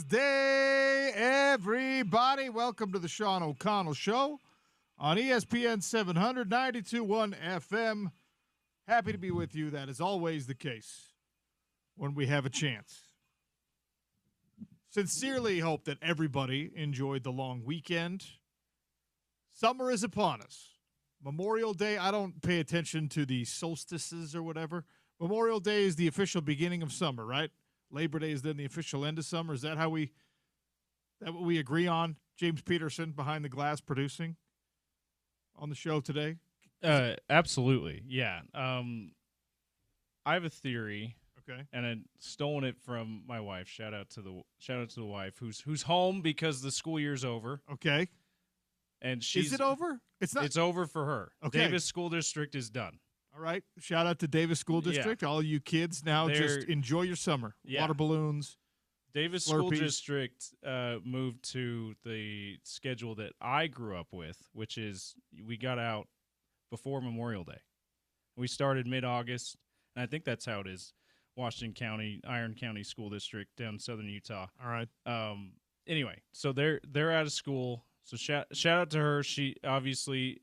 Day, everybody. Welcome to the Sean O'Connell Show on ESPN 700, 92.1 FM. Happy to be with you. That is always the case when we have a chance. Sincerely hope that everybody enjoyed the long weekend. Summer is upon us. Memorial Day, I don't pay attention to the solstices or whatever. Memorial Day is the official beginning of summer, right? Labor Day is then the official end of summer. Is that what we agree on? James Peterson behind the glass producing on the show today? Absolutely. Yeah. I have a theory. Okay. And I've stolen it from my wife. Shout out to the wife who's home because the school year's over. Okay. And is it over? It's not. It's over for her. Okay. Davis School District is done. All right. Shout out to Davis School District. Yeah. All you kids now just enjoy your summer. Yeah. Water balloons. Davis Slurpees. School District moved to the schedule that I grew up with, which is we got out before Memorial Day. We started mid-August, and I think that's how it is. Washington County, Iron County School District down in southern Utah. All right. Anyway, so they're out of school. So shout out to her. She obviously,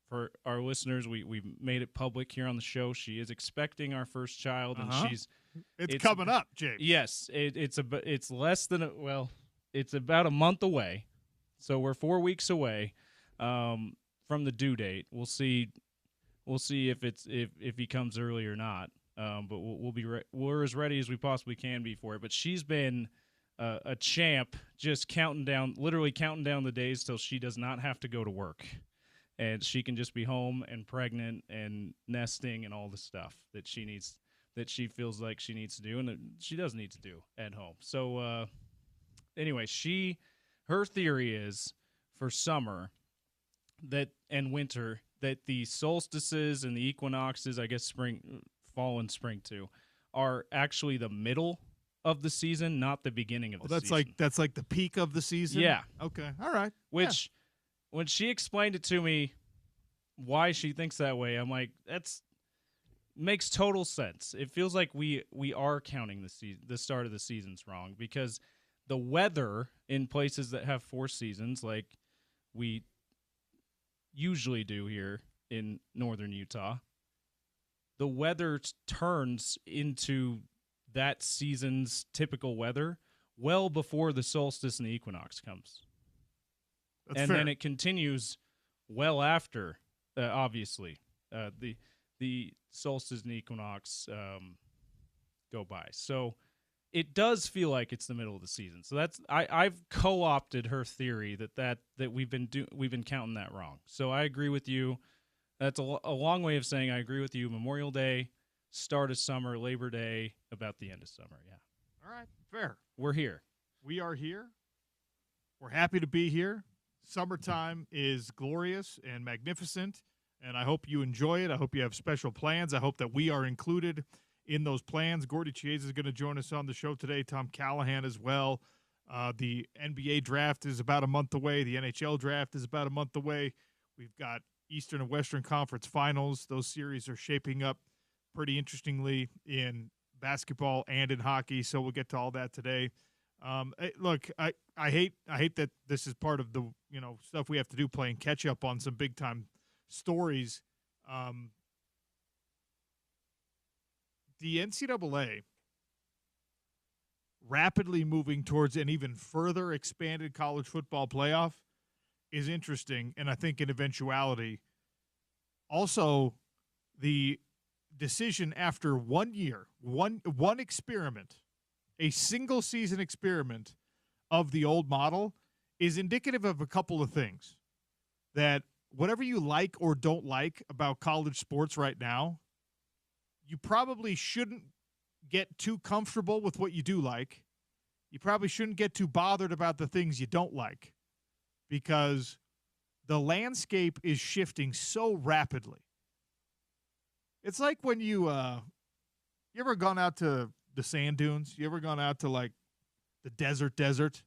for our listeners, we made it public here on the show. She is expecting our first child, and it's coming up, James. Yes, it's about a month away. So we're 4 weeks away from the due date. We'll see if he comes early or not. But we're as ready as we possibly can be for it. But she's been a champ, just literally counting down the days till she does not have to go to work, and she can just be home and pregnant and nesting and all the stuff that she needs, that she feels like she needs to do and that she does need to do at home. So anyway, her theory is for summer and winter that the solstices and the equinoxes, I guess fall and spring too, are actually the middle of the season, not the beginning of the season. That's like the peak of the season? Yeah. Okay. All right. Which, when she explained it to me, why she thinks that way, I'm like, that's makes total sense. It feels like we are counting the start of the seasons wrong, because the weather in places that have 4 seasons, like we usually do here in northern Utah, the weather turns into that season's typical weather well before the solstice and the equinox comes. That's fair. Then it continues well after, obviously, the solstice and equinox go by. So it does feel like it's the middle of the season. So that's I've co-opted her theory that we've been counting that wrong. So I agree with you. That's a long way of saying I agree with you. Memorial Day, start of summer, Labor Day, about the end of summer. Yeah. All right. Fair. We're here. We are here. We're happy to be here. Summertime is glorious and magnificent, and I hope you enjoy it. I hope you have special plans. I hope that we are included in those plans. Gordy Chiesa is going to join us on the show today. Tom Callahan as well. The NBA draft is about a month away. The NHL draft is about a month away. We've got Eastern and Western Conference Finals. Those series are shaping up pretty interestingly in basketball and in hockey, so we'll get to all that today. Look, I hate that this is part of the stuff we have to do, playing catch up on some big time stories. The NCAA rapidly moving towards an even further expanded college football playoff is interesting, and I think an eventuality. Also, the decision after 1 year, one experiment, a single season experiment of the old model, is indicative of a couple of things. That whatever you like or don't like about college sports right now, you probably shouldn't get too comfortable with what you do like. You probably shouldn't get too bothered about the things you don't like, because the landscape is shifting so rapidly. It's like when you ever gone out to the sand dunes? You ever gone out to like the desert,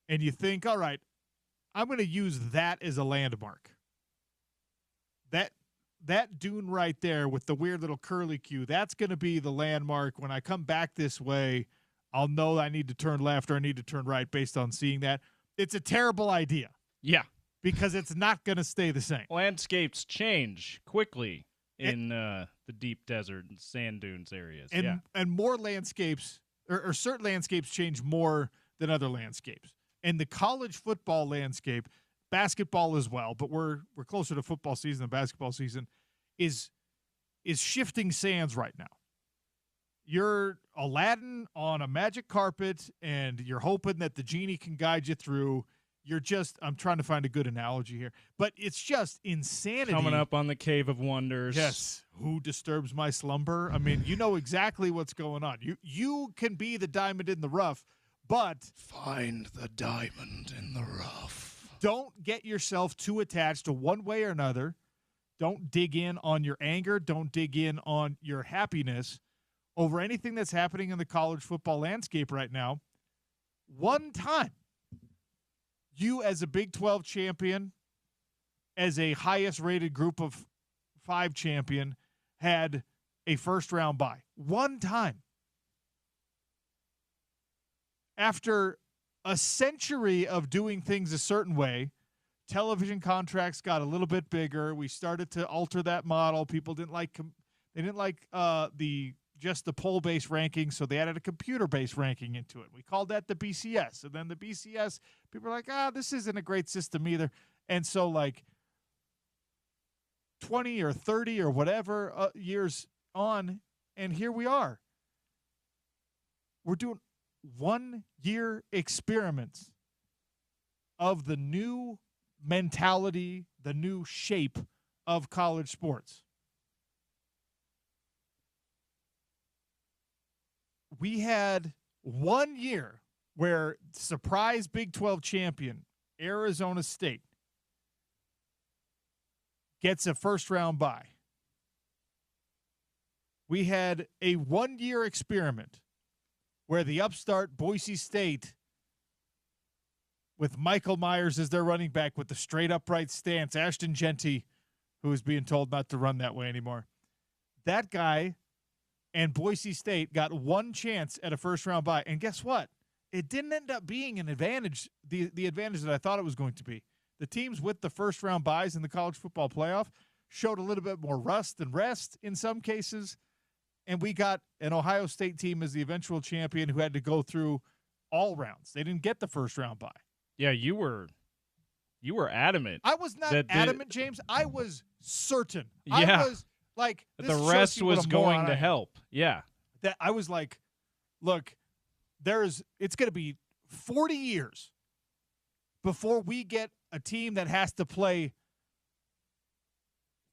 and you think, all right, I'm going to use that as a landmark. That dune right there with the weird little curly Q, that's going to be the landmark. When I come back this way, I'll know I need to turn left or I need to turn right based on seeing that. It's a terrible idea. Yeah. Because it's not going to stay the same. Landscapes change quickly in the deep desert and sand dunes areas. And more landscapes, or certain landscapes change more than other landscapes. And the college football landscape, basketball as well, but we're closer to football season than basketball season, is shifting sands right now. You're Aladdin on a magic carpet, and you're hoping that the genie can guide you through. I'm trying to find a good analogy here, but it's just insanity. Coming up on the Cave of Wonders. Yes. Who disturbs my slumber? I mean, you know exactly what's going on. You can be the diamond in the rough, but find the diamond in the rough. Don't get yourself too attached to one way or another. Don't dig in on your anger. Don't dig in on your happiness over anything that's happening in the college football landscape right now. One time, you as a Big 12 champion, as a highest rated group of 5 champion, had a first round bye. One time. After a century of doing things a certain way, television contracts got a little bit bigger. We started to alter that model. People didn't like the poll-based ranking, so they added a computer-based ranking into it. We called that the BCS. And then the BCS, people are like, this isn't a great system either. And so, 20 or 30 or whatever years on, and here we are. We're doing 1-year experiments of the new mentality, the new shape of college sports. We had 1 year where surprise Big 12 champion Arizona State gets a first-round bye. We had a 1-year experiment where the upstart Boise State, with Michael Myers as their running back with the straight upright stance, Ashton Genty, who is being told not to run that way anymore, that guy and Boise State got one chance at a first-round bye. And guess what? It didn't end up being an advantage, the advantage that I thought it was going to be. The teams with the first-round byes in the college football playoff showed a little bit more rust than rest in some cases, and we got an Ohio State team as the eventual champion who had to go through all rounds. They didn't get the first-round bye. Yeah, you were adamant. I was not adamant, James. I was certain. Yeah. I was like, the rest was going to help. Yeah. That I was like, look, it's going to be 40 years before we get a team that has to play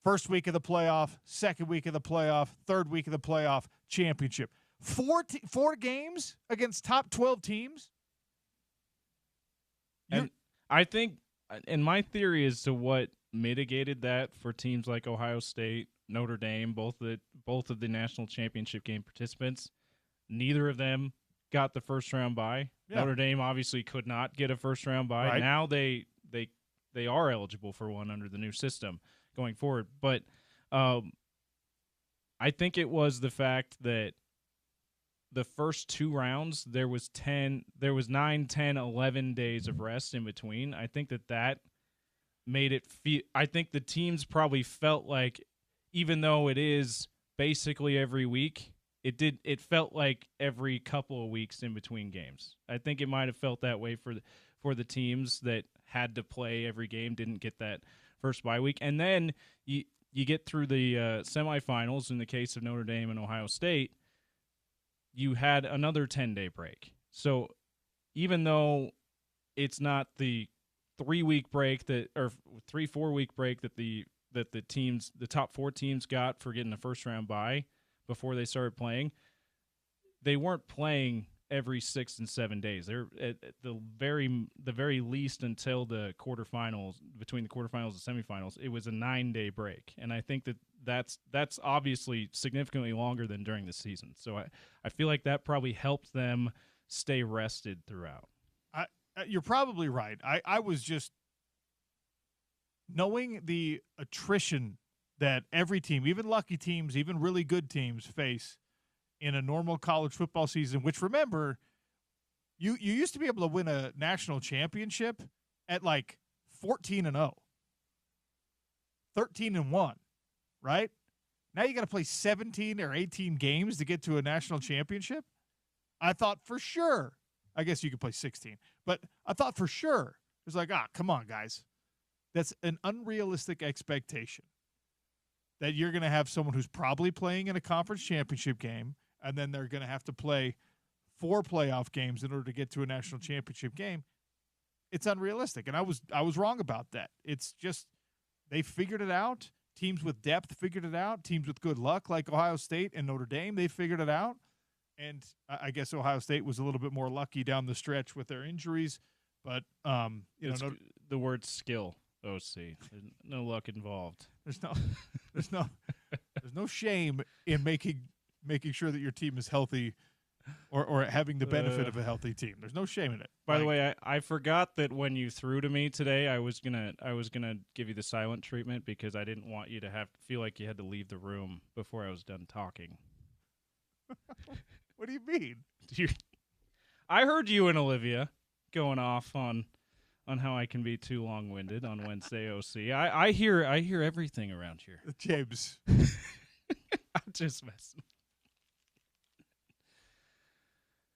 first week of the playoff, second week of the playoff, third week of the playoff championship. Four games against top 12 teams. And I think, and my theory as to what mitigated that for teams like Ohio State, Notre Dame, both of the national championship game participants, neither of them got the first round bye. Yeah. Notre Dame obviously could not get a first round bye. Right. Now they are eligible for one under the new system going forward. But I think it was the fact that the first 2 rounds, there was 9, 10, 11 days of rest in between. I think that made it feel – I think the teams probably felt like, even though it is basically every week, it felt like every couple of weeks in between games. I think it might have felt that way for the teams that had to play every game, didn't get that first bye week. And then you get through the semifinals in the case of Notre Dame and Ohio State, you had another 10-day break. So even though it's not the 3-week break or 3-4 week break that the top 4 teams got for getting the first round bye before they started playing, they weren't playing every 6 and 7 days. They're at the very least until the quarterfinals, between the quarterfinals and semifinals, it was a 9-day break. And I think that's obviously significantly longer than during the season. So I feel like that probably helped them stay rested throughout. You're probably right. I was just knowing the attrition that every team, even lucky teams, even really good teams, face in a normal college football season, which, remember, You used to be able to win a national championship at like 14-0, 13-1, right? Now you got to play 17 or 18 games to get to a national championship. I thought for sure. I guess you could play 16, but I thought for sure. It was like, come on, guys. That's an unrealistic expectation that you're going to have someone who's probably playing in a conference championship game, and then they're going to have to play 4 playoff games in order to get to a national championship game. It's unrealistic, and I was wrong about that. It's just they figured it out. Teams with depth figured it out. Teams with good luck, like Ohio State and Notre Dame, they figured it out. And I guess Ohio State was a little bit more lucky down the stretch with their injuries. But, the word skill, OC. There's no luck involved. There's no shame in making sure that your team is healthy or having the benefit of a healthy team. There's no shame in it. By the way, I forgot that when you threw to me today, I was gonna give you the silent treatment because I didn't want you to feel like you had to leave the room before I was done talking. What do you mean? I heard you and Olivia going off on how I can be too long-winded on Wednesday, OC. I hear everything around here. James. I'm just messing.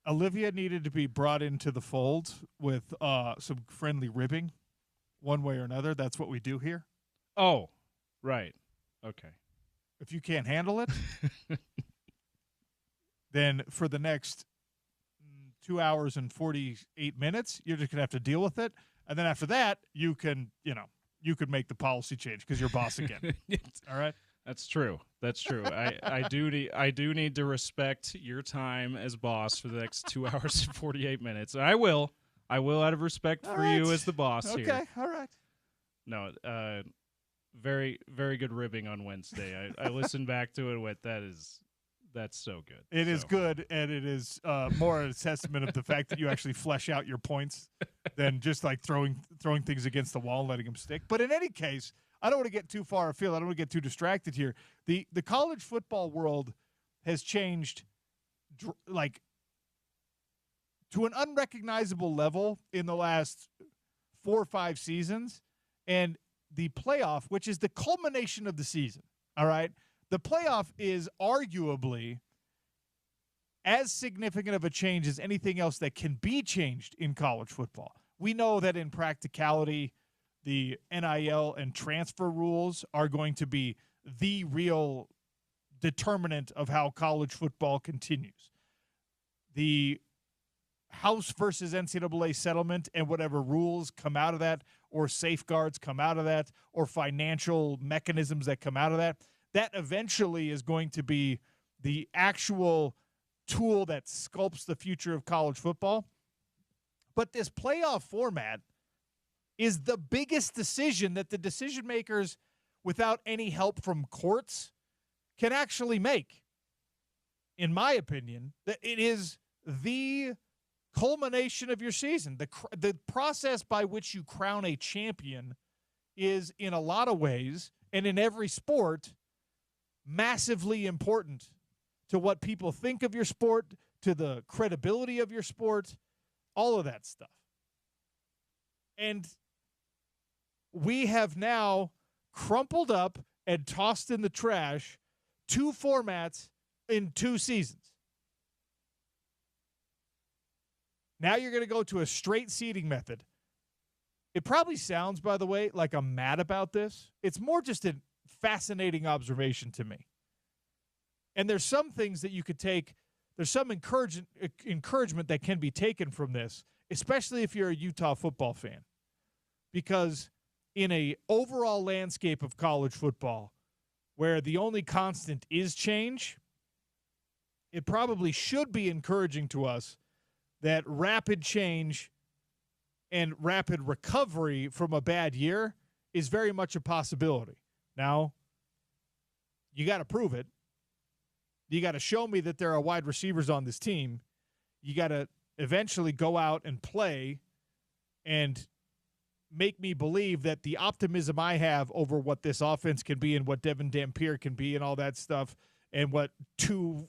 Olivia needed to be brought into the fold with some friendly ribbing one way or another. That's what we do here. Oh, right. Okay. If you can't handle it, then for the next 2 hours and 48 minutes, you're just going to have to deal with it. And then after that, you can make the policy change because you're boss again. All right? That's true. I do need to respect your time as boss for the next 2 hours and 48 minutes. And I will out of respect for you as the boss here. Okay, all right. No, very, very good ribbing on Wednesday. I listened back to it and went, that's so good. It is good, and it is more a testament of the fact that you actually flesh out your points than just like throwing things against the wall and letting them stick. But in any case, I don't want to get too far afield. I don't want to get too distracted here. The college football world has changed like to an unrecognizable level in the last 4 or 5 seasons. And the playoff, which is the culmination of the season, all right? The playoff is arguably as significant of a change as anything else that can be changed in college football. We know that in practicality, the NIL and transfer rules are going to be the real determinant of how college football continues. The House versus NCAA settlement and whatever rules come out of that, or safeguards come out of that, or financial mechanisms that come out of that, that eventually is going to be the actual tool that sculpts the future of college football. But this playoff format is the biggest decision that the decision makers, without any help from courts, can actually make. In my opinion, that it is the culmination of your season. The process by which you crown a champion is, in a lot of ways, and in every sport, massively important to what people think of your sport, to the credibility of your sport, all of that stuff. And we have now crumpled up and tossed in the trash 2 formats in 2 seasons. Now you're going to go to a straight seeding method. It probably sounds, by the way, like I'm mad about this. It's more just a fascinating observation to me. And there's some things that you could take. There's some encouragement that can be taken from this, especially if you're a Utah football fan. Because in a overall landscape of college football, where the only constant is change, it probably should be encouraging to us that rapid change and rapid recovery from a bad year is very much a possibility. Now, you got to prove it. You got to show me that there are wide receivers on this team. You got to eventually go out and play and make me believe that the optimism I have over what this offense can be and what Devin Dampier can be and all that stuff, and what 2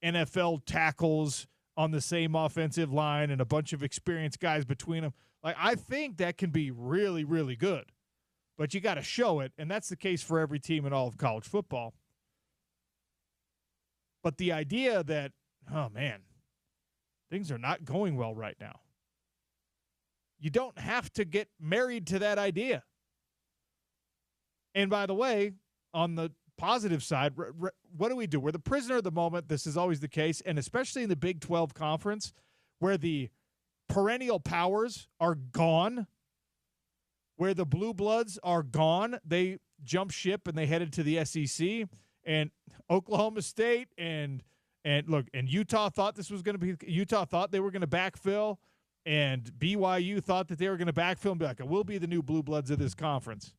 NFL tackles on the same offensive line and a bunch of experienced guys between them. Like, I think that can be really, really good. But you got to show it, and that's the case for every team in all of college football. But the idea that, oh, man, things are not going well right now. You don't have to get married to that idea. And by the way, on the positive side, what do? We're the prisoner of the moment. This is always the case, and especially in the Big 12 conference where the perennial powers are gone, where the blue bloods are gone. They jumped ship and they headed to the SEC, and Oklahoma State and Utah thought this was going to be – Utah thought they were going to backfill, and BYU thought that they were going to backfill and be like, we'll be the new blue bloods of this conference.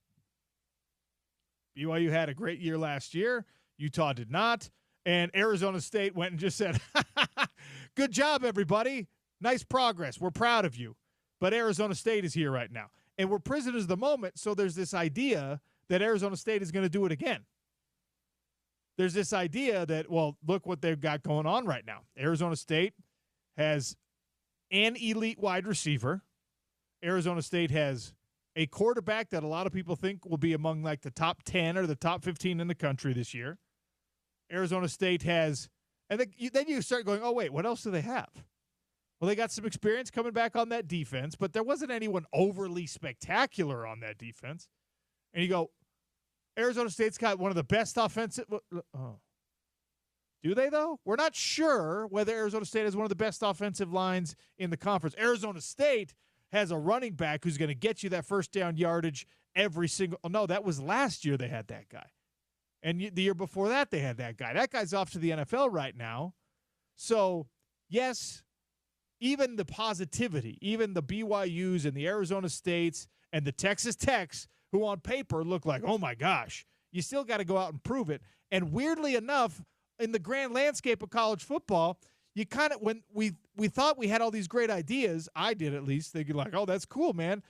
BYU had a great year last year. Utah did not. And Arizona State went and just said, good job, everybody. Nice progress. We're proud of you. But Arizona State is here right now. And we're prisoners of the moment, so there's this idea that Arizona State is going to do it again. There's this idea that, well, look what they've got going on right now. Arizona State has an elite wide receiver. Arizona State has a quarterback that a lot of people think will be among like the top 10 or the top 15 in the country this year. Arizona State has, and then you start going, oh, wait, what else do they have? Well, they got some experience coming back on that defense, but there wasn't anyone overly spectacular on that defense. And you go, Arizona State's got one of the best offensive. Oh. Do they, though? We're not sure whether Arizona State has one of the best offensive lines in the conference. Arizona State has a running back who's going to get you that first down yardage every single – oh, no, that was last year they had that guy. And the year before that they had that guy. That guy's off to the NFL right now. So, yes, even the positivity, even the BYUs and the Arizona States and the Texas Techs, who on paper look like, oh, my gosh, you still got to go out and prove it. And weirdly enough, in the grand landscape of college football – you kind of, when we thought we had all these great ideas, I did at least, thinking like, oh, that's cool, man.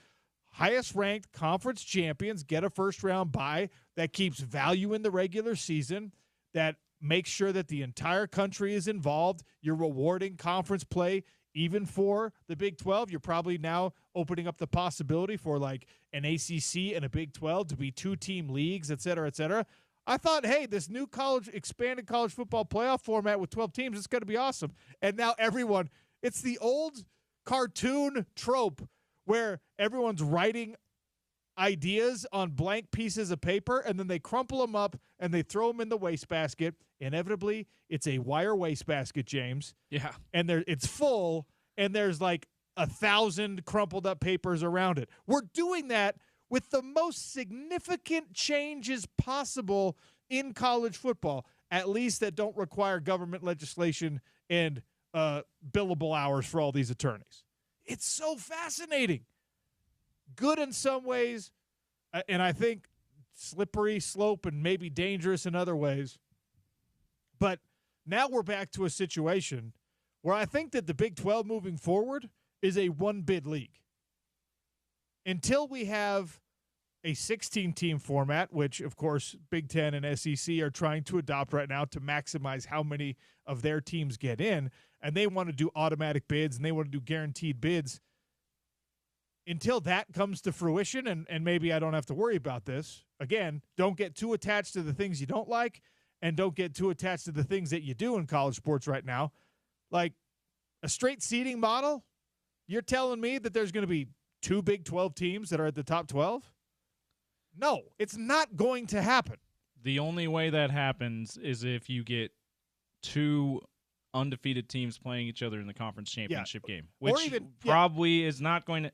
Highest ranked conference champions get a first round bye that keeps value in the regular season, that makes sure that the entire country is involved. You're rewarding conference play even for the Big 12. You're probably now opening up the possibility for like an ACC and a Big 12 to be 2-team leagues, et cetera, et cetera. I thought, hey, this new expanded college football playoff format with 12 teams, it's going to be awesome. And now everyone, it's the old cartoon trope where everyone's writing ideas on blank pieces of paper, and then they crumple them up and they throw them in the wastebasket. Inevitably, it's a wire wastebasket, James. Yeah. And it's full, and there's like 1,000 crumpled up papers around it. We're doing that with the most significant changes possible in college football, at least that don't require government legislation and billable hours for all these attorneys. It's so fascinating. Good in some ways, and I think slippery slope and maybe dangerous in other ways. But now we're back to a situation where I think that the Big 12 moving forward is a one-bid league. Until we have a 16-team format, which, of course, Big Ten and SEC are trying to adopt right now to maximize how many of their teams get in, and they want to do automatic bids and they want to do guaranteed bids. Until that comes to fruition, and maybe I don't have to worry about this, again, don't get too attached to the things you don't like and don't get too attached to the things that you do in college sports right now. Like a straight seeding model, you're telling me that there's going to be 2 Big 12 teams that are at the top 12? No, it's not going to happen. The only way that happens is if you get 2 undefeated teams playing each other in the conference championship game, which probably is not going to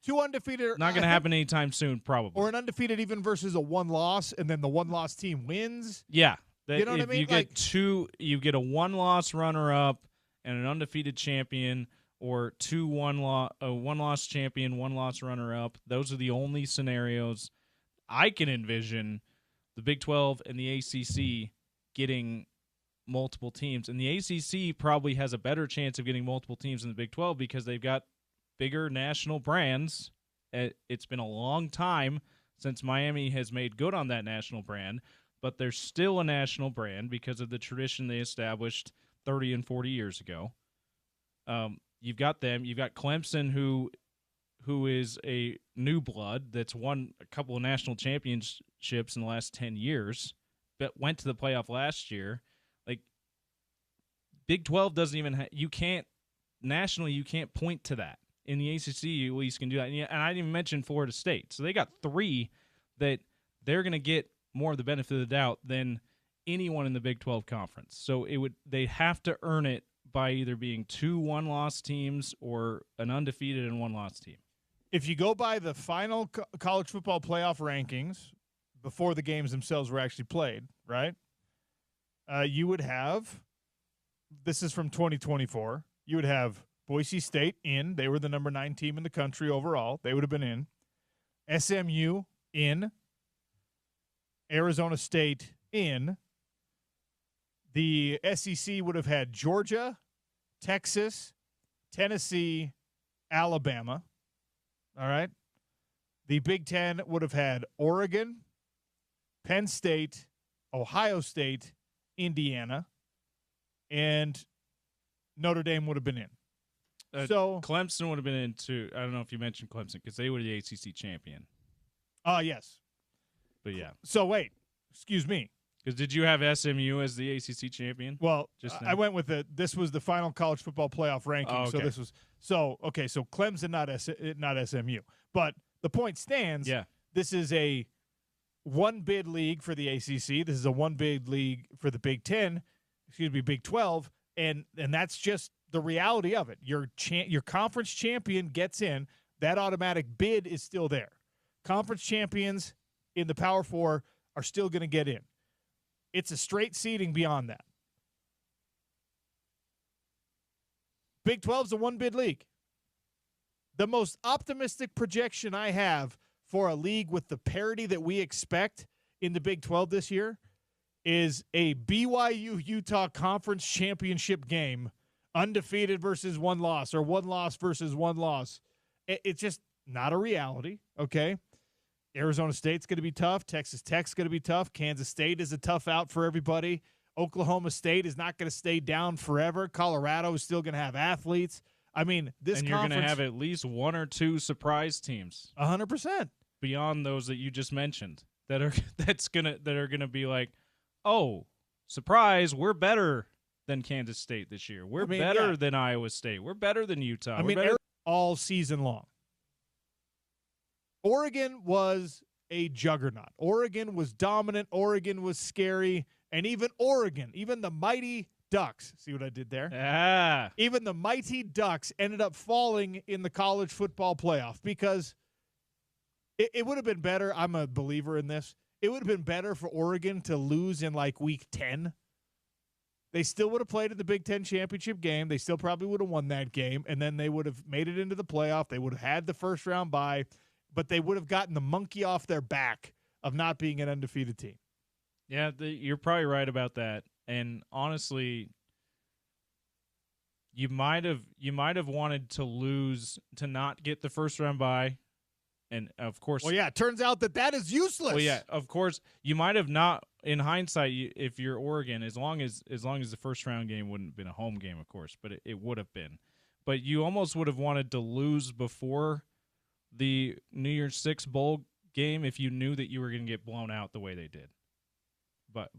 2 undefeated, not going to happen anytime soon, probably. Or an undefeated even versus a 1-loss, and then the 1-loss team wins. Yeah, you know what I mean? You get you get a 1-loss runner-up and an undefeated champion, or 2 1-loss champion, 1-loss runner-up. Those are the only scenarios I can envision the Big 12 and the ACC getting multiple teams. And the ACC probably has a better chance of getting multiple teams than the Big 12 because they've got bigger national brands. It's been a long time since Miami has made good on that national brand, but they're still a national brand because of the tradition they established 30 and 40 years ago. You've got them. You've got Clemson, who is a new blood that's won a couple of national championships in the last 10 years, but went to the playoff last year. Like, Big 12 doesn't even you can't nationally, you can't point to that. In the ACC, you at least can do that. And I didn't even mention Florida State. So they got 3 that they're going to get more of the benefit of the doubt than anyone in the Big 12 conference. So they have to earn it by either being 2 one-loss teams or an undefeated and one-loss team. If you go by the final college football playoff rankings before the games themselves were actually played, right? You would have, this is from 2024, you would have Boise State in. They were the number 9 team in the country overall. They would have been in. SMU in. Arizona State in. The SEC would have had Georgia, Texas, Tennessee, Alabama. All right. The Big Ten would have had Oregon, Penn State, Ohio State, Indiana, and Notre Dame would have been in. So Clemson would have been in too. I don't know if you mentioned Clemson because they were the ACC champion. Yes. But yeah. So wait, excuse me. Because did you have SMU as the ACC champion? Well, I went with this was the final college football playoff ranking. Oh, okay. So this was so Clemson, not SMU. But the point stands. Yeah. This is a one bid league for the ACC. This is a one bid league for the Big 12, and that's just the reality of it. Your conference champion gets in. That automatic bid is still there. Conference champions in the Power 4 are still going to get in. It's a straight seeding beyond that. Big 12 is a one-bid league. The most optimistic projection I have for a league with the parity that we expect in the Big 12 this year is a BYU Utah Conference Championship game, undefeated versus one loss or one loss versus one loss. It's just not a reality, okay? Arizona State's going to be tough. Texas Tech's going to be tough. Kansas State is a tough out for everybody. Oklahoma State is not going to stay down forever. Colorado is still going to have athletes. I mean, this and you're going to have at least 1 or 2 surprise teams. 100%. Beyond those that you just mentioned that are going to be like, oh, surprise, we're better than Kansas State this year. We're better than Iowa State. We're better than Utah. All season long. Oregon was a juggernaut. Oregon was dominant. Oregon was scary. And even the mighty Ducks, see what I did there? Ah. Even the mighty Ducks ended up falling in the college football playoff because it would have been better. I'm a believer in this. It would have been better for Oregon to lose in like week 10. They still would have played in the Big Ten championship game. They still probably would have won that game, and then they would have made it into the playoff. They would have had the first round bye, but they would have gotten the monkey off their back of not being an undefeated team. Yeah, you're probably right about that. And honestly, you might have wanted to lose to not get the first round bye. And of course, well, yeah, it turns out that is useless. Well, yeah, of course, you might have not. In hindsight, if you're Oregon, as long as the first round game wouldn't have been a home game, of course, but it would have been. But you almost would have wanted to lose before the New Year's Six bowl game if you knew that you were going to get blown out the way they did,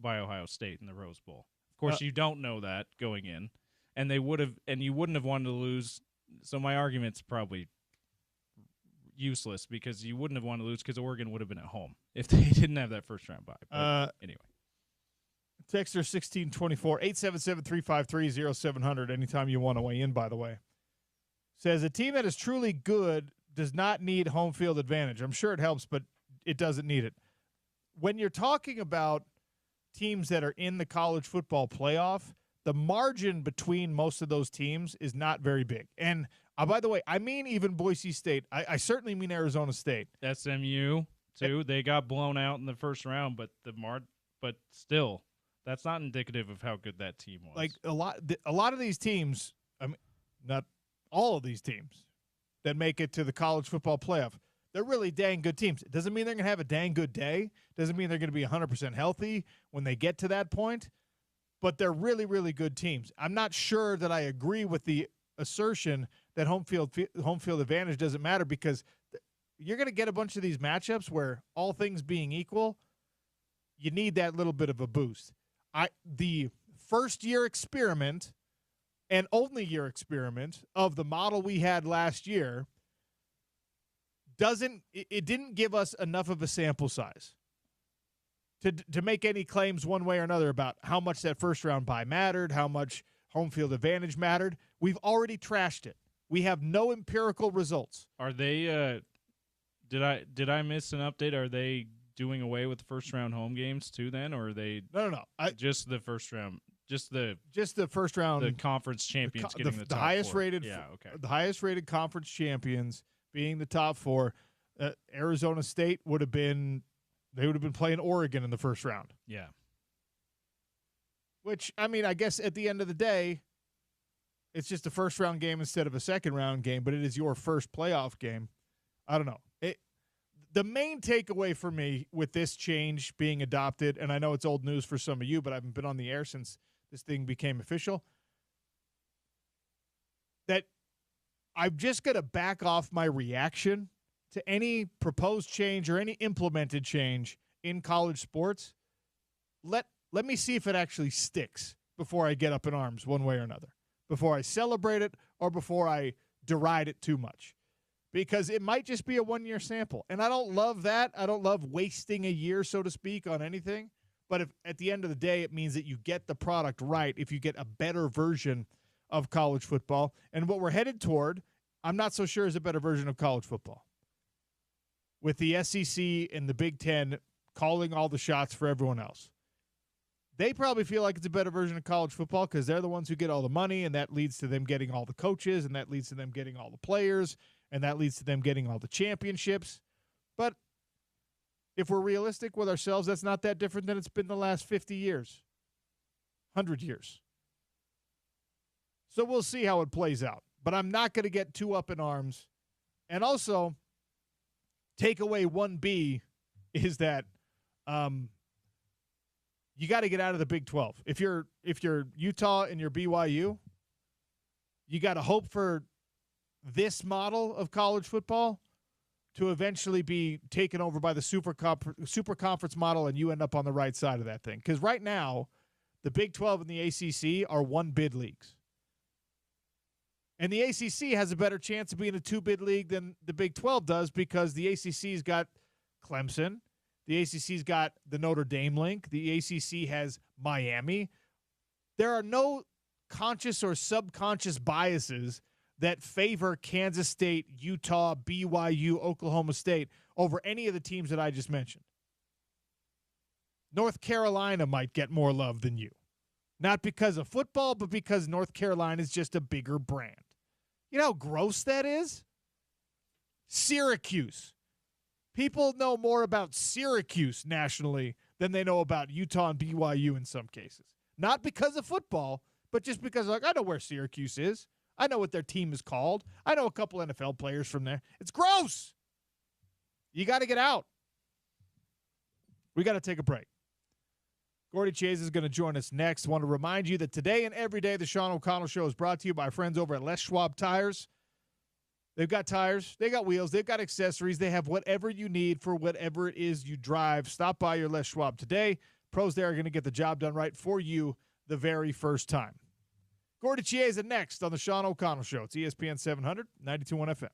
by Ohio State in the Rose Bowl. Of course, you don't know that going in, and you wouldn't have wanted to lose. So my argument's probably useless because you wouldn't have wanted to lose because Oregon would have been at home if they didn't have that first round bye. But anyway. Texter 1624 877-353-0700 anytime you want to weigh in, by the way. Says a team that is truly good does not need home field advantage. I'm sure it helps, but it doesn't need it. When you're talking about teams that are in the college football playoff, the margin between most of those teams is not very big. And by the way, I mean even Boise State. I certainly mean Arizona State. SMU too. They got blown out in the first round, but still, that's not indicative of how good that team was. Like a lot of these teams, I mean, not all of these teams that make it to the college football playoff, they're really dang good teams. It doesn't mean they're going to have a dang good day. Doesn't mean they're going to be 100% healthy when they get to that point. But they're really, really good teams. I'm not sure that I agree with the assertion that home field advantage doesn't matter, because you're going to get a bunch of these matchups where, all things being equal, you need that little bit of a boost. The first year experiment and only year experiment of the model we had last year didn't give us enough of a sample size to make any claims one way or another about how much that first round bye mattered, how much home field advantage mattered. We've already trashed it. We have no empirical results. Are they did I miss an update? Are they doing away with the first round home games too then, or are they No. just the first round? Just the first round, the conference champions getting the top highest four. rated, yeah, okay. The highest rated conference champions being the top four. Arizona State would have been playing Oregon in the first round. Yeah. Which, I mean, I guess at the end of the day, it's just a first round game instead of a second round game, but it is your first playoff game. I don't know. The main takeaway for me with this change being adopted, and I know it's old news for some of you, but I haven't been on the air since this thing became official, that I'm just going to back off my reaction to any proposed change or any implemented change in college sports. Let me see if it actually sticks before I get up in arms one way or another, before I celebrate it or before I deride it too much. Because it might just be a one-year sample. And I don't love that. I don't love wasting a year, so to speak, on anything. But if at the end of the day, it means that you get the product right if you get a better version of college football. And what we're headed toward, I'm not so sure is a better version of college football. With the SEC and the Big Ten calling all the shots for everyone else. They probably feel like it's a better version of college football because they're the ones who get all the money, and that leads to them getting all the coaches, and that leads to them getting all the players, and that leads to them getting all the championships. But if we're realistic with ourselves, that's not that different than it's been the last 50 years, 100 years. So we'll see how it plays out. But I'm not going to get too up in arms. And also, takeaway 1B is that you got to get out of the Big 12. If you're Utah and you're BYU, you got to hope for this model of college football to eventually be taken over by the super conference model, and you end up on the right side of that thing. Because right now, the Big 12 and the ACC are one-bid leagues. And the ACC has a better chance of being a two-bid league than the Big 12 does, because the ACC's got Clemson. The ACC's got the Notre Dame link. The ACC has Miami. There are no conscious or subconscious biases that favor Kansas State, Utah, BYU, Oklahoma State over any of the teams that I just mentioned. North Carolina might get more love than you. Not because of football, but because North Carolina is just a bigger brand. You know how gross that is? Syracuse. People know more about Syracuse nationally than they know about Utah and BYU in some cases. Not because of football, but just because, like, I know where Syracuse is. I know what their team is called. I know a couple NFL players from there. It's gross. You got to get out. We got to take a break. Gordy Chase is going to join us next. I want to remind you that today and every day, the Sean O'Connell Show is brought to you by friends over at Les Schwab Tires. They've got tires, they got wheels, they've got accessories. They have whatever you need for whatever it is you drive. Stop by your Les Schwab today. Pros there are going to get the job done right for you the very first time. Gordy Chiesa next on the Sean O'Connell Show. It's ESPN 700, 92.1 FM.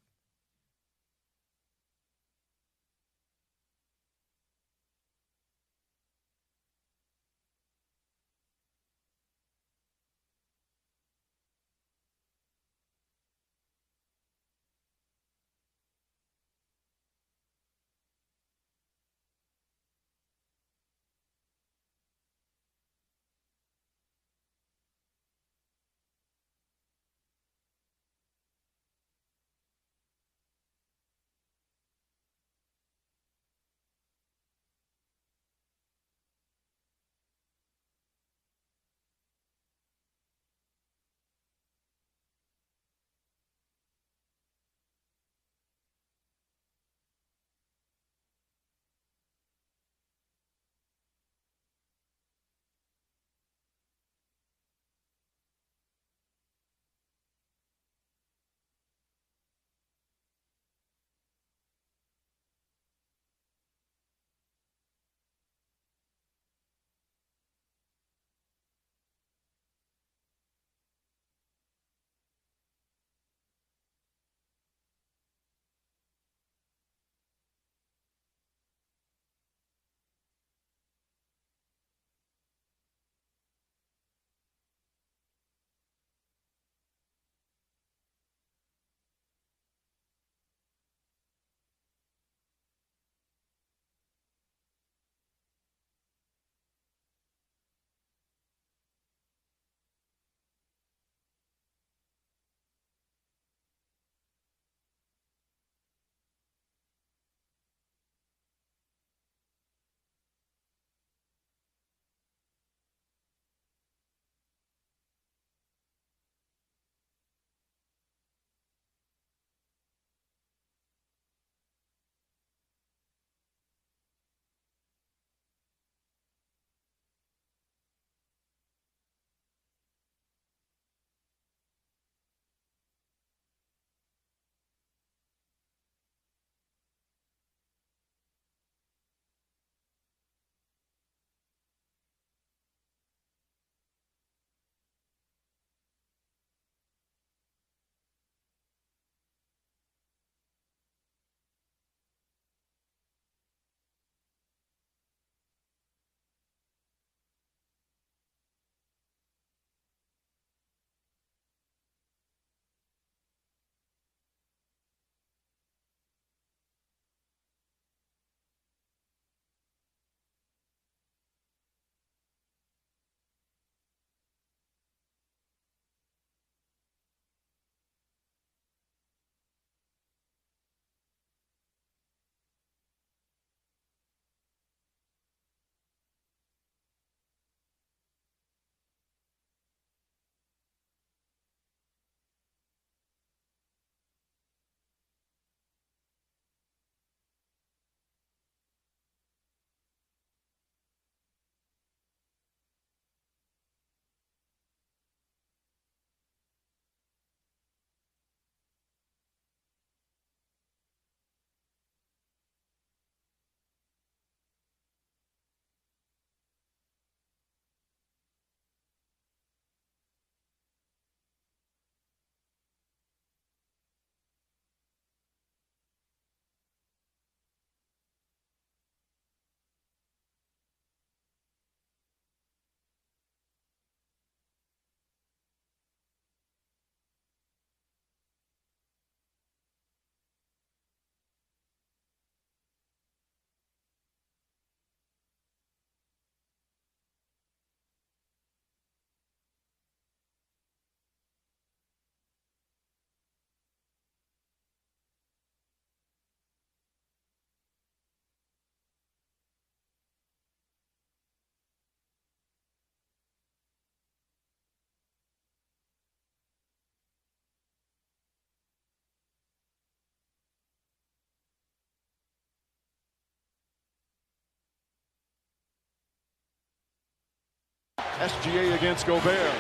SGA against Gobert.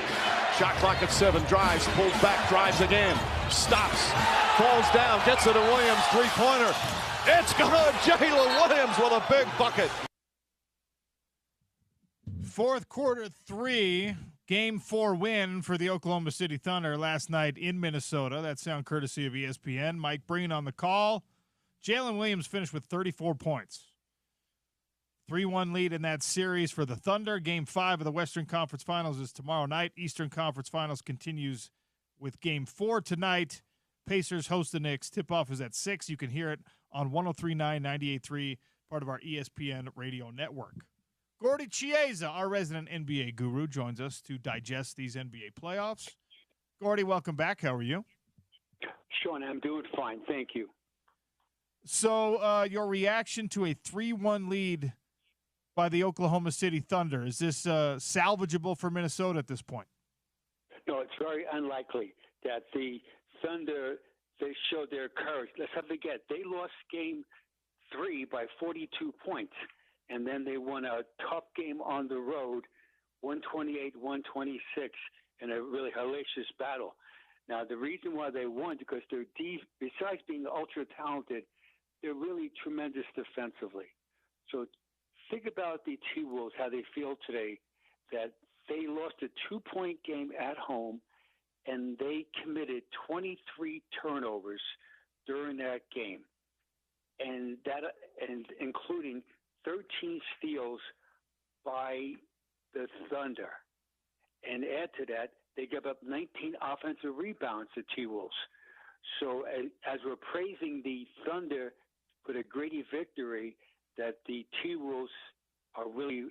Shot clock at 7, drives, pulls back, drives again, stops, falls down, gets it to Williams, three-pointer. It's good. Jalen Williams with a big bucket. Fourth quarter 3, Game 4 win for the Oklahoma City Thunder last night in Minnesota. That sound courtesy of ESPN. Mike Breen on the call. Jalen Williams finished with 34 points. 3-1 lead in that series for the Thunder. Game 5 of the Western Conference Finals is tomorrow night. Eastern Conference Finals continues with Game 4 tonight. Pacers host the Knicks. Tip-off is at 6. You can hear it on 103.9, 98.3, part of our ESPN radio network. Gordy Chiesa, our resident NBA guru, joins us to digest these NBA playoffs. Gordy, welcome back. How are you? Sean, I'm doing fine. Thank you. So your reaction to a 3-1 lead by the Oklahoma City Thunder, is this salvageable for Minnesota at this point? No, it's very unlikely that the Thunder, they showed their courage. Let's not forget, they lost game 3 by 42 points, and then they won a tough game on the road, 128-126, in a really hellacious battle. Now, the reason why they won, because they're besides being ultra-talented, they're really tremendous defensively. So think about the T-Wolves, how they feel today, that they lost a 2-point game at home, and they committed 23 turnovers during that game, and including 13 steals by the Thunder. And add to that, they gave up 19 offensive rebounds to T-Wolves. So as we're praising the Thunder for the gritty victory, that the T-Wolves are really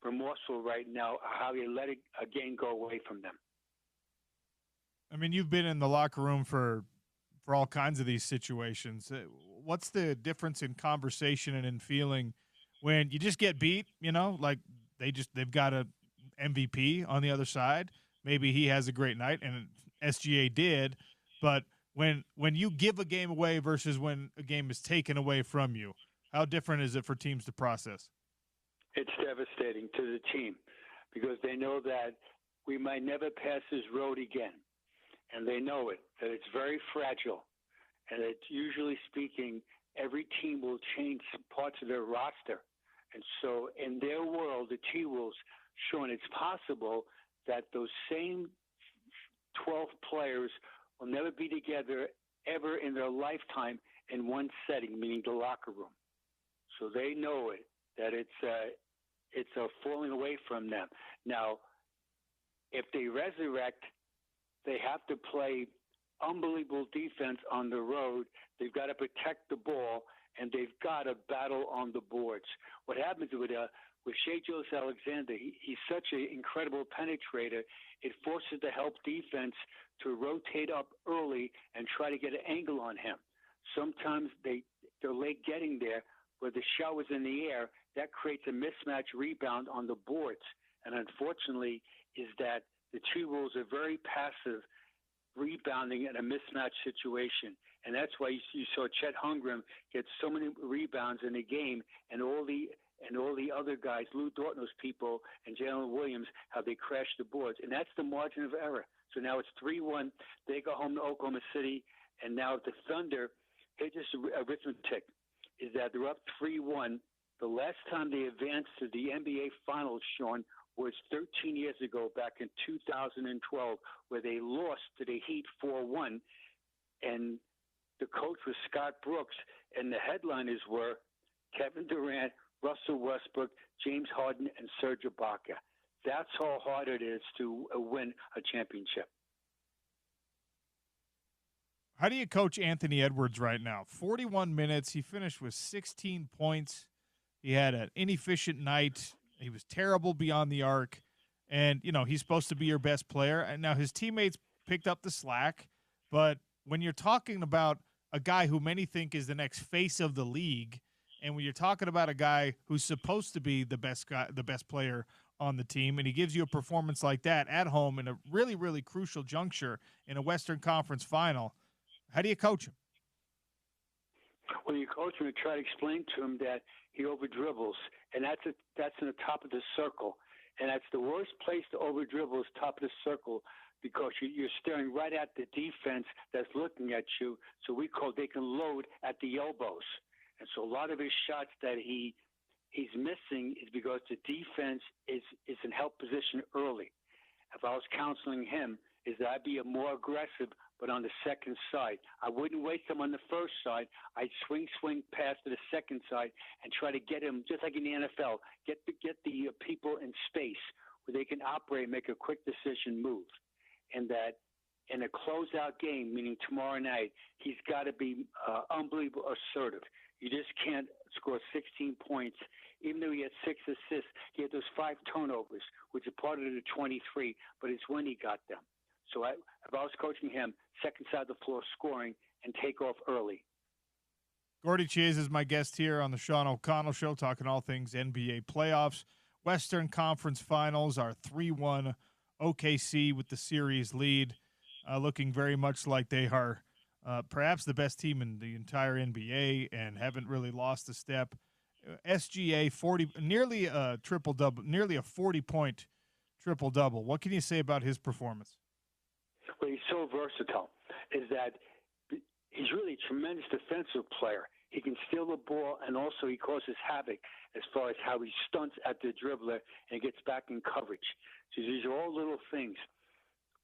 remorseful right now, how they let it again go away from them. I mean, you've been in the locker room for all kinds of these situations. What's the difference in conversation and in feeling when you just get beat, you know, like they've got a MVP on the other side. Maybe he has a great night, and SGA did, but when you give a game away versus when a game is taken away from you, how different is it for teams to process? It's devastating to the team because they know that we might never pass this road again. And they know it, that it's very fragile. And that usually speaking, every team will change parts of their roster. And so in their world, the T-Wolves, Sean, it's possible that those same 12 players will never be together ever in their lifetime in one setting, meaning the locker room. So they know it, that it's a falling away from them. Now, if they resurrect, they have to play unbelievable defense on the road. They've got to protect the ball, and they've got to battle on the boards. What happens with Shai Gilgeous-Alexander, he's such an incredible penetrator. It forces the help defense to rotate up early and try to get an angle on him. Sometimes they're late getting there, where the shot was in the air. That creates a mismatch rebound on the boards. And unfortunately, is that the T-Wolves are very passive rebounding in a mismatch situation. And that's why you saw Chet Holmgren get so many rebounds in the game, and all the other guys, Lou Dortmund's people and Jalen Williams, how they crashed the boards. And that's the margin of error. So now it's 3-1. They go home to Oklahoma City. And now the Thunder, here's just arithmetic, is that they're up 3-1. The last time they advanced to the NBA Finals, Sean, was 13 years ago, back in 2012, where they lost to the Heat 4-1. And the coach was Scott Brooks, and the headliners were Kevin Durant, Russell Westbrook, James Harden, and Serge Ibaka. That's how hard it is to win a championship. How do you coach Anthony Edwards right now? 41 minutes. He finished with 16 points. He had an inefficient night. He was terrible beyond the arc. And, you know, he's supposed to be your best player. And now his teammates picked up the slack. But when you're talking about a guy who many think is the next face of the league, and when you're talking about a guy who's supposed to be the best guy, the best player on the team, and he gives you a performance like that at home in a really, really crucial juncture in a Western Conference final, how do you coach him? Well, you coach him and try to explain to him that he over dribbles, and that's in the top of the circle. And that's the worst place to over-dribble is top of the circle because you're staring right at the defense that's looking at you. So they can load at the elbows. And so a lot of his shots that he's missing is because the defense is in help position early. If I was counseling him, is that I'd be more aggressive, but on the second side. I wouldn't waste him on the first side. I'd swing past to the second side and try to get him, just like in the NFL, get the people in space where they can operate, make a quick decision move. And that in a closeout game, meaning tomorrow night, he's got to be unbelievable assertive. You just can't score 16 points. Even though he had 6 assists, he had those 5 turnovers, which are part of the 23, but it's when he got them. So if I was coaching him, second side of the floor scoring and take off early. Gordy Chiez is my guest here on the Sean O'Connell Show, talking all things NBA playoffs. Western Conference Finals are 3-1 OKC with the series lead, looking very much like they are perhaps the best team in the entire NBA and haven't really lost a step. SGA, nearly a triple-double, nearly a 40-point triple-double. What can you say about his performance? Well, he's so versatile, is that he's really a tremendous defensive player. He can steal the ball, and also he causes havoc as far as how he stunts at the dribbler and gets back in coverage. So these are all little things.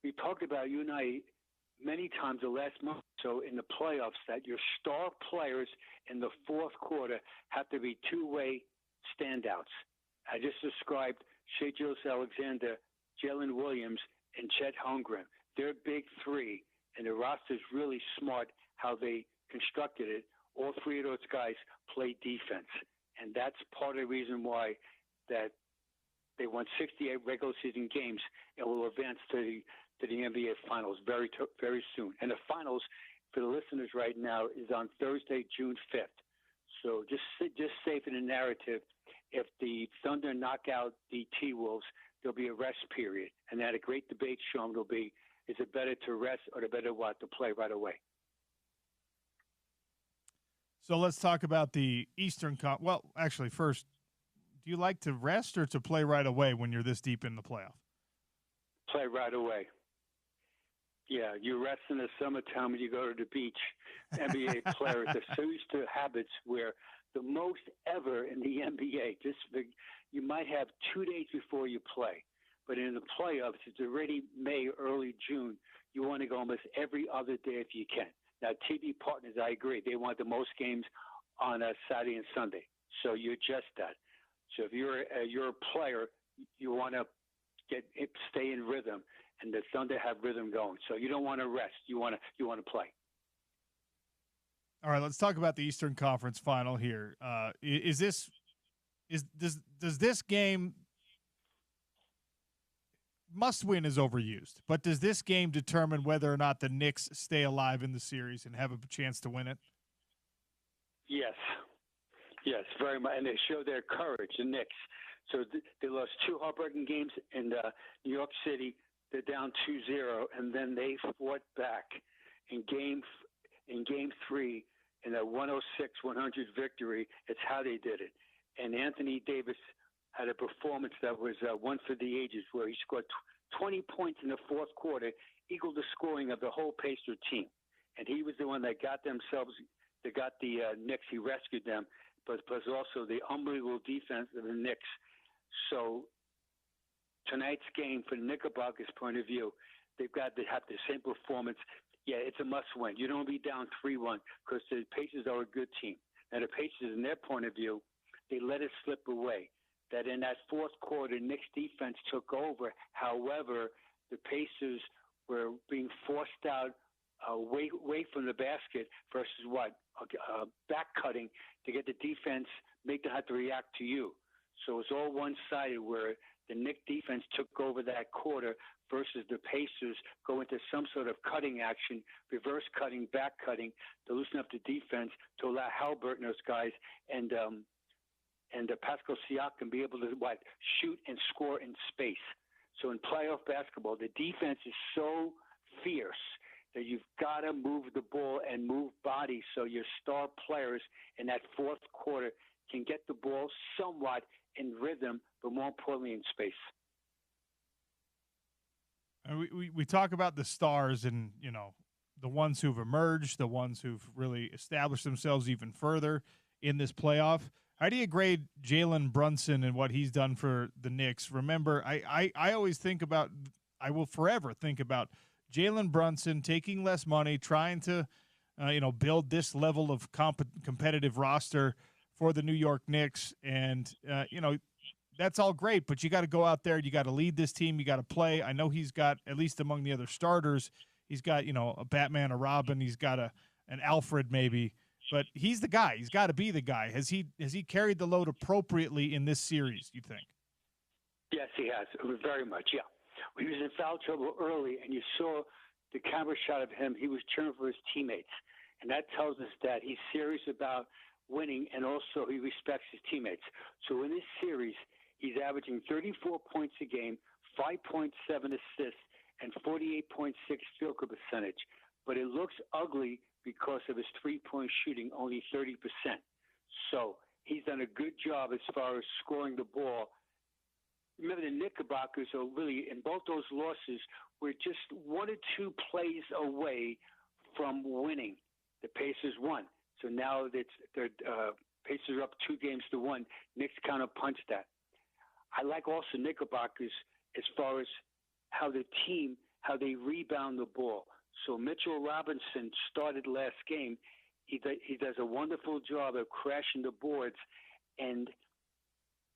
We talked about, you and I, many times the last month or so in the playoffs, that your star players in the fourth quarter have to be two-way standouts. I just described Shai Gilgeous-Alexander, Jalen Williams, and Chet Holmgren. They're big three, and the roster's really smart how they constructed it. All three of those guys play defense, and that's part of the reason why that they won 68 regular season games and will advance to the NBA Finals very soon. And the Finals, for the listeners right now, is on Thursday, June 5th. So just say for the narrative, if the Thunder knock out the T-Wolves, there'll be a rest period. And they had a great debate, Sean, will be, is it better to rest or to play right away? So let's talk about the Eastern Well, actually, first, do you like to rest or to play right away when you're this deep in the playoff? Play right away. Yeah, you rest in the summertime when you go to the beach. NBA players are so used to habits where the most ever in the NBA, you might have 2 days before you play. But in the playoffs, it's already May, early June. You want to go almost every other day if you can. Now, TV partners, I agree. They want the most games on Saturday and Sunday. So you adjust that. So if you're a player, you want to stay in rhythm, and the Thunder have rhythm going. So you don't want to rest. You want to play. All right, let's talk about the Eastern Conference Final here. Does this game must win is overused, but does this game determine whether or not the Knicks stay alive in the series and have a chance to win it? Yes, very much, and they show their courage, the Knicks. So they lost 2 heartbreaking games in New York City. They're down 2-0, and then they fought back in game 3 in a 106-100 victory. It's how they did it. And Anthony Davis had a performance that was one for the ages, where he scored 20 points in the fourth quarter, equal the scoring of the whole Pacer team. And he was the one that got the Knicks. He rescued them, but also the unbelievable defense of the Knicks. So tonight's game, from the Knickerbockers' point of view, they've got to have the same performance. Yeah, it's a must-win. You don't be down 3-1 because the Pacers are a good team. Now, the Pacers, in their point of view, they let it slip away. That in that fourth quarter, Knicks defense took over. However, the Pacers were being forced out away from the basket versus back cutting to get the defense, make them have to react to you. So it's all one-sided where the Knicks defense took over that quarter versus the Pacers go into some sort of cutting action, reverse cutting, back cutting to loosen up the defense to allow Halliburton, those guys, and Pascal Siakam be able to shoot and score in space. So in playoff basketball, the defense is so fierce that you've got to move the ball and move bodies so your star players in that fourth quarter can get the ball somewhat in rhythm, but more importantly in space. And we talk about the stars and, the ones who've emerged, the ones who've really established themselves even further in this playoff. How do you grade Jalen Brunson and what he's done for the Knicks? Remember, I always think about, I will forever think about Jalen Brunson taking less money, trying to, build this level of competitive roster for the New York Knicks. And, that's all great, but you got to go out there. You got to lead this team. You got to play. I know he's got, at least among the other starters, he's got, a Batman, a Robin. He's got an Alfred maybe, but he's the guy. He's got to be the guy. Has he carried the load appropriately in this series, you think? Yes, he has. Very much, yeah. He was in foul trouble early, and you saw the camera shot of him. He was cheering for his teammates, and that tells us that he's serious about winning, and also he respects his teammates. So in this series, he's averaging 34 points a game, 5.7 assists, and 48.6 field goal percentage. But it looks ugly because of his three-point shooting, only 30%. So he's done a good job as far as scoring the ball. Remember, the Knickerbockers are really, in both those losses, were just one or two plays away from winning. The Pacers won. So now the Pacers are up 2-1. Knicks counter-punched that. I like also Knickerbockers as far as how they rebound the ball. So Mitchell Robinson started last game. He does a wonderful job of crashing the boards, and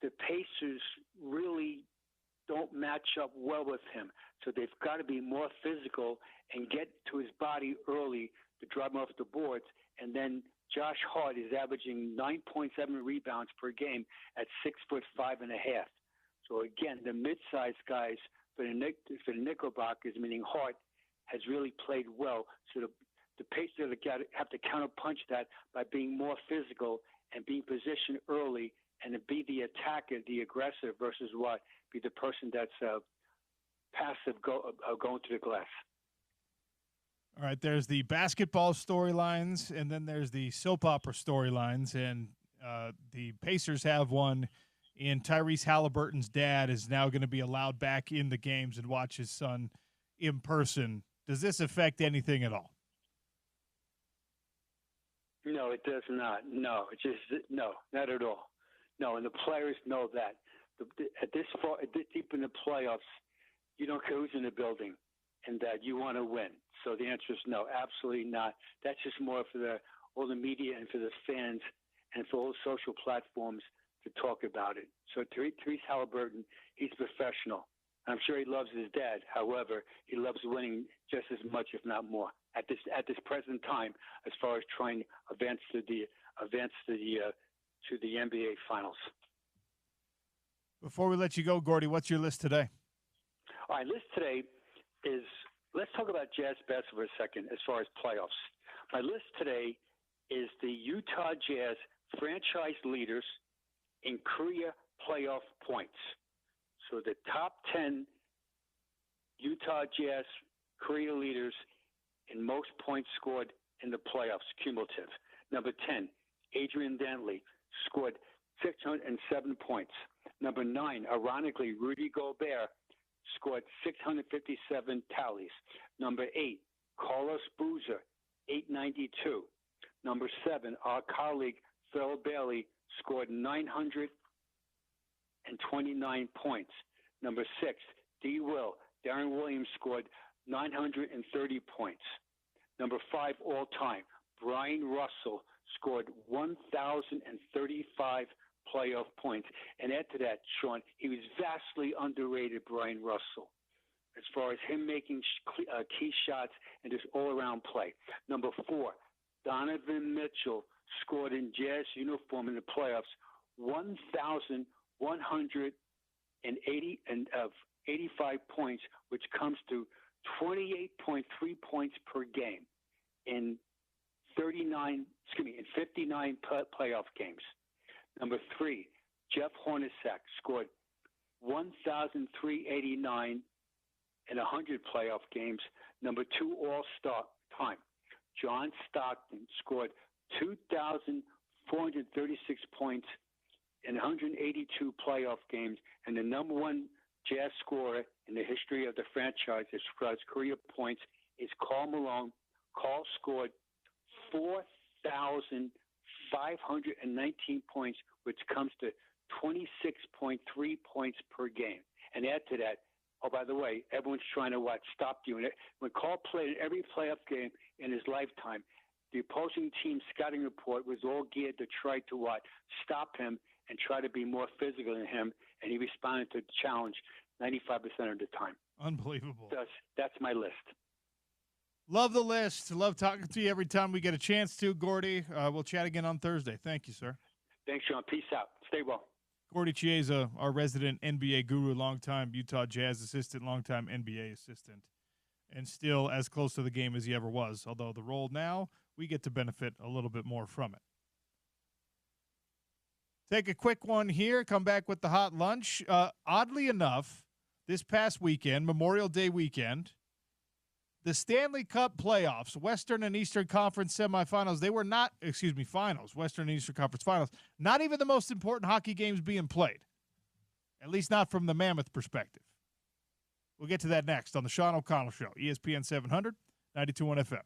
the Pacers really don't match up well with him. So they've got to be more physical and get to his body early to drive him off the boards. And then Josh Hart is averaging 9.7 rebounds per game at 6'5.5". So again, the mid-sized guys for the Knickerbockers, meaning Hart, has really played well. So the Pacers have to counterpunch that by being more physical and being positioned early, and to be the attacker, the aggressor, versus be the person that's passive, going to the glass. All right, there's the basketball storylines, and then there's the soap opera storylines, and the Pacers have one. And Tyrese Halliburton's dad is now going to be allowed back in the games and watch his son in person. Does this affect anything at all? No, it does not. No, not at all. No, and the players know that. At this deep in the playoffs, you don't care who's in the building, and that you want to win. So the answer is no, absolutely not. That's just more for all the media and for the fans and for all the social platforms to talk about it. So Tyrese Halliburton, he's professional. I'm sure he loves his dad. However, he loves winning just as much, if not more, at this present time, as far as trying to advance to the NBA Finals. Before we let you go, Gordy, what's your list today? All right, list today is, let's talk about Jazz basketball for a second as far as playoffs. My list today is the Utah Jazz franchise leaders in career playoff points. So the top 10 Utah Jazz career leaders in most points scored in the playoffs, cumulative. Number 10, Adrian Dantley scored 607 points. Number 9, ironically, Rudy Gobert scored 657 tallies. Number 8, Carlos Boozer, 892. Number 7, our colleague Phil Bailey scored 929 points. Number 6, Darren Williams scored 930 points. Number 5 all time, Brian Russell scored 1,035 playoff points. And add to that, Sean, he was vastly underrated, Brian Russell, as far as him making key shots and just all-around play. Number 4, Donovan Mitchell scored in Jazz uniform in the playoffs 1,185 points, which comes to 28.3 points per game in 59 playoff games. Number 3, Jeff Hornacek scored 1,389 in 100 playoff games. Number 2 all-star time, John Stockton scored 2,436 points in 182 playoff games, and the number 1 Jazz scorer in the history of the franchise as far as career points is Karl Malone. Karl scored 4,519 points, which comes to 26.3 points per game. And add to that, oh, by the way, everyone's trying to stop doing it. When Karl played in every playoff game in his lifetime, the opposing team's scouting report was all geared to try to stop him and try to be more physical than him, and he responded to the challenge 95% of the time. Unbelievable. That's my list. Love the list. Love talking to you every time we get a chance to, Gordy. We'll chat again on Thursday. Thank you, sir. Thanks, Sean. Peace out. Stay well. Gordy Chiesa, our resident NBA guru, longtime Utah Jazz assistant, longtime NBA assistant, and still as close to the game as he ever was, although the role now, we get to benefit a little bit more from it. Take a quick one here, come back with the hot lunch. Oddly enough, this past weekend, Memorial Day weekend, the Stanley Cup playoffs, Western and Eastern Conference semifinals, they were not, finals, Western and Eastern Conference finals, not even the most important hockey games being played, at least not from the Mammoth perspective. We'll get to that next on the Sean O'Connell Show, ESPN 700, 92.1 FM.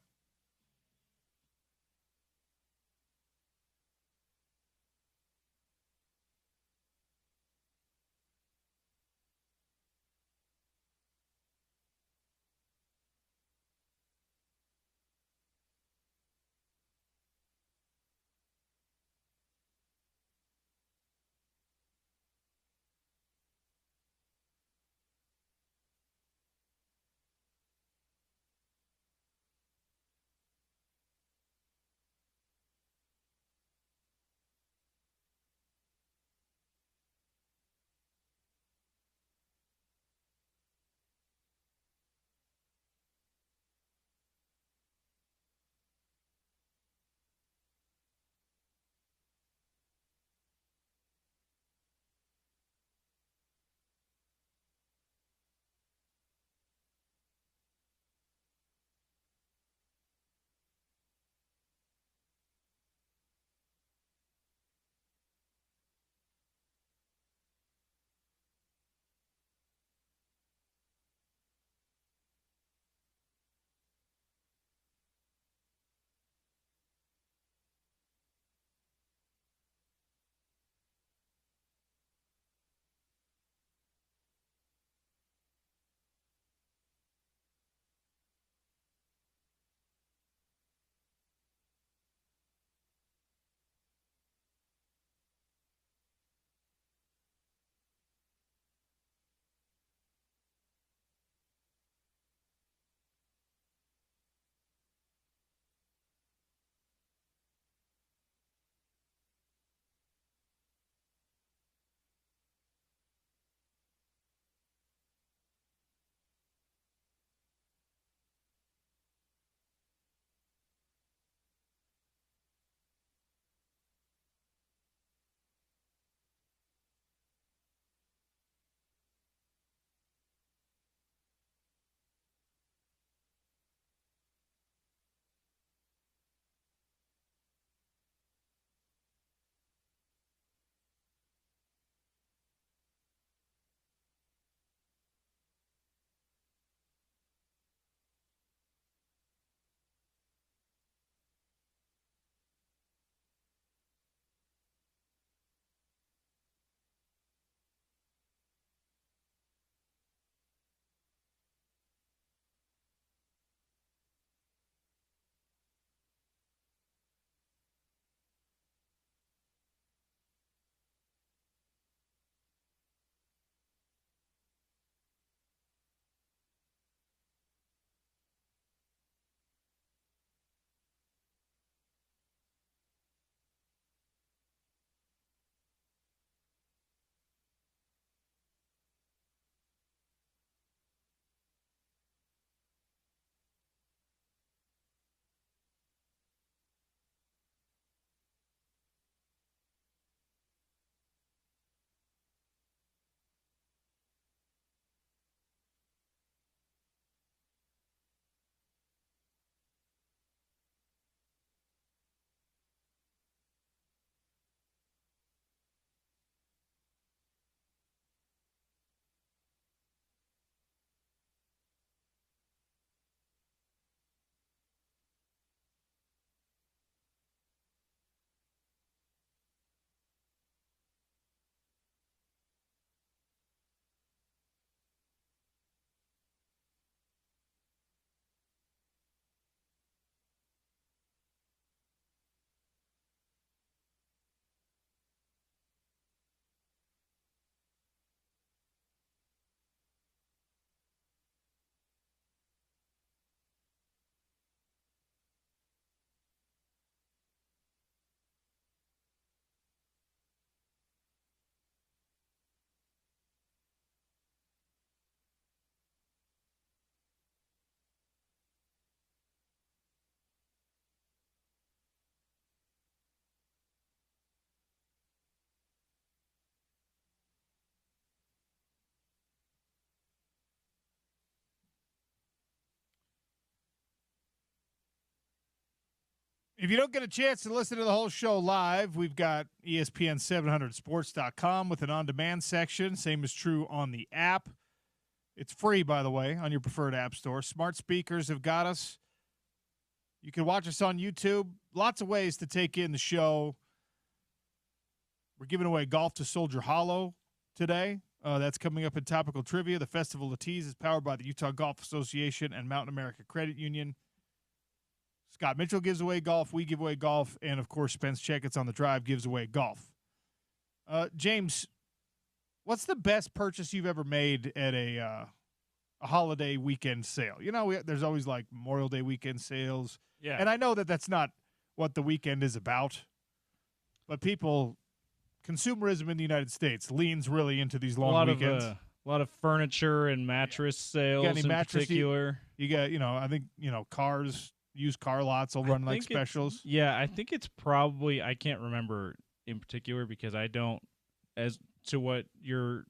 If you don't get a chance to listen to the whole show live, we've got ESPN700sports.com with an on-demand section. Same is true on the app. It's free, by the way, on your preferred app store. Smart speakers have got us. You can watch us on YouTube. Lots of ways to take in the show. We're giving away golf to Soldier Hollow today. That's coming up in Topical Trivia. The Festival of Tees is powered by the Utah Golf Association and Mountain America Credit Union. Scott Mitchell gives away golf. We give away golf. And, of course, Spence Checketts on the Drive gives away golf. James, what's the best purchase you've ever made at a holiday weekend sale? You know, there's always, like, Memorial Day weekend sales. Yeah. And I know that that's not what the weekend is about. But consumerism in the United States leans really into these long weekends. A lot of furniture and mattress sales in particular. You got, I think, cars, used car lots will run like specials. Yeah, I think it's probably, I can't remember in particular because I don't, as to what you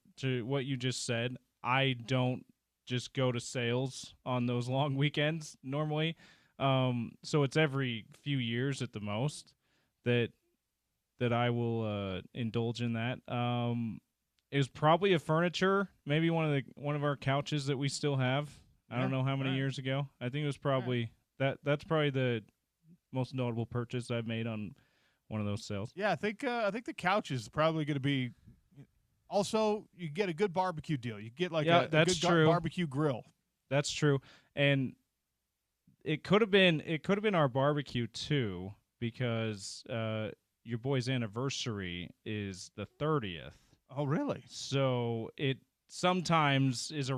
just said, I don't just go to sales on those long weekends normally. So it's every few years at the most that I will indulge in that. It was probably a furniture, maybe one of our couches that we still have. I don't know how many years ago. I think it was probably that's probably the most notable purchase I've made on one of those sales. Yeah, I think the couch is probably going to be. Also, you get a good barbecue deal. You get like a good barbecue grill. That's true, and it could have been our barbecue too because your boy's anniversary is the 30th. Oh, really? So it sometimes it's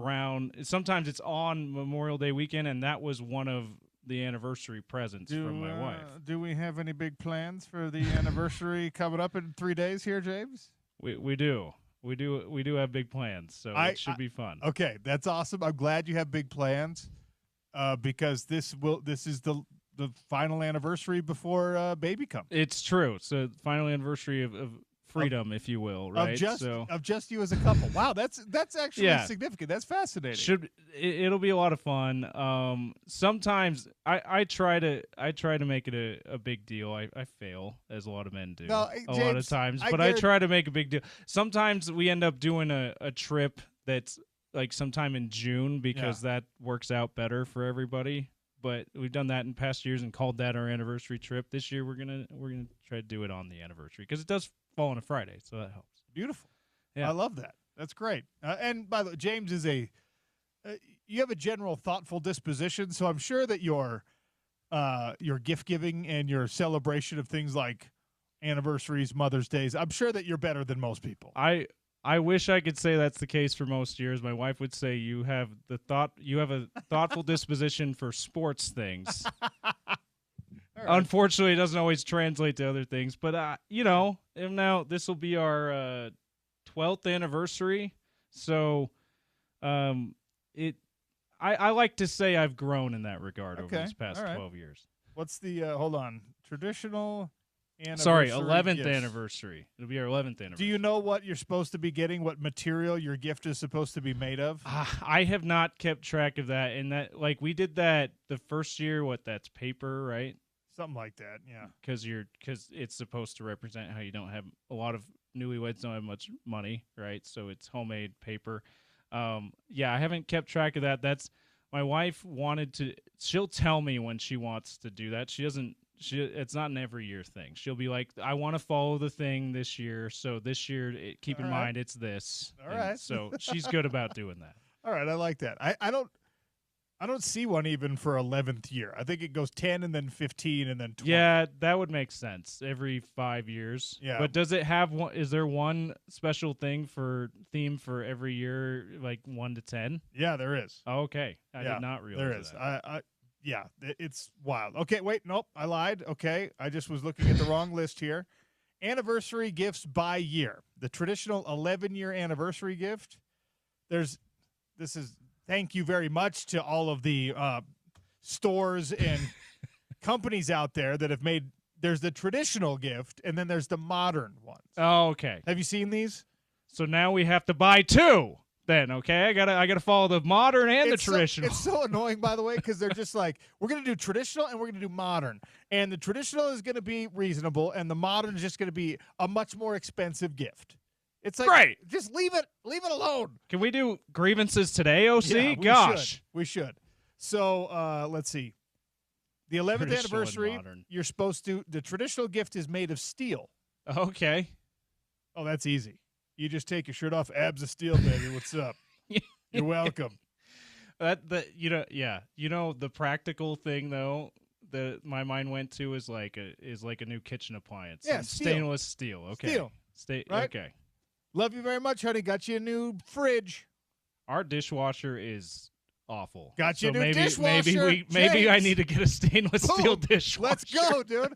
on Memorial Day weekend, and that was one of the anniversary presents from my wife. Do we have any big plans for the anniversary coming up in 3 days here, James? We do have big plans, so it should be fun. Okay, that's awesome. I'm glad you have big plans because this is the final anniversary before baby comes. It's true. So final anniversary of freedom, if you will, right? Of just you as a couple. Wow, that's actually significant. That's fascinating. It'll be a lot of fun. Sometimes I try to make it a big deal. I fail, as a lot of men do, James, lot of times. But I try to make a big deal. Sometimes we end up doing a trip that's like sometime in June because that works out better for everybody. But we've done that in past years and called that our anniversary trip. This year we're gonna try to do it on the anniversary because it does fall on a Friday, so that helps. Beautiful. Yeah. I love that. That's great. And by the way, James is you have a general thoughtful disposition, so I'm sure that your gift giving and your celebration of things like anniversaries, Mother's Days, I'm sure that you're better than most people. I wish I could say that's the case for most years. My wife would say you have a thoughtful disposition for sports things. Right. Unfortunately, it doesn't always translate to other things. But now this will be our 12th anniversary, so I like to say I've grown in that regard over these past 12 years. What's the hold on traditional? Sorry, 11th anniversary. It'll be our 11th anniversary. Do you know what you're supposed to be getting? What material your gift is supposed to be made of? I have not kept track of that. And that, like, we did that the first year. That's paper, right? Something like that, yeah. Because it's supposed to represent how you don't have a lot of newlyweds don't have much money, right? So it's homemade paper. I haven't kept track of that. That's my wife wanted to. She'll tell me when she wants to do that. She doesn't. It's not an every year thing. She'll be like, I want to follow the thing this year. So this year, keep in mind it's this. All right. So she's good about doing that. All right. I like that. I don't see one even for 11th year. I think it goes 10 and then 15 and then 20. Yeah, that would make sense. Every 5 years. Yeah. But does it have one? Is there one special theme for every year, like 1 to 10? Yeah, there is. Oh, okay. I did not realize there is. that. Yeah, it's wild. Okay, wait, nope, I lied. Okay, I just was looking at the wrong list here. Anniversary gifts by year. The traditional 11-year anniversary gift. Thank you very much to all of the stores and companies out there that have made. There's the traditional gift, and then there's the modern ones. Oh, okay. Have you seen these? So now we have to buy two. then, okay? I gotta follow the modern and the traditional. It's so annoying, by the way, because they're just like, we're going to do traditional and we're going to do modern. And the traditional is going to be reasonable, and the modern is just going to be a much more expensive gift. It's like, Right. just leave it alone. Can we do grievances today, OC? Yeah, Gosh. we should. So let's see. The 11th Traditional and anniversary, modern. you're supposed to, the traditional gift is made of steel. Okay. Oh, that's easy. You just take your shirt off, abs of steel, baby. What's up? You're welcome. The practical thing though that my mind went to is like a new kitchen appliance. Yeah, Some steel. Stainless steel. Okay. Steel. Right? Okay. Love you very much, honey. Got you a new fridge. Our dishwasher is awful. Got you a new maybe, dishwasher. Maybe I James. need to get a stainless steel Boom. dishwasher. Let's go, dude.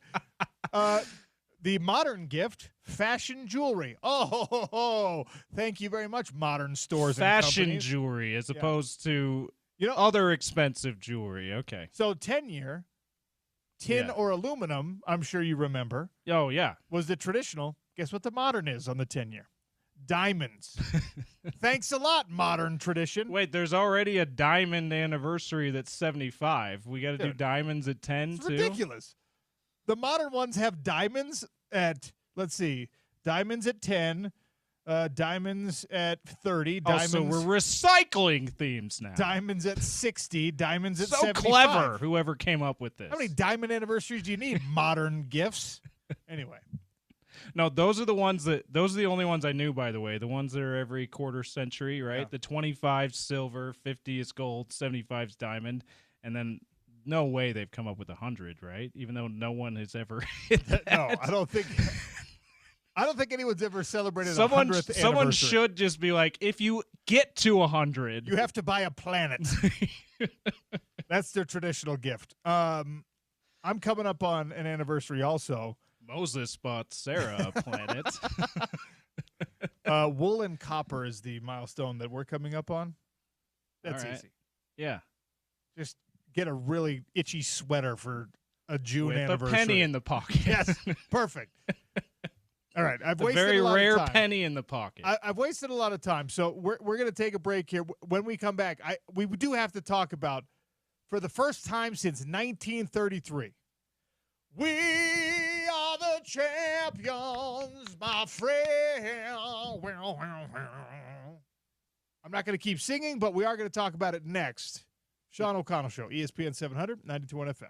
The modern gift, fashion jewelry. Oh, thank you very much, modern stores Fashion and companies. jewelry as opposed to You know, other expensive jewelry. Okay. so 10-year, tin Yeah. or aluminum, I'm sure you remember, Oh, yeah. was the traditional. Guess what the modern is on the 10-year? Diamonds. Thanks a lot, modern tradition. Wait, there's already a diamond anniversary that's 75. We got to do Dude, diamonds at 10 It's too? ridiculous. The modern ones have diamonds at, let's see, diamonds at 10, diamonds at 30, Oh, diamonds, so we're recycling themes now. diamonds at 60, diamonds at so 75. clever, whoever came up with this. How many diamond anniversaries do you need? Modern gifts. Anyway, No, those are the only ones I knew, by the way. The ones that are every quarter century, right? Yeah. The 25 silver, 50 is gold, 75 is diamond, and then no way they've come up with 100, right? Even though no one has ever hit that. no, I don't think anyone's ever celebrated Someone 100th someone anniversary. should just be like, if you get to 100, You have to buy a planet. That's their traditional gift. I'm coming up on an anniversary also. Moses bought Sarah a planet. Wool and copper is the milestone that we're coming up on. That's All right. easy. Yeah. Just get a really itchy sweater for a June With anniversary. a penny in the pocket. Yes, perfect. All right, I've a wasted very a lot rare of time. penny in the pocket. I've wasted a lot of time, so we're going to take a break here. When we come back, we do have to talk about, for the first time since 1933, we are the champions, my friend. I'm not going to keep singing, but we are going to talk about it next. Sean O'Connell Show, ESPN 700, 92.1 FM.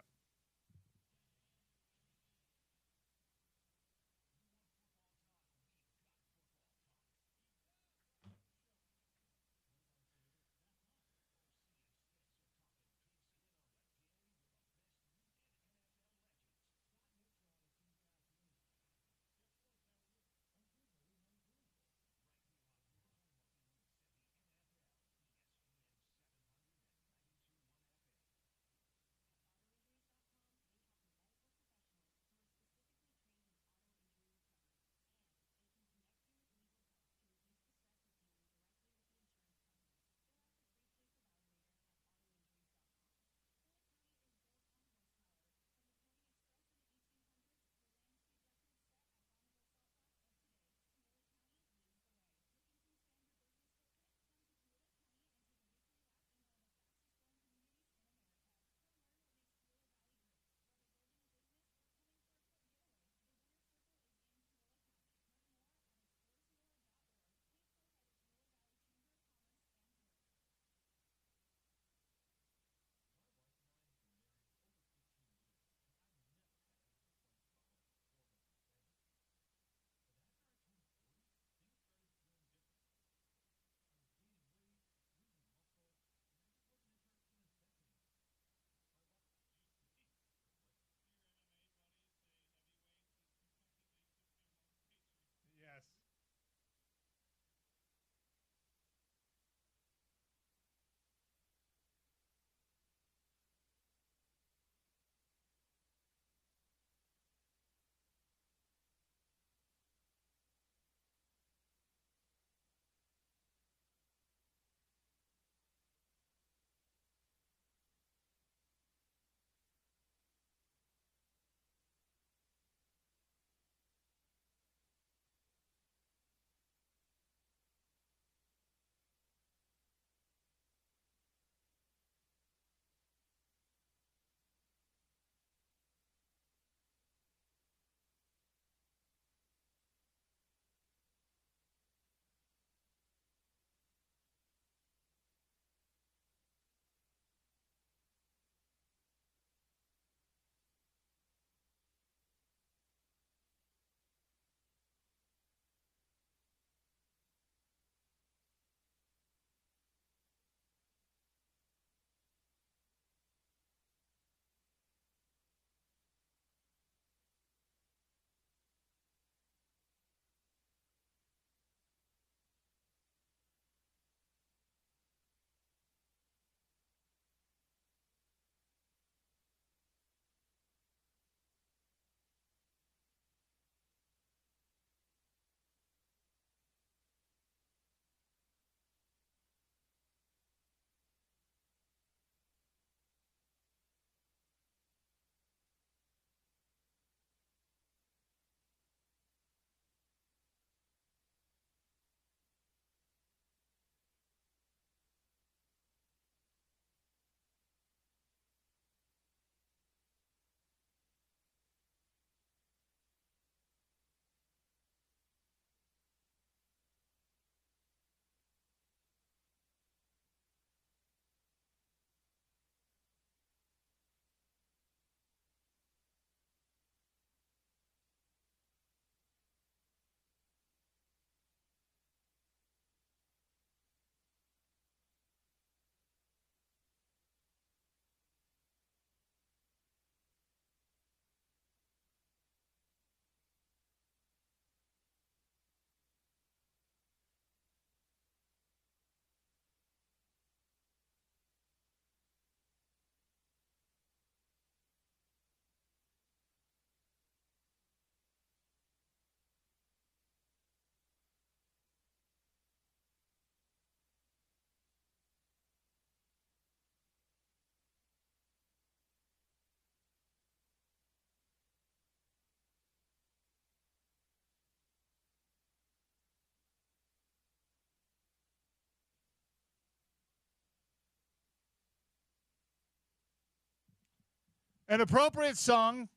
An appropriate song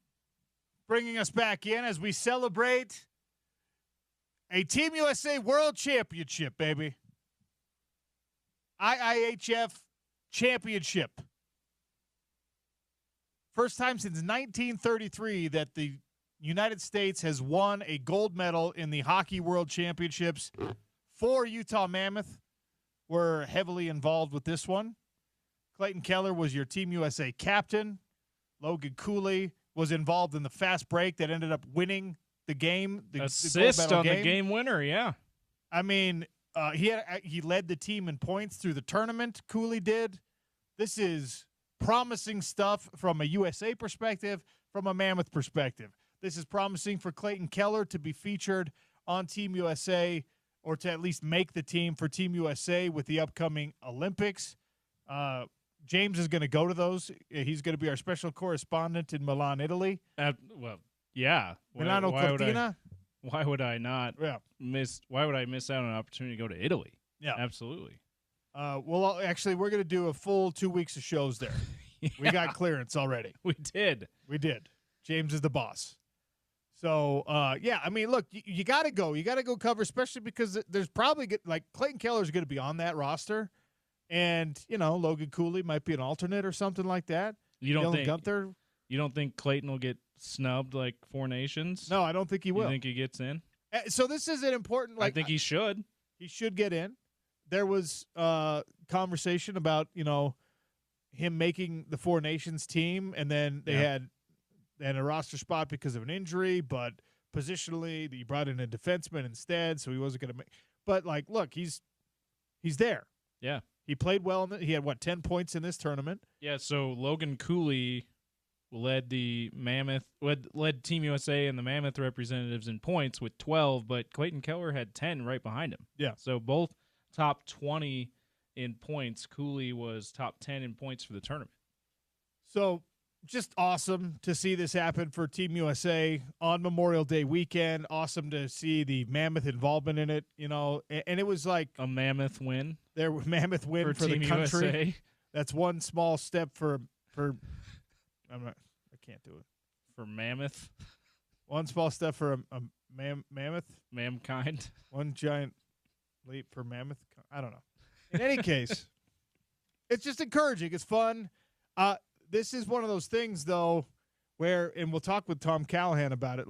bringing us back in as we celebrate a Team USA World Championship, baby. IIHF Championship. First time since 1933 that the United States has won a gold medal in the Hockey World Championships. 4 Utah Mammoth were heavily involved with this one. Clayton Keller was your Team USA captain. Logan Cooley was involved in the fast break that ended up winning the game. The assist on the game winner, yeah. I mean, he led the team in points through the tournament. Cooley did. This is promising stuff from a USA perspective, from a Mammoth perspective. This is promising for Clayton Keller to be featured on Team USA or to at least make the team for Team USA with the upcoming Olympics. James is going to go to those. He's going to be our special correspondent in Milan, Italy. Well, yeah. Milano Cortina. Why would I not miss? Why would I miss out on an opportunity to go to Italy? Yeah, absolutely. Well, actually, we're going to do a full 2 weeks of shows there. Yeah. We got clearance already. We did. James is the boss. So, yeah, I mean, look, you got to go. You got to go cover, especially because there's probably Clayton Keller is going to be on that roster. And, Logan Cooley might be an alternate or something like that. You don't think Gunther? You don't think Clayton will get snubbed like Four Nations? No, I don't think he will. You think he gets in? So this is an important. I think he should. He should get in. There was conversation about him making the Four Nations team, and then they had a roster spot because of an injury, but positionally, you brought in a defenseman instead, so he wasn't going to make. But look, he's there. Yeah. He played well. He had 10 points in this tournament. Yeah. So Logan Cooley led the Mammoth, led Team USA and the Mammoth representatives in points with 12, but Clayton Keller had 10 right behind him. Yeah. So both top 20 in points. Cooley was top 10 in points for the tournament. So just awesome to see this happen for Team USA on Memorial Day weekend. Awesome to see the Mammoth involvement in it, and it was like a Mammoth win. There was Mammoth win for the country. USA. That's one small step for I can't do it. For Mammoth. One small step for a mammoth. Mankind. One giant leap for mammoth. I don't know. In any case, it's just encouraging. It's fun. This is one of those things, though, where, and we'll talk with Tom Callahan about it,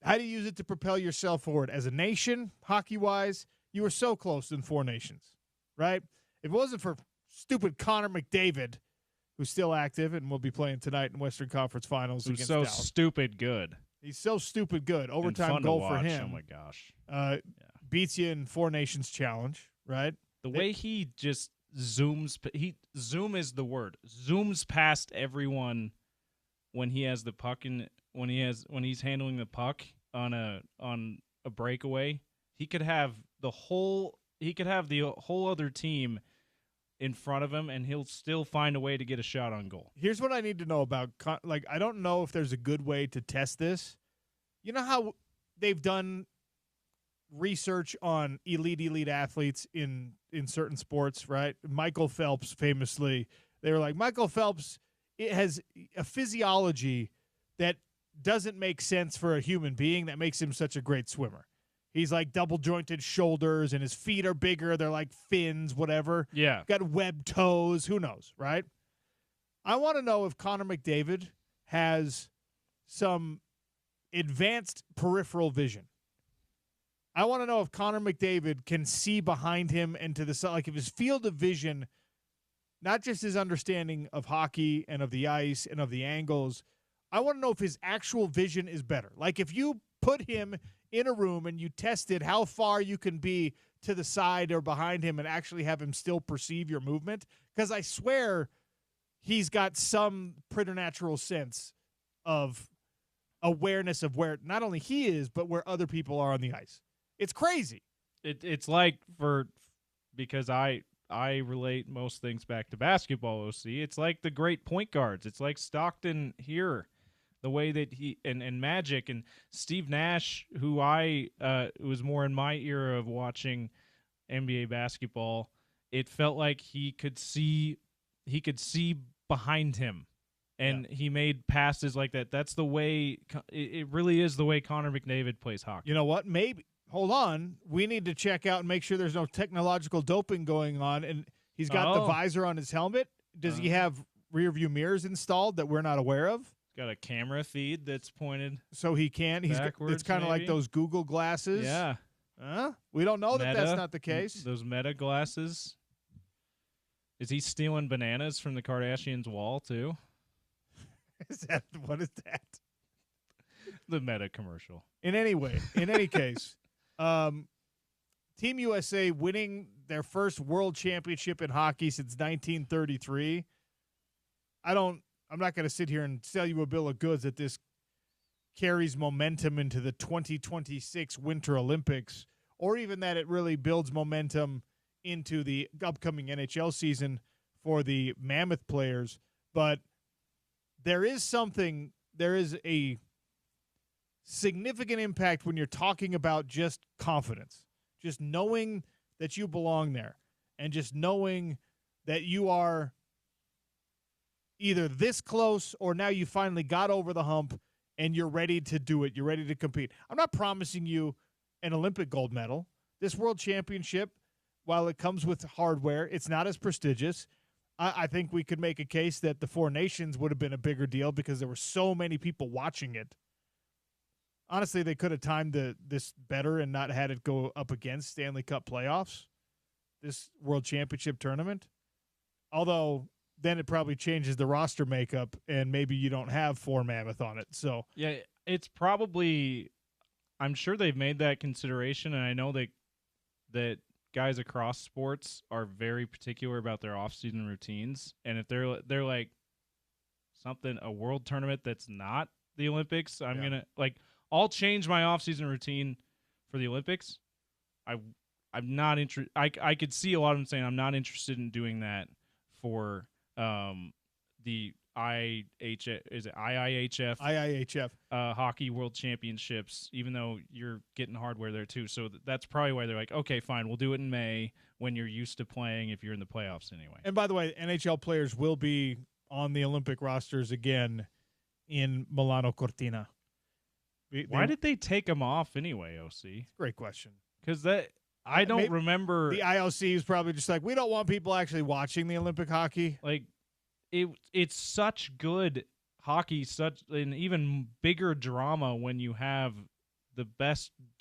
how do you use it to propel yourself forward? As a nation, hockey-wise, you were so close in Four Nations, right? If it wasn't for stupid Connor McDavid, who's still active and will be playing tonight in Western Conference Finals against so Dallas. Stupid good. He's so stupid good. Overtime goal for him. Oh, my gosh. Beats you in Four Nations Challenge, right? The way he just zooms – zoom is the word. Zooms past everyone when he has the puck and when he's handling the puck on a breakaway. He could have the whole other team in front of him, and he'll still find a way to get a shot on goal. Here's what I need to know about I don't know if there's a good way to test this. You know how they've done research on elite athletes in certain sports, right? Michael Phelps famously, they were like, Michael Phelps, it has a physiology that doesn't make sense for a human being that makes him such a great swimmer. He's like double-jointed shoulders, and his feet are bigger. They're like fins, whatever. Yeah. Got webbed toes. Who knows, right? I want to know if Connor McDavid has some advanced peripheral vision. I want to know if Connor McDavid can see behind him and to the side, if his field of vision, not just his understanding of hockey and of the ice and of the angles, I want to know if his actual vision is better. If you put him in a room and you tested how far you can be to the side or behind him and actually have him still perceive your movement, because I swear he's got some preternatural sense of awareness of where not only he is, but where other people are on the ice. It's crazy. It's because I relate most things back to basketball, OC. It's like the great point guards. It's like Stockton here. The way that he and Magic and Steve Nash, who was more in my era of watching NBA basketball, it felt like he could see behind him. And he made passes like that. That's the way it really is the way Connor McDavid plays hockey. You know what? Maybe hold on. We need to check out and make sure there's no technological doping going on. And he's got the visor on his helmet. Does he have rear view mirrors installed that we're not aware of? He's got a camera feed that's pointed so he can. It's kind of like those Google glasses. Yeah. We don't know that that's not the case. Those Meta glasses. Is he stealing bananas from the Kardashians' wall too? What is that? The Meta commercial. In any case, Team USA winning their first world championship in hockey since 1933. I'm not going to sit here and sell you a bill of goods that this carries momentum into the 2026 Winter Olympics, or even that it really builds momentum into the upcoming NHL season for the Mammoth players. But there is a significant impact when you're talking about just confidence, just knowing that you belong there, and just knowing that you are either this close or now you finally got over the hump and you're ready to do it. You're ready to compete. I'm not promising you an Olympic gold medal. This world championship, while it comes with hardware, it's not as prestigious. I think we could make a case that the Four Nations would have been a bigger deal because there were so many people watching it. Honestly, they could have timed this better and not had it go up against Stanley Cup playoffs, this World Championship tournament. Although then it probably changes the roster makeup and maybe you don't have 4 Mammoth on it. So yeah, it's probably – I'm sure they've made that consideration, and I know that guys across sports are very particular about their off-season routines. And if they're like a world tournament that's not the Olympics, I'm going to – like – I'll change my off-season routine for the Olympics. I'm not interested. I could see a lot of them saying I'm not interested in doing that for the IIHF Hockey World Championships, even though you're getting hardware there too. So that's probably why they're like, okay, fine, we'll do it in May when you're used to playing if you're in the playoffs anyway. And by the way, NHL players will be on the Olympic rosters again in Milano Cortina. Why did they take them off anyway, OC? Great question. Because I don't remember. The IOC is probably just like, we don't want people actually watching the Olympic hockey. Like, it's such good hockey, such an even bigger drama when you have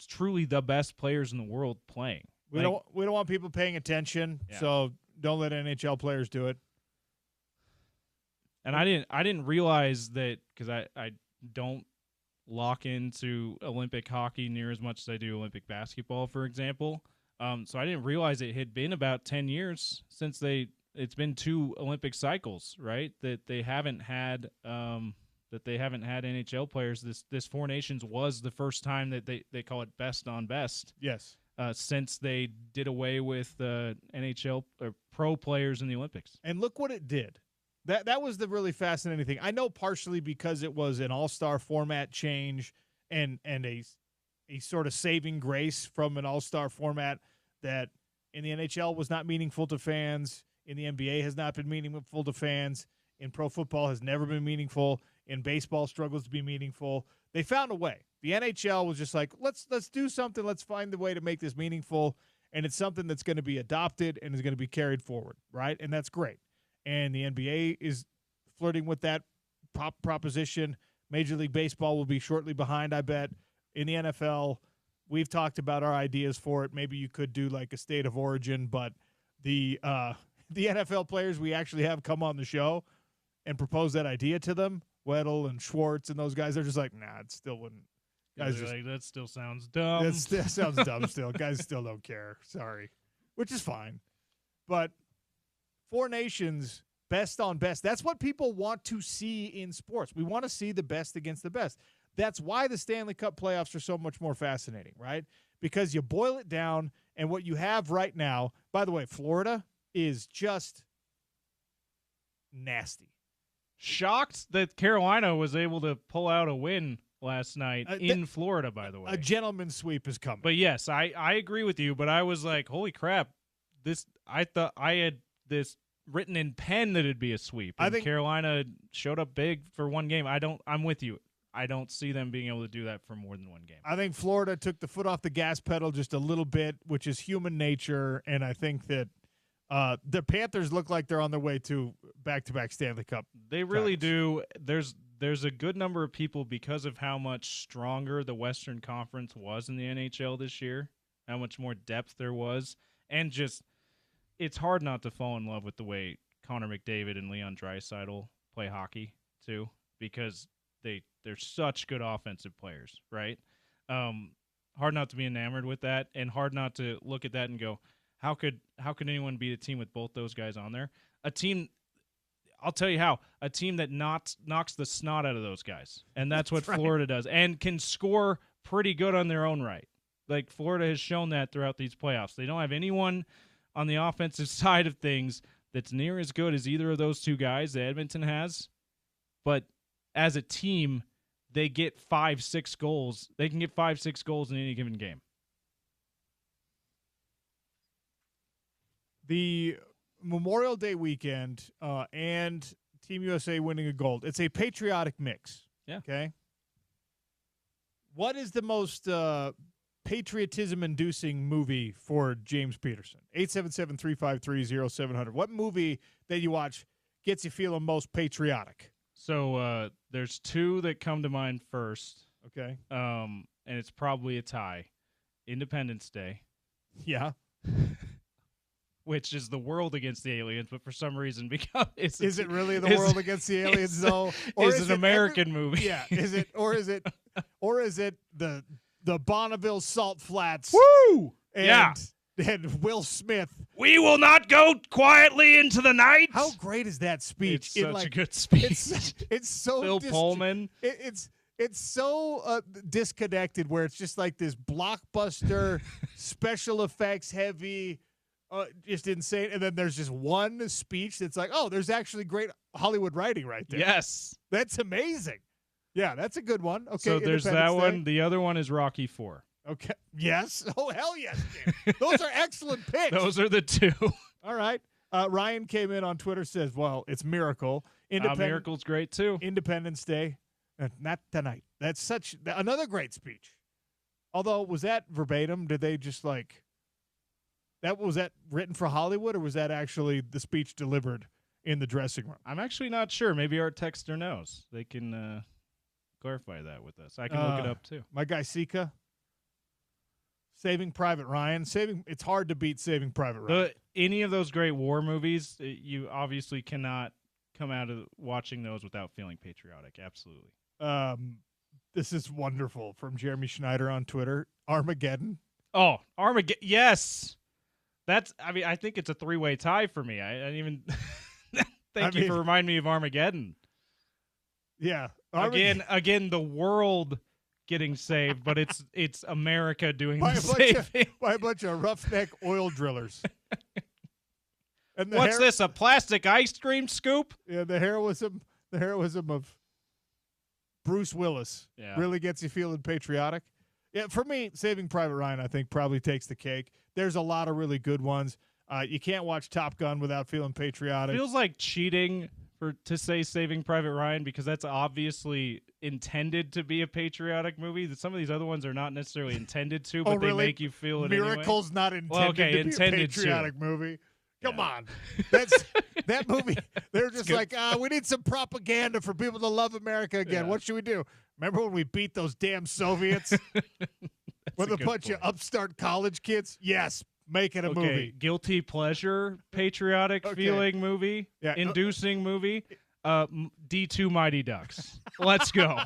truly the best players in the world playing. We don't want people paying attention, so don't let NHL players do it. And I didn't realize that because I don't lock into Olympic hockey near as much as I do Olympic basketball, for example. So I didn't realize it had been about 10 years since it's been 2 Olympic cycles, right? That they haven't had NHL players. This Four Nations was the first time that they call it best on best. Yes. Since they did away with NHL or pro players in the Olympics. And look what it did. That was the really fascinating thing. I know partially because it was an all-star format change and a sort of saving grace from an all-star format that in the NHL was not meaningful to fans, in the NBA has not been meaningful to fans, in pro football has never been meaningful, in baseball struggles to be meaningful. They found a way. The NHL was just like, let's do something, let's find the way to make this meaningful, and it's something that's going to be adopted and is going to be carried forward, right? And that's great. And the NBA is flirting with that proposition. Major League Baseball will be shortly behind, I bet. In the NFL, we've talked about our ideas for it. Maybe you could do like a state of origin, but the NFL players we actually have come on the show and propose that idea to them, Weddle and Schwartz and those guys, they're just like, nah, it still wouldn't. Guys just, like, that still sounds dumb. That sounds dumb still. Guys still don't care. Sorry. Which is fine. But Four Nations, best on best. That's what people want to see in sports. We want to see the best against the best. That's why the Stanley Cup playoffs are so much more fascinating, right? Because you boil it down, and what you have right now, by the way, Florida is just nasty. Shocked that Carolina was able to pull out a win last night in Florida, by the way. A gentleman's sweep is coming. But yes, I agree with you, but I was like, holy crap. I thought I had this written in pen that it'd be a sweep. I And think Carolina showed up big for one game. I'm with you. I don't see them being able to do that for more than one game. I think Florida took the foot off the gas pedal just a little bit, which is human nature, and I think that the Panthers look like they're on their way to back-to-back Stanley Cup. They really titles. do. There's a good number of people, because of how much stronger the Western Conference was in the NHL this year, how much more depth there was, and just it's hard not to fall in love with the way Connor McDavid and Leon Draisaitl play hockey too, because they're such good offensive players, right? Hard not to be enamored with that, and hard not to look at that and go, how could anyone beat a team with both those guys on there? A team, I'll tell you how, a team that knocks the snot out of those guys, and that's what Florida does, and can score pretty good on their own right. Like, Florida has shown that throughout these playoffs. They don't have anyone on the offensive side of things that's near as good as either of those two guys that Edmonton has, but as a team, they get 5-6 goals. They can get 5-6 goals in any given game. The Memorial Day weekend and Team USA winning a gold. It's a patriotic mix. Yeah. Okay. What is the most patriotism-inducing movie for James Peterson? 877-353-0700. What movie that you watch gets you feeling most patriotic? So there's two that come to mind first. Okay. And it's probably a tie. Independence Day. Yeah. Which is the world against the aliens, but for some reason is it really the world against the aliens though? Or is it an American movie? Yeah. Is it the Bonneville Salt Flats? Woo! And Will Smith. We will not go quietly into the night. How great is that speech? It's such a good speech. It's so Phil Pullman. It's so disconnected, where it's just like this blockbuster, special effects heavy, just insane. And then there's just one speech that's like, oh, there's actually great Hollywood writing right there. Yes, that's amazing. Yeah, that's a good one. Okay, so there's that one. Day. The other one is Rocky IV. Okay. Yes. Oh, hell yes, Jim. Those are excellent picks. Those are the two. All right. Ryan came in on Twitter, says, well, it's Miracle. Miracle's great, too. Independence Day. Not tonight. That's another great speech. Although, was that verbatim? Did they just was that written for Hollywood, or was that actually the speech delivered in the dressing room? I'm actually not sure. Maybe our texter knows. They can clarify that with us. I can look it up, too. My guy, Sika. Saving Private Ryan. It's hard to beat Saving Private Ryan. Any of those great war movies, you obviously cannot come out of watching those without feeling patriotic. Absolutely. This is wonderful from Jeremy Schneider on Twitter. Armageddon. Oh, Armageddon. Yes. I think it's a 3-way tie for me. I didn't even thank you for reminding me of Armageddon. Yeah. Again, the world getting saved, but it's America doing the saving by a bunch of roughneck oil drillers. And what's this? A plastic ice cream scoop? Yeah, the heroism of Bruce Willis really gets you feeling patriotic. Yeah, for me, Saving Private Ryan, I think, probably takes the cake. There's a lot of really good ones. You can't watch Top Gun without feeling patriotic. Feels like cheating to say Saving Private Ryan, because that's obviously intended to be a patriotic movie. Some of these other ones are not necessarily intended to, but they make you feel it Miracle's anyway. Not intended to be a patriotic movie. Come on. That movie, they're just like, we need some propaganda for people to love America again. Yeah. What should we do? Remember when we beat those damn Soviets? With a bunch of upstart college kids? Yes, make it a movie. Guilty pleasure, patriotic feeling movie, inducing movie, D2 Mighty Ducks. Let's go.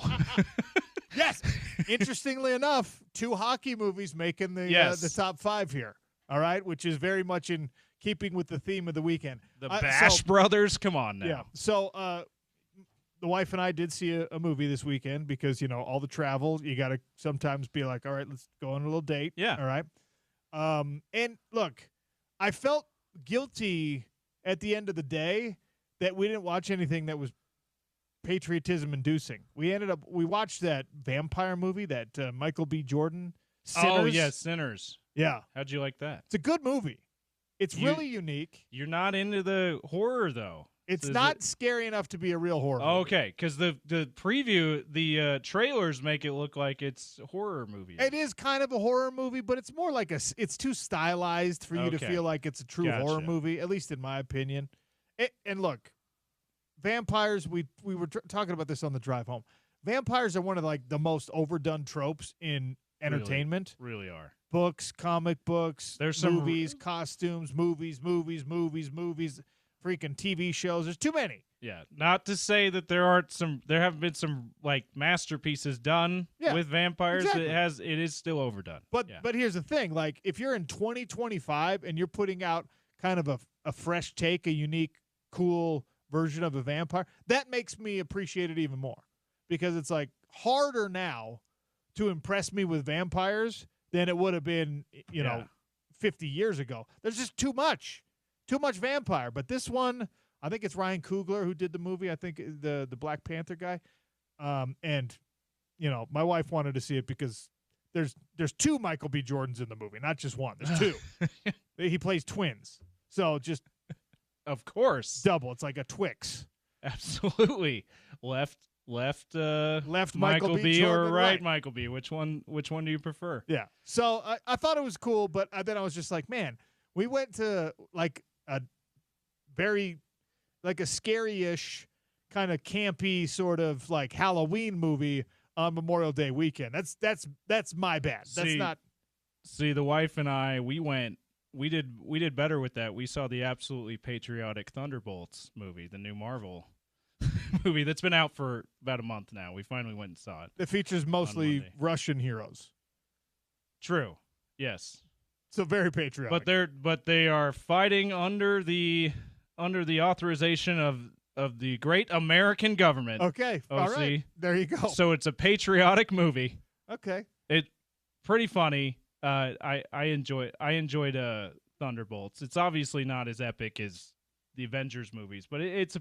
Yes. Interestingly enough, 2 hockey movies making the top 5 here. All right, which is very much in keeping with the theme of the weekend. The Bash Brothers, come on now. Yeah. So the wife and I did see a movie this weekend because, all the travel, you got to sometimes be like, all right, let's go on a little date. Yeah. All right. And look, I felt guilty at the end of the day that we didn't watch anything that was patriotism inducing. We watched that vampire movie, that Michael B. Jordan, Sinners. Oh, yeah, Sinners. Yeah. How'd you like that? It's a good movie. It's really unique. You're not into the horror, though. It's not scary enough to be a real horror movie. Okay, because the preview, the trailers make it look like it's a horror movie. It is kind of a horror movie, but it's more like it's too stylized for you to feel like it's a true horror movie, at least in my opinion. And look, vampires, we were talking about this on the drive home. Vampires are one of the most overdone tropes in entertainment. Really are. Books, comic books, There's some movies, costumes, movies, freaking TV shows. There's too many. Yeah, not to say that there haven't been some like masterpieces done with vampires. Exactly. It is still overdone. But here's the thing: like if you're in 2025 and you're putting out kind of a fresh take, a unique, cool version of a vampire, that makes me appreciate it even more, because it's like harder now to impress me with vampires than it would have been, 50 years ago. There's just too much vampire. But this one, I think it's Ryan Coogler who did the movie. I think the Black Panther guy. And my wife wanted to see it because there's two Michael B. Jordans in the movie, not just one. There's two. He plays twins. So just of course double. It's like a Twix. Absolutely. Left Michael B. Jordan, or right Michael B. Which one do you prefer? Yeah. So I thought it was cool, but then I was just like, man, we went to like a very like a scary-ish kind of campy sort of like Halloween movie on Memorial Day weekend. That's my bad. That's not. See, the wife and I, we did better with that. We saw the absolutely patriotic Thunderbolts movie, the new Marvel movie that's been out for about a month now. We finally went and saw it. It features mostly Russian heroes. True. Yes. So very patriotic. But they are fighting under the authorization of the great American government. Okay. OC. All right. There you go. So it's a patriotic movie. Okay. It pretty funny. I enjoyed Thunderbolts. It's obviously not as epic as the Avengers movies, but it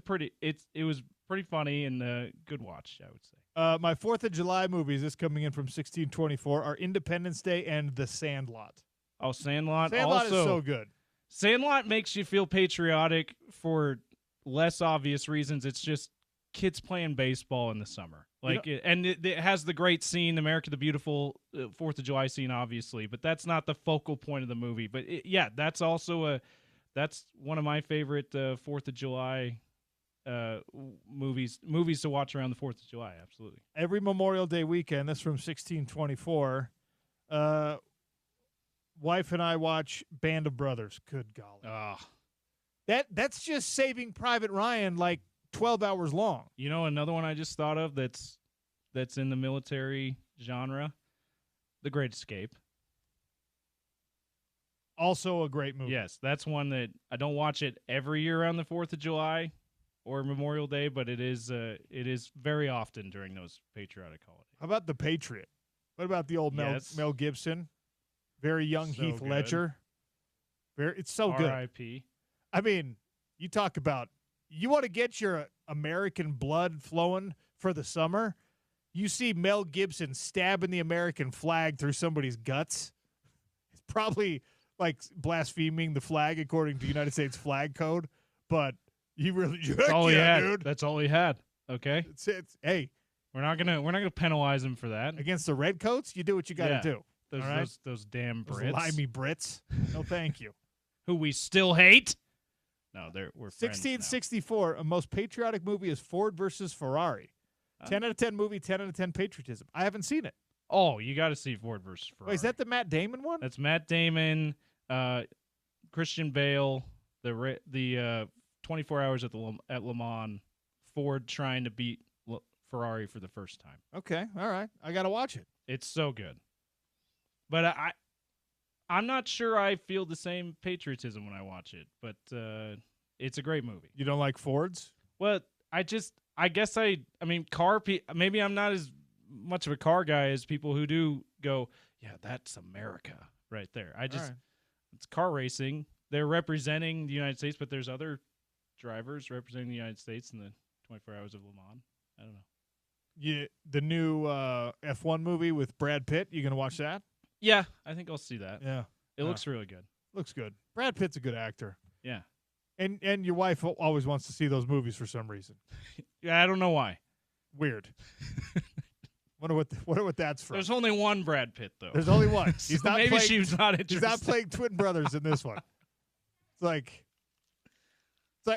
was pretty funny and a good watch, I would say. My 4th of July movies, this coming in from 1624, are Independence Day and The Sandlot. Oh, Sandlot! Sandlot also, is so good. Sandlot makes you feel patriotic for less obvious reasons. It's just kids playing baseball in the summer. It has the great scene, America the Beautiful, 4th of July scene, obviously, but that's not the focal point of the movie. But that's also that's one of my favorite 4th of July movies to watch around the 4th of July. Absolutely. Every Memorial Day weekend, that's from 1624, wife and I watch Band of Brothers. Good golly. That's just Saving Private Ryan, like 12 hours long. You know, another one I just thought of that's in the military genre, The Great Escape. Also a great movie. Yes, that's one that I don't watch it every year around the 4th of July or Memorial Day, but it is very often during those patriotic holidays. How about The Patriot? What about the old Mel Gibson? Very young Heath Ledger. It's so good. R.I.P. I mean, you talk about, you want to get your American blood flowing for the summer, you see Mel Gibson stabbing the American flag through somebody's guts. It's probably like blaspheming the flag according to United States flag code, but that's all he had. Dude. That's all he had. Okay. Hey, we're not gonna penalize him for that. Against the Redcoats, you do what you got to do. Those damn Brits. Those limey Brits. No, thank you. Who we still hate. No, we're 1664. A most patriotic movie is Ford versus Ferrari. 10 out of 10 movie. 10 out of 10 patriotism. I haven't seen it. Oh, you got to see Ford versus Ferrari. Wait, is that the Matt Damon one? That's Matt Damon, Christian Bale, the 24 Hours at Le Mans, Ford trying to beat Ferrari for the first time. Okay, all right. I got to watch it. It's so good. But I'm not sure I feel the same patriotism when I watch it, but it's a great movie. You don't like Fords? Well, I guess maybe I'm not as much of a car guy as people who do go, yeah, that's America right there. It's car racing. They're representing the United States, but there's other drivers representing the United States in the 24 Hours of Le Mans. I don't know. Yeah, the new F1 movie with Brad Pitt. You gonna watch that? Yeah, I think I'll see that. Yeah, it looks really good. Looks good. Brad Pitt's a good actor. Yeah. And your wife always wants to see those movies for some reason. Yeah, I don't know why. Weird. Wonder what that's from. There's only one Brad Pitt, though. There's only one. He's So not maybe playing, she was not He's interested. not playing twin brothers in this one. It's like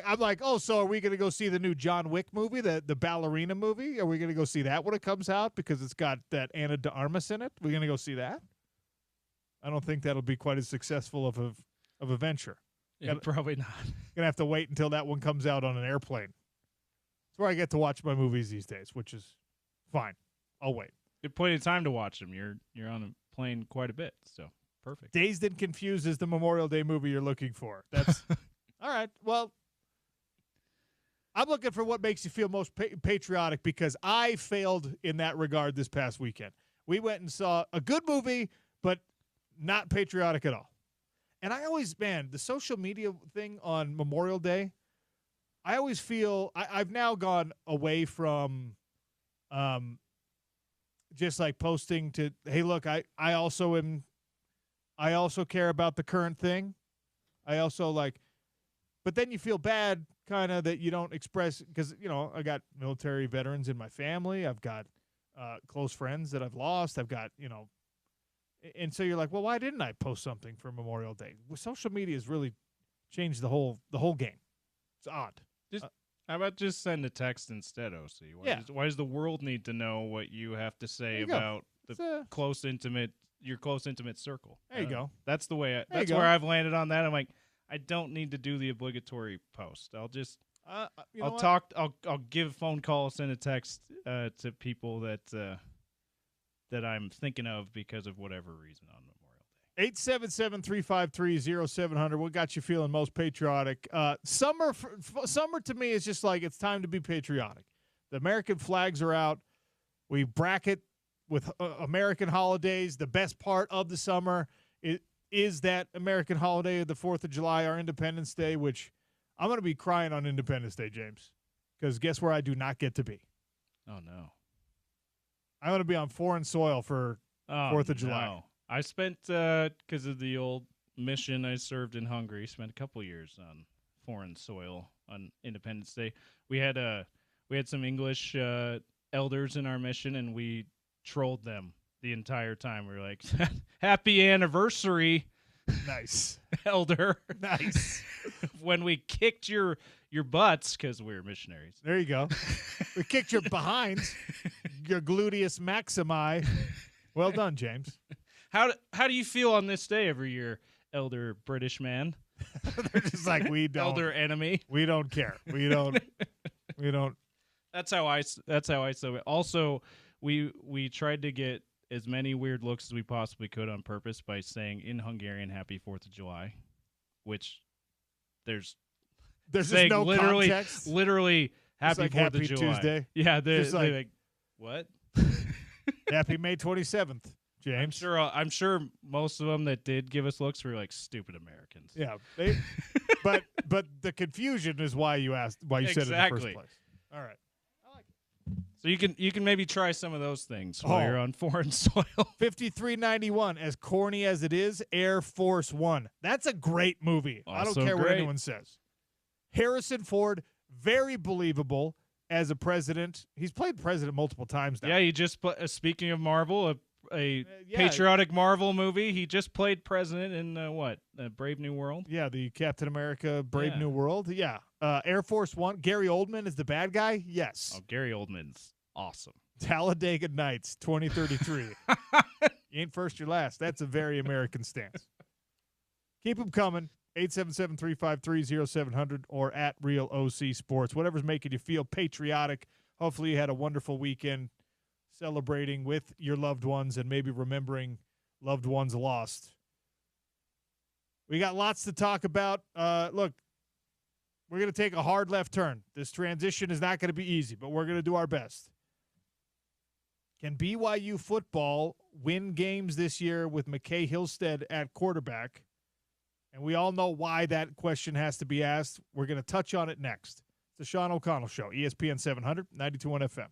I'm like, oh, so are we going to go see the new John Wick movie, the ballerina movie? Are we going to go see that when it comes out because it's got that Ana de Armas in it? We're going to go see that? I don't think that'll be quite as successful of a venture. Yeah, probably not. Gonna have to wait until that one comes out on an airplane. It's where I get to watch my movies these days, which is fine. I'll wait. You have plenty of time to watch them. You're on a plane quite a bit, so perfect. Dazed and Confused is the Memorial Day movie you're looking for. That's all right. Well, I'm looking for what makes you feel most patriotic because I failed in that regard this past weekend. We went and saw a good movie, but not patriotic at all. And I always, the social media thing on Memorial Day, I always feel I've now gone away from just like posting to, hey, look, I also care about the current thing. I also but then you feel bad kind of that you don't express because, I got military veterans in my family. I've got close friends that I've lost. I've got, and so you're like, well, why didn't I post something for Memorial Day? Well, social media has really changed the whole game. It's odd. How about just send a text instead, OC? Why does the world need to know what you have to say about your close intimate circle? There you go. That's the way. That's where I've landed on that. I'm like, I don't need to do the obligatory post. I'll just I'll talk. I'll give a phone call, send a text to people that I'm thinking of because of whatever reason on Memorial Day. 877-353-0700. What got you feeling most patriotic? Summer to me is just like it's time to be patriotic. The American flags are out. We bracket with American holidays. The best part of the summer is that American holiday of the 4th of July, our Independence Day, which I'm going to be crying on Independence Day, James, because guess where I do not get to be? Oh, no. I'm going to be on foreign soil for 4th of July. No. I spent, because of the old mission I served in Hungary, spent a couple years on foreign soil on Independence Day. We had some English elders in our mission, and we trolled them the entire time. We were like, happy anniversary, nice elder. Nice. When we kicked your butts, because we were missionaries. There you go. We kicked your behinds, your gluteus maximi. Well done, James. How do you feel on this day every year, elder British man? They're just like, we don't. Elder enemy. We don't care. We don't. That's how I saw it. Also, we tried to get as many weird looks as we possibly could on purpose by saying in Hungarian "Happy 4th of July," which there's just no context. Literally Happy like 4th Happy of July. Tuesday. Yeah, they're like, like, what? Happy May 27th, James. I'm sure most of them that did give us looks were like stupid Americans. Yeah, but the confusion is why you said it in the first place. All right. So you can maybe try some of those things while you're on foreign soil. 5391, as corny as it is, Air Force One. That's a great movie. Also I don't care what great. anyone says. Harrison Ford, very believable as a president. He's played president multiple times now. Yeah, he just speaking of Marvel, a patriotic Marvel movie. He just played president in Brave New World. Yeah, the Captain America Brave New World. Yeah. Air Force One. Gary Oldman is the bad guy? Yes. Oh, Gary Oldman's awesome. Talladega Nights 2033. You ain't first, you're last. That's a very American stance. Keep them coming. 877-353-0700 or at Real OC Sports. Whatever's making you feel patriotic. Hopefully you had a wonderful weekend celebrating with your loved ones and maybe remembering loved ones lost. We got lots to talk about. Look, we're going to take a hard left turn. This transition is not going to be easy, but we're going to do our best. Can BYU football win games this year with McKay Hillstead at quarterback? And we all know why that question has to be asked. We're going to touch on it next. It's the Sean O'Connell Show, ESPN 700, 92.1 FM.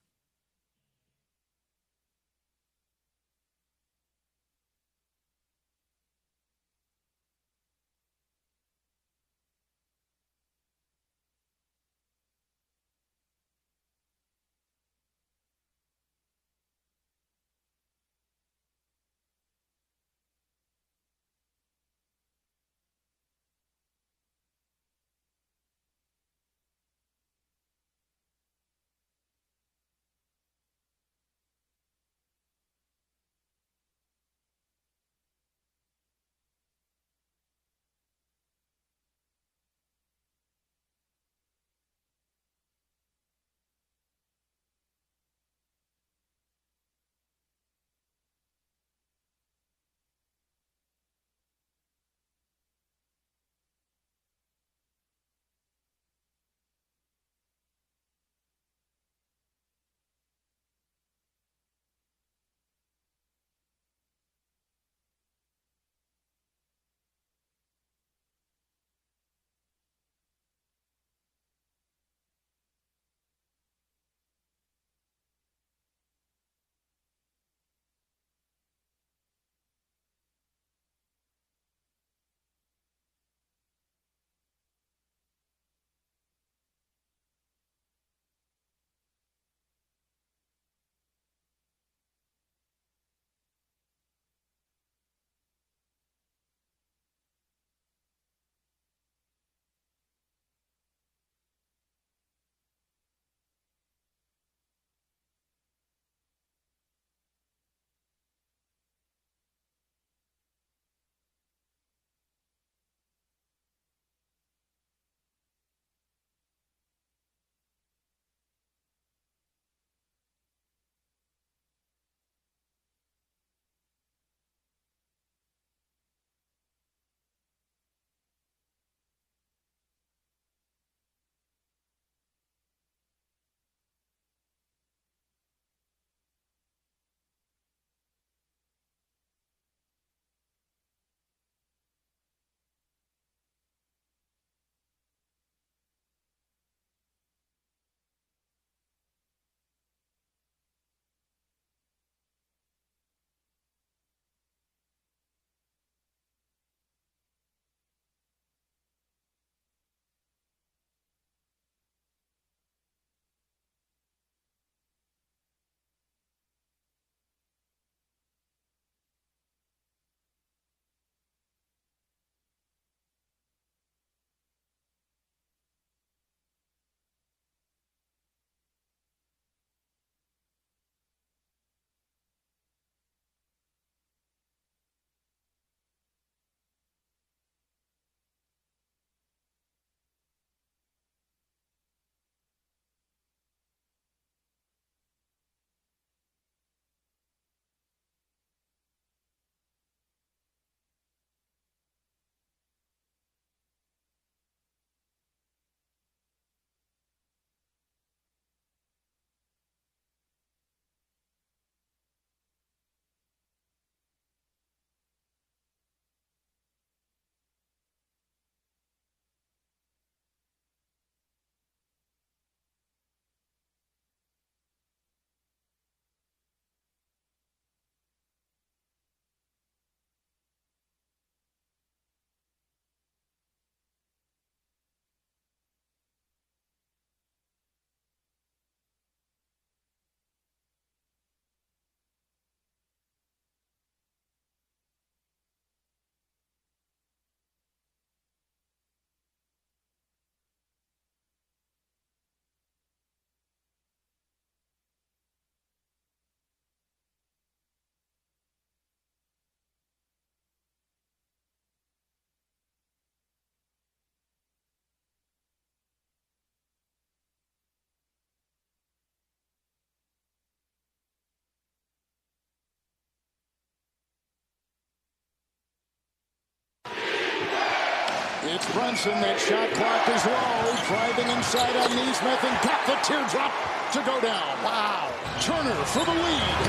It's Brunson. That shot clock is low. Driving inside on Neesmith and got the teardrop to go down. Wow. Turner for the lead.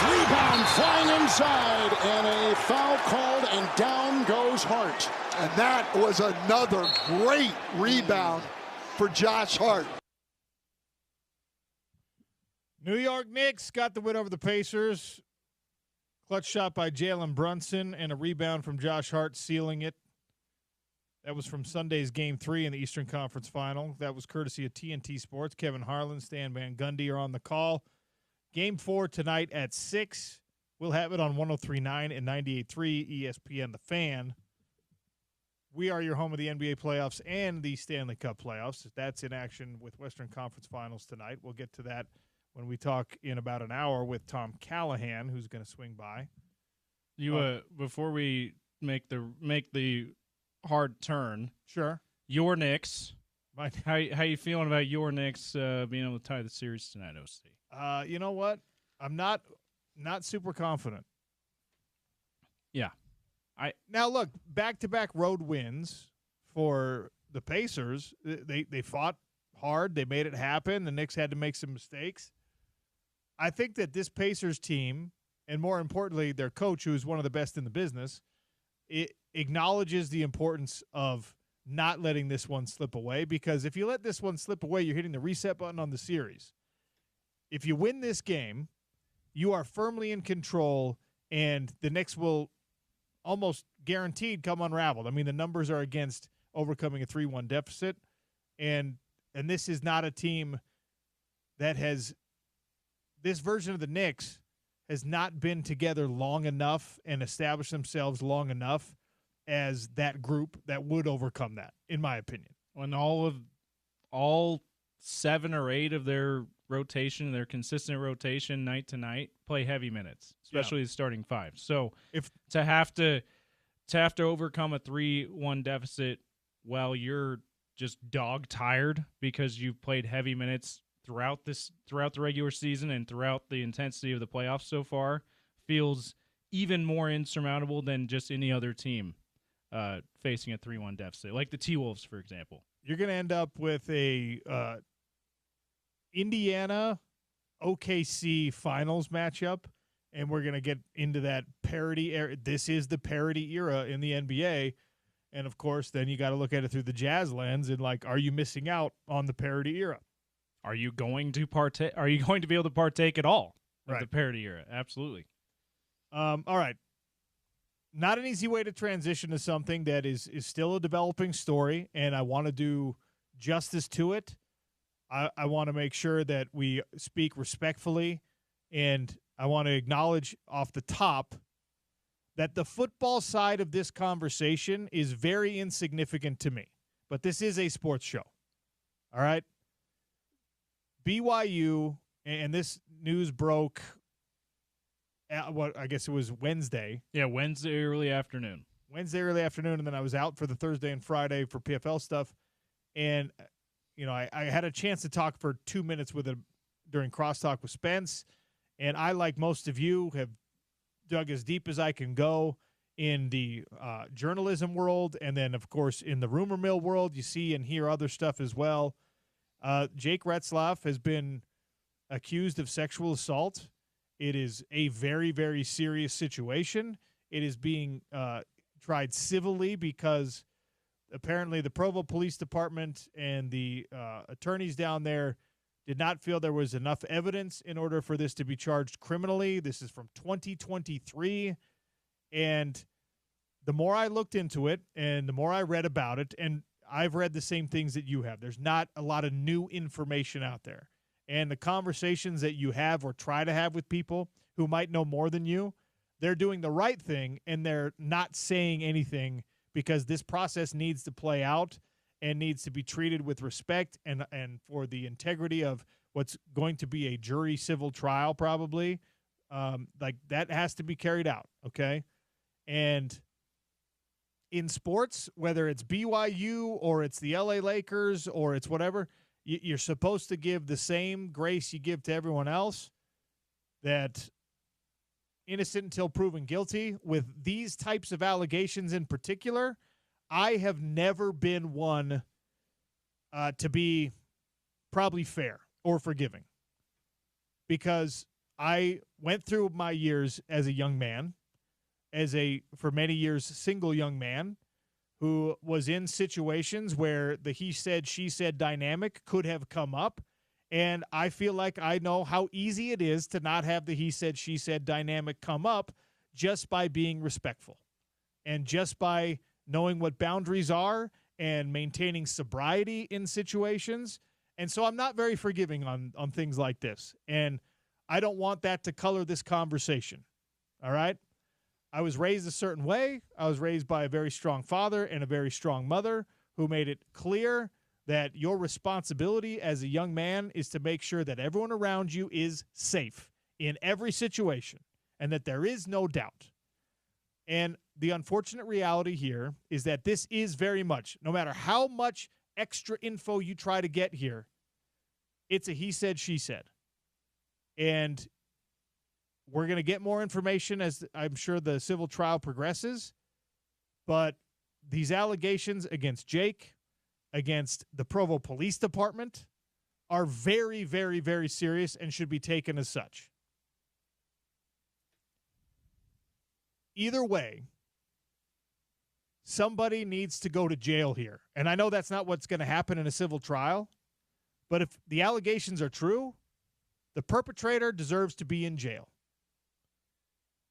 Rebound flying inside. And a foul called, and down goes Hart. And that was another great rebound for Josh Hart. New York Knicks got the win over the Pacers. Clutch shot by Jalen Brunson and a rebound from Josh Hart sealing it. That was from Sunday's Game 3 in the Eastern Conference Final. That was courtesy of TNT Sports. Kevin Harlan, Stan Van Gundy are on the call. Game 4 tonight at 6. We'll have it on 103.9 and 98.3 ESPN The Fan. We are your home of the NBA playoffs and the Stanley Cup playoffs. That's in action with Western Conference Finals tonight. We'll get to that when we talk in about an hour with Tom Callahan, who's going to swing by. You before we make the hard turn. Sure. Your Knicks. How you feeling about your Knicks being able to tie the series tonight, OC? You know what? I'm not super confident. Yeah. Now look, back-to-back road wins for the Pacers. They fought hard. They made it happen. The Knicks had to make some mistakes. I think that this Pacers team, and more importantly, their coach, who is one of the best in the business, it acknowledges the importance of not letting this one slip away, because if you let this one slip away, you're hitting the reset button on the series. If you win this game, you are firmly in control, and the Knicks will almost guaranteed come unraveled. I mean, the numbers are against overcoming a 3-1 deficit, and this is not a team that has – this version of the Knicks has not been together long enough and established themselves long enough as that group that would overcome that, in my opinion. When all 7 or 8 of their rotation, their consistent rotation night to night, play heavy minutes, especially the starting 5. So if to have to overcome a 3-1 deficit while you're just dog tired because you've played heavy minutes throughout the regular season and throughout the intensity of the playoffs so far, feels even more insurmountable than just any other team facing a 3-1 deficit, like the T-Wolves, for example. You're going to end up with a Indiana OKC finals matchup, and we're going to get into that parity era. This is the parity era in the NBA, and of course, then you got to look at it through the Jazz lens and like, are you missing out on the parity era? Are you going to partake? Are you going to be able to partake at all of the parity era? Absolutely. All right. Not an easy way to transition to something that is still a developing story, and I want to do justice to it. I want to make sure that we speak respectfully, and I want to acknowledge off the top that the football side of this conversation is very insignificant to me. But this is a sports show. All right? BYU, and this news broke, I guess it was Wednesday. Yeah, Wednesday early afternoon. And then I was out for the Thursday and Friday for PFL stuff. And, you know, I had a chance to talk for 2 minutes with him during crosstalk with Spence. And I, like most of you, have dug as deep as I can go in the journalism world. And then, of course, in the rumor mill world, you see and hear other stuff as well. Jake Retzlaff has been accused of sexual assault. It is a very, very serious situation. It is being tried civilly because apparently the Provo Police Department and the attorneys down there did not feel there was enough evidence in order for this to be charged criminally. This is from 2023. And the more I looked into it and the more I read about it, and I've read the same things that you have. There's not a lot of new information out there. And the conversations that you have or try to have with people who might know more than you, they're doing the right thing, and they're not saying anything because this process needs to play out and needs to be treated with respect and for the integrity of what's going to be a jury civil trial probably. Like that has to be carried out, okay? And in sports, whether it's BYU or it's the LA Lakers or it's whatever, you're supposed to give the same grace you give to everyone else, that innocent until proven guilty. With these types of allegations in particular, I have never been one to be probably fair or forgiving, because I went through my years as a young man, for many years, single young man who was in situations where the he said, she said dynamic could have come up. And I feel like I know how easy it is to not have the he said, she said dynamic come up just by being respectful and just by knowing what boundaries are and maintaining sobriety in situations. And so I'm not very forgiving on things like this. And I don't want that to color this conversation. All right? I was raised a certain way. I was raised by a very strong father and a very strong mother who made it clear that your responsibility as a young man is to make sure that everyone around you is safe in every situation and that there is no doubt. And the unfortunate reality here is that this is very much, no matter how much extra info you try to get here, it's a he said, she said. And we're going to get more information as I'm sure the civil trial progresses. But these allegations against Jake, against the Provo Police Department, are very, very, very serious and should be taken as such. Either way, somebody needs to go to jail here. And I know that's not what's going to happen in a civil trial, but if the allegations are true, the perpetrator deserves to be in jail.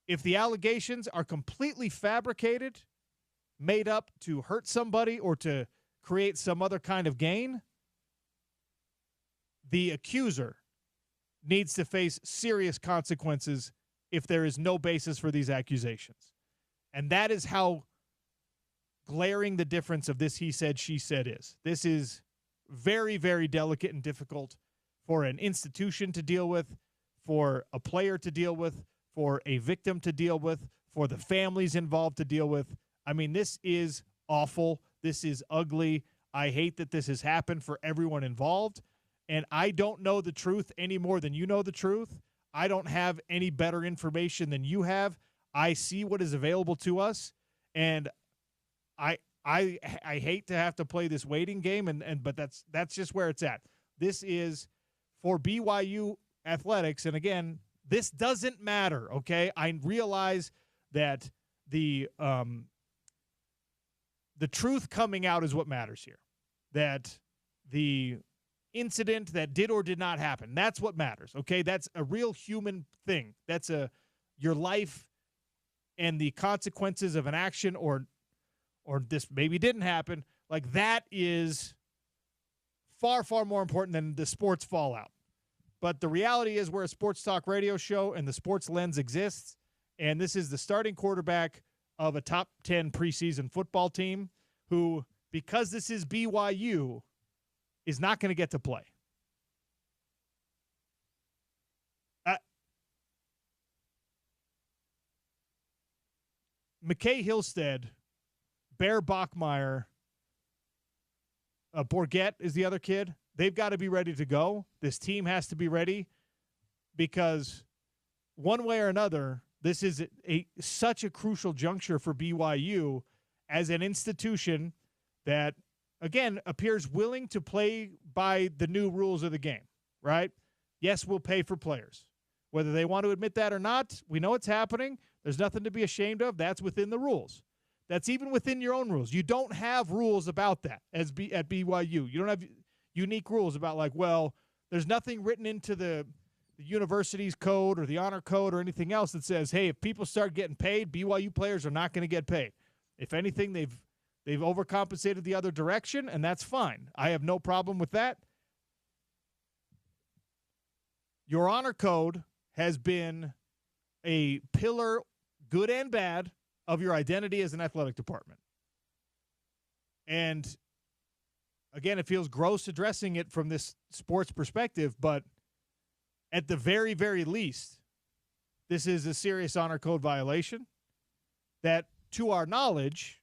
If the allegations are completely fabricated, made up to hurt somebody or to create some other kind of gain, the accuser needs to face serious consequences if there is no basis for these accusations. And that is how glaring the difference of this he said, she said is. This is very, very delicate and difficult for an institution to deal with, for a player to deal with, for a victim to deal with, for the families involved to deal with. I mean, this is awful. This is ugly. I hate that this has happened for everyone involved. And I don't know the truth any more than you know the truth. I don't have any better information than you have. I see what is available to us. And I hate to have to play this waiting game, but that's just where it's at. This is for BYU athletics. And again, this doesn't matter, okay? I realize that the truth coming out is what matters here. That the incident that did or did not happen, that's what matters, okay? That's a real human thing. That's your life and the consequences of an action or this maybe didn't happen. Like, that is far, far more important than the sports fallout. But the reality is we're a sports talk radio show, and the sports lens exists, and this is the starting quarterback of a top 10 preseason football team who, because this is BYU, is not going to get to play. McKay Hillstead, Bear Bachmeyer, Bourget is the other kid. They've got to be ready to go. This team has to be ready because one way or another, this is such a crucial juncture for BYU as an institution that, again, appears willing to play by the new rules of the game, right? Yes, we'll pay for players. Whether they want to admit that or not, we know it's happening. There's nothing to be ashamed of. That's within the rules. That's even within your own rules. You don't have rules about that at BYU. You don't have unique rules about, like, well, there's nothing written into the university's code or the honor code or anything else that says, hey, if people start getting paid, BYU players are not going to get paid. If anything, they've overcompensated the other direction, and that's fine. I have no problem with that. Your honor code has been a pillar, good and bad, of your identity as an athletic department. And again, it feels gross addressing it from this sports perspective, but at the very, very least, this is a serious honor code violation that, to our knowledge,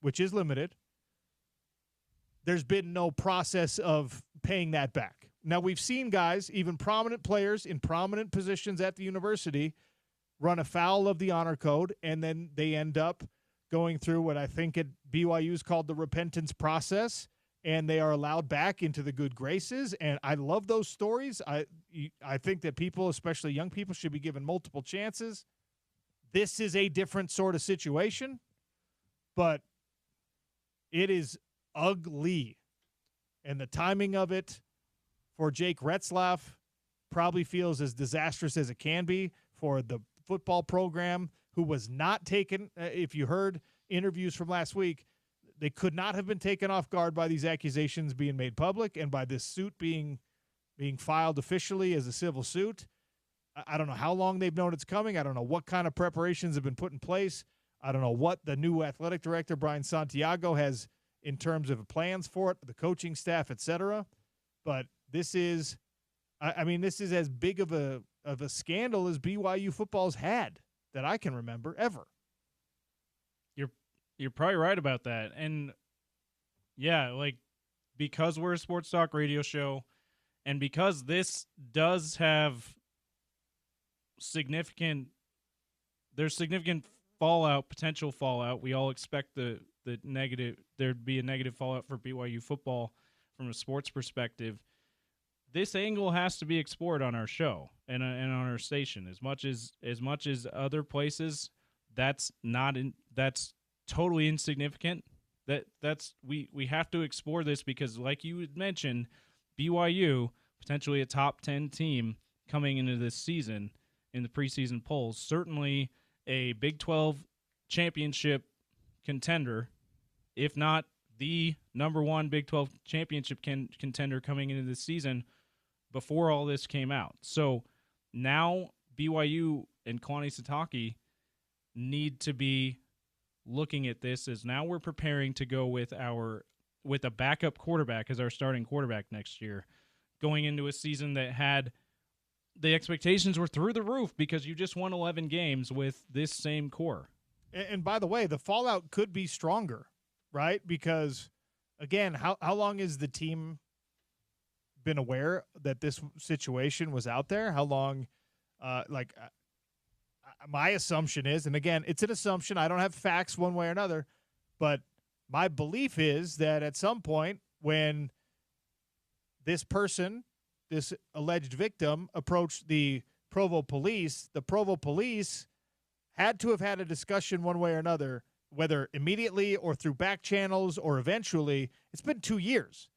which is limited, there's been no process of paying that back. Now, we've seen guys, even prominent players in prominent positions at the university, run afoul of the honor code, and then they end up going through what I think at BYU is called the repentance process, and they are allowed back into the good graces. And I love those stories. I think that people, especially young people, should be given multiple chances. This is a different sort of situation, but it is ugly. And the timing of it for Jake Retzlaff probably feels as disastrous as it can be for the football program, who was not taken, if you heard interviews from last week, they could not have been taken off guard by these accusations being made public and by this suit being filed officially as a civil suit. I don't know how long they've known it's coming. I don't know what kind of preparations have been put in place. I don't know what the new athletic director, Brian Santiago, has in terms of plans for it, the coaching staff, et cetera. But this is, this is as big of a scandal as BYU football's had that I can remember ever. You're probably right about that. And yeah, like, because we're a sports talk radio show and because this does have significant fallout, potential fallout, we all expect the negative, there'd be a negative fallout for BYU football from a sports perspective. This angle has to be explored on our show and on our station. As much as other places, that's totally insignificant. We have to explore this because, like you had mentioned, BYU, potentially a top 10 team coming into this season in the preseason polls, certainly a Big 12 championship contender, if not the number one Big 12 championship contender coming into this season before all this came out. So now BYU and Kalani Sitake need to be looking at this as now we're preparing to go with a backup quarterback as our starting quarterback next year, going into a season that had the expectations were through the roof because you just won 11 games with this same core. And by the way, the fallout could be stronger, right? Because, again, how long has the team been aware that this situation was out there? How long, my assumption is, and again, it's an assumption, I don't have facts one way or another, but my belief is that at some point when this person, this alleged victim, approached the Provo police had to have had a discussion one way or another, whether immediately or through back channels or eventually. It's been 2 years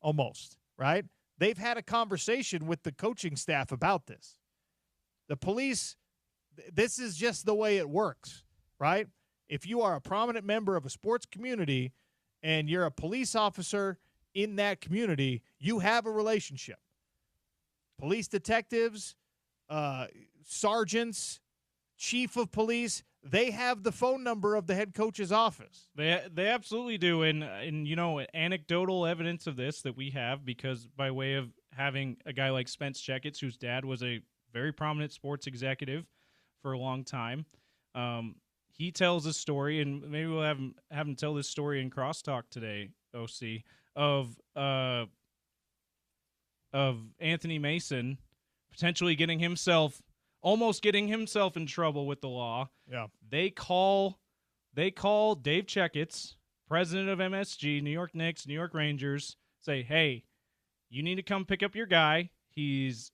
almost, right? They've had a conversation with the coaching staff about this. The police, this is just the way it works, right? If you are a prominent member of a sports community and you're a police officer in that community, you have a relationship. Police detectives, sergeants, chief of police, they have the phone number of the head coach's office. They absolutely do. And anecdotal evidence of this that we have, because by way of having a guy like Spence Checketts, whose dad was a very prominent sports executive for a long time, he tells a story, and maybe we'll have him tell this story in Crosstalk today, OC, of Anthony Mason potentially almost getting himself in trouble with the law. Yeah. They call Dave Checketts, president of MSG, New York Knicks, New York Rangers, say, "Hey, you need to come pick up your guy. He's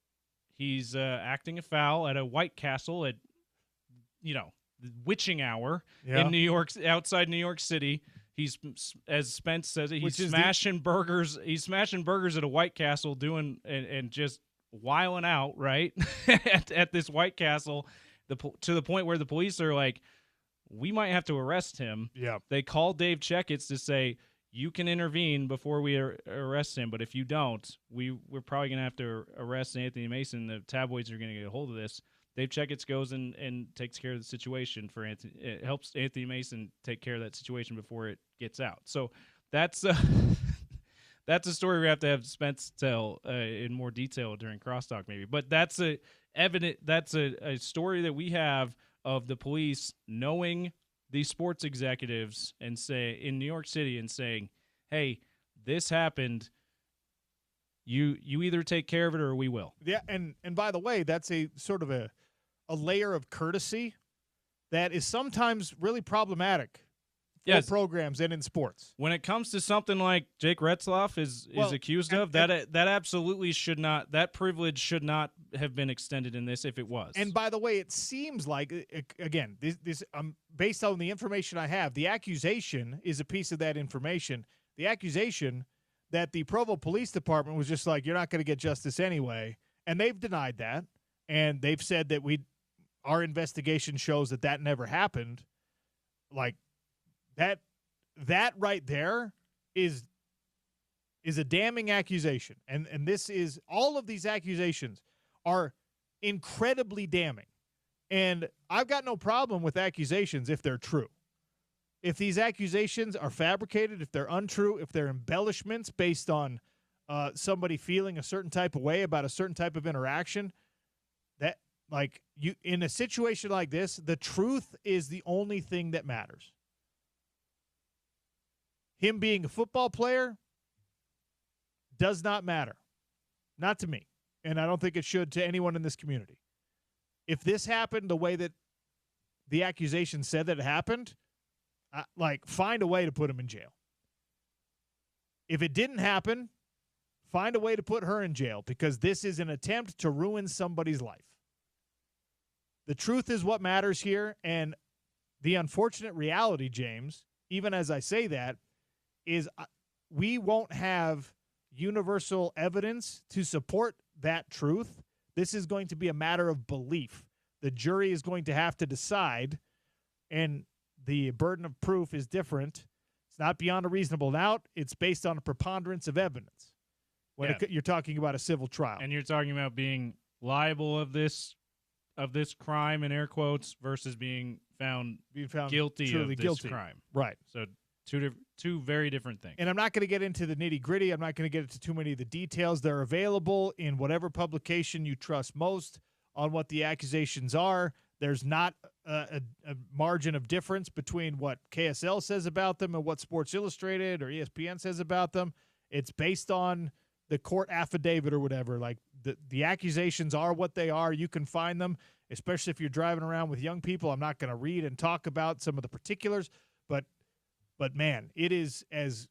acting a foul at a White Castle at witching hour in New York, outside New York City. He's, as Spence says, he's smashing burgers. He's smashing burgers at a White Castle, doing and just wiling out right at this White Castle, to the point where the police are like, we might have to arrest him. Yeah. They call Dave Checketts to say, you can intervene before we arrest him, but if you don't, we're probably going to have to arrest Anthony Mason. The tabloids are going to get a hold of this. Dave Checketts goes and takes care of the situation for Anthony. It helps Anthony Mason take care of that situation before it gets out. So that's a story we have to have Spence tell in more detail during Crosstalk, maybe. But that's a story that we have of the police knowing these sports executives and say in New York City and saying, "Hey, this happened. You either take care of it or we will." Yeah, and by the way, that's a sort of a layer of courtesy that is sometimes really problematic Yes. programs and in sports. When it comes to something like Jake Retzloff is accused of, that absolutely should not, that privilege should not have been extended in this if it was. And by the way, it seems like, again, this based on the information I have, the accusation is a piece of that information. The accusation that the Provo Police Department was just like, you're not going to get justice anyway, and they've denied that, and they've said that our investigation shows that never happened. Like, that right there is a damning accusation. And this is, all of these accusations are incredibly damning. And I've got no problem with accusations if they're true. If these accusations are fabricated, if they're untrue, if they're embellishments based on somebody feeling a certain type of way about a certain type of interaction, that, like, you, in a situation like this, the truth is the only thing that matters. Him being a football player does not matter. Not to me. And I don't think it should to anyone in this community. If this happened the way that the accusation said that it happened, find a way to put him in jail. If it didn't happen, find a way to put her in jail, because this is an attempt to ruin somebody's life. The truth is what matters here, and the unfortunate reality, James, even as I say that, is we won't have universal evidence to support that truth. This is going to be a matter of belief. The jury is going to have to decide, and the burden of proof is different. It's not beyond a reasonable doubt. It's based on a preponderance of evidence when you're talking about a civil trial. And you're talking about being liable of this crime, in air quotes, versus being found guilty of this crime. Right. So two very different things. And I'm not going to get into the nitty-gritty. I'm not going to get into too many of the details. They're available in whatever publication you trust most on what the accusations are. There's not a margin of difference between what KSL says about them and what Sports Illustrated or ESPN says about them. It's based on the court affidavit or whatever. Like, the accusations are what they are. You can find them, especially if you're driving around with young people. I'm not going to read and talk about some of the particulars, but man, it is as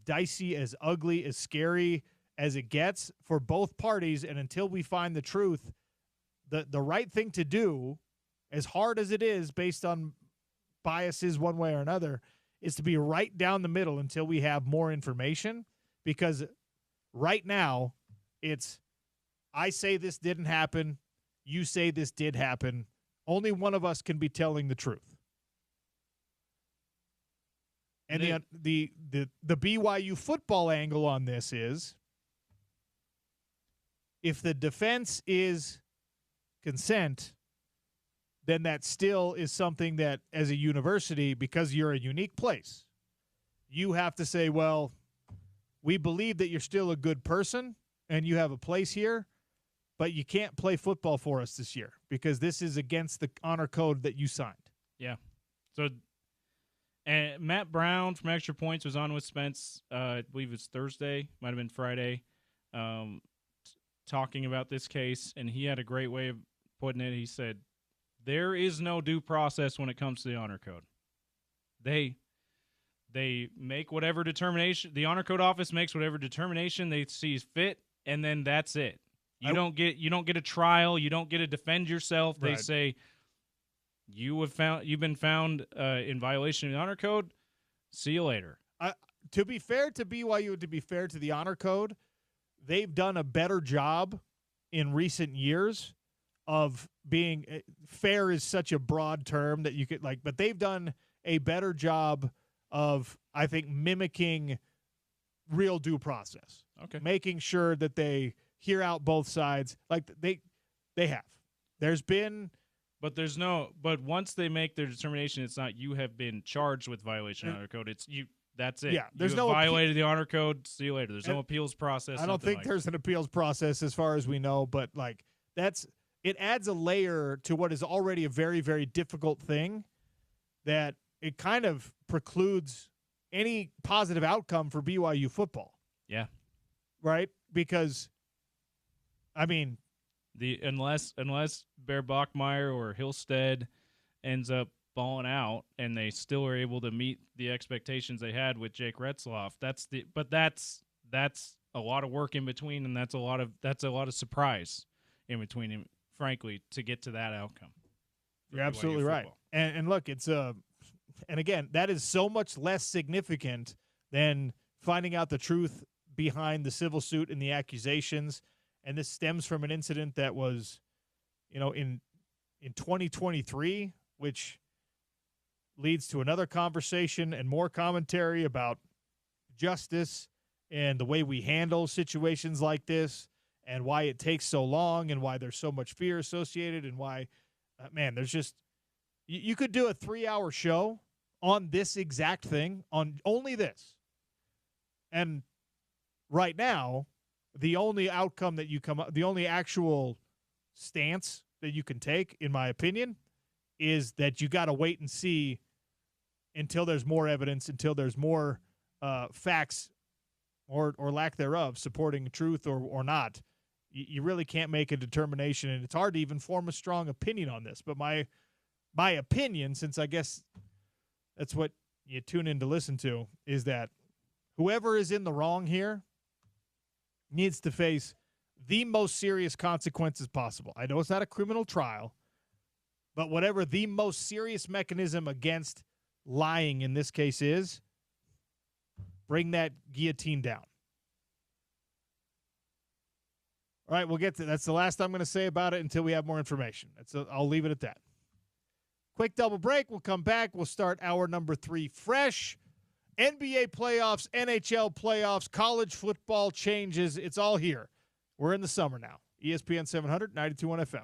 dicey, as ugly, as scary as it gets for both parties. And until we find the truth, the right thing to do, as hard as it is based on biases one way or another, is to be right down the middle until we have more information. Because right now, it's, I say this didn't happen, you say this did happen. Only one of us can be telling the truth. And the BYU football angle on this is, if the defense is consent, then that still is something that, as a university, because you're a unique place, you have to say, well, we believe that you're still a good person and you have a place here, but you can't play football for us this year because this is against the honor code that you signed. Yeah. So, and Matt Brown from Extra Points was on with Spence, I believe it's Thursday, might have been Friday, talking about this case, and he had a great way of putting it. He said, there is no due process when it comes to the honor code. They make whatever determination, the honor code office makes whatever determination they see fit, and then that's it. You don't get a trial, you don't get to defend yourself. They say, you've been found in violation of the honor code. See you later. To be fair to BYU, to be fair to the honor code, they've done a better job in recent years of being fair. Is such a broad term that you could but they've done a better job of, I think, mimicking real due process. Okay, making sure that they hear out both sides. Like they have. There's been. But once they make their determination, it's not you have been charged with violation of honor code. It's you. That's it. Yeah, there's you have violated the honor code. See you later. There's no appeals process. I don't think there's an appeals process as far as we know, but it adds a layer to what is already a very, very difficult thing, that it kind of precludes any positive outcome for BYU football. Yeah. Right? Because, I mean, unless Bear Bachmeier or Hillstead ends up balling out, and they still are able to meet the expectations they had with Jake Retzloff. That's a lot of work in between, and that's a lot of surprise in between, frankly, to get to that outcome. You're absolutely right. And look, it's and again, that is so much less significant than finding out the truth behind the civil suit and the accusations. And this stems from an incident that was, in 2023, which leads to another conversation and more commentary about justice and the way we handle situations like this and why it takes so long and why there's so much fear associated and why, there's just – you could do a 3-hour show on this exact thing, on only this. And right now, the only outcome that you come up – the only actual stance that you can take, in my opinion, is that you got to wait and see until there's more evidence, until there's more facts or lack thereof supporting truth or not. You really can't make a determination, and it's hard to even form a strong opinion on this. But my opinion, since I guess that's what you tune in to listen to, is that whoever is in the wrong here needs to face the most serious consequences possible. I know it's not a criminal trial, but whatever the most serious mechanism against lying in this case is, bring that guillotine down. All right, we'll get to that's the last I'm going to say about it until we have more information. I'll leave it at that. Quick double break. We'll come back. We'll start hour number 3 fresh. NBA playoffs, NHL playoffs, college football changes. It's all here. We're in the summer now. ESPN 700, 92.1 FM.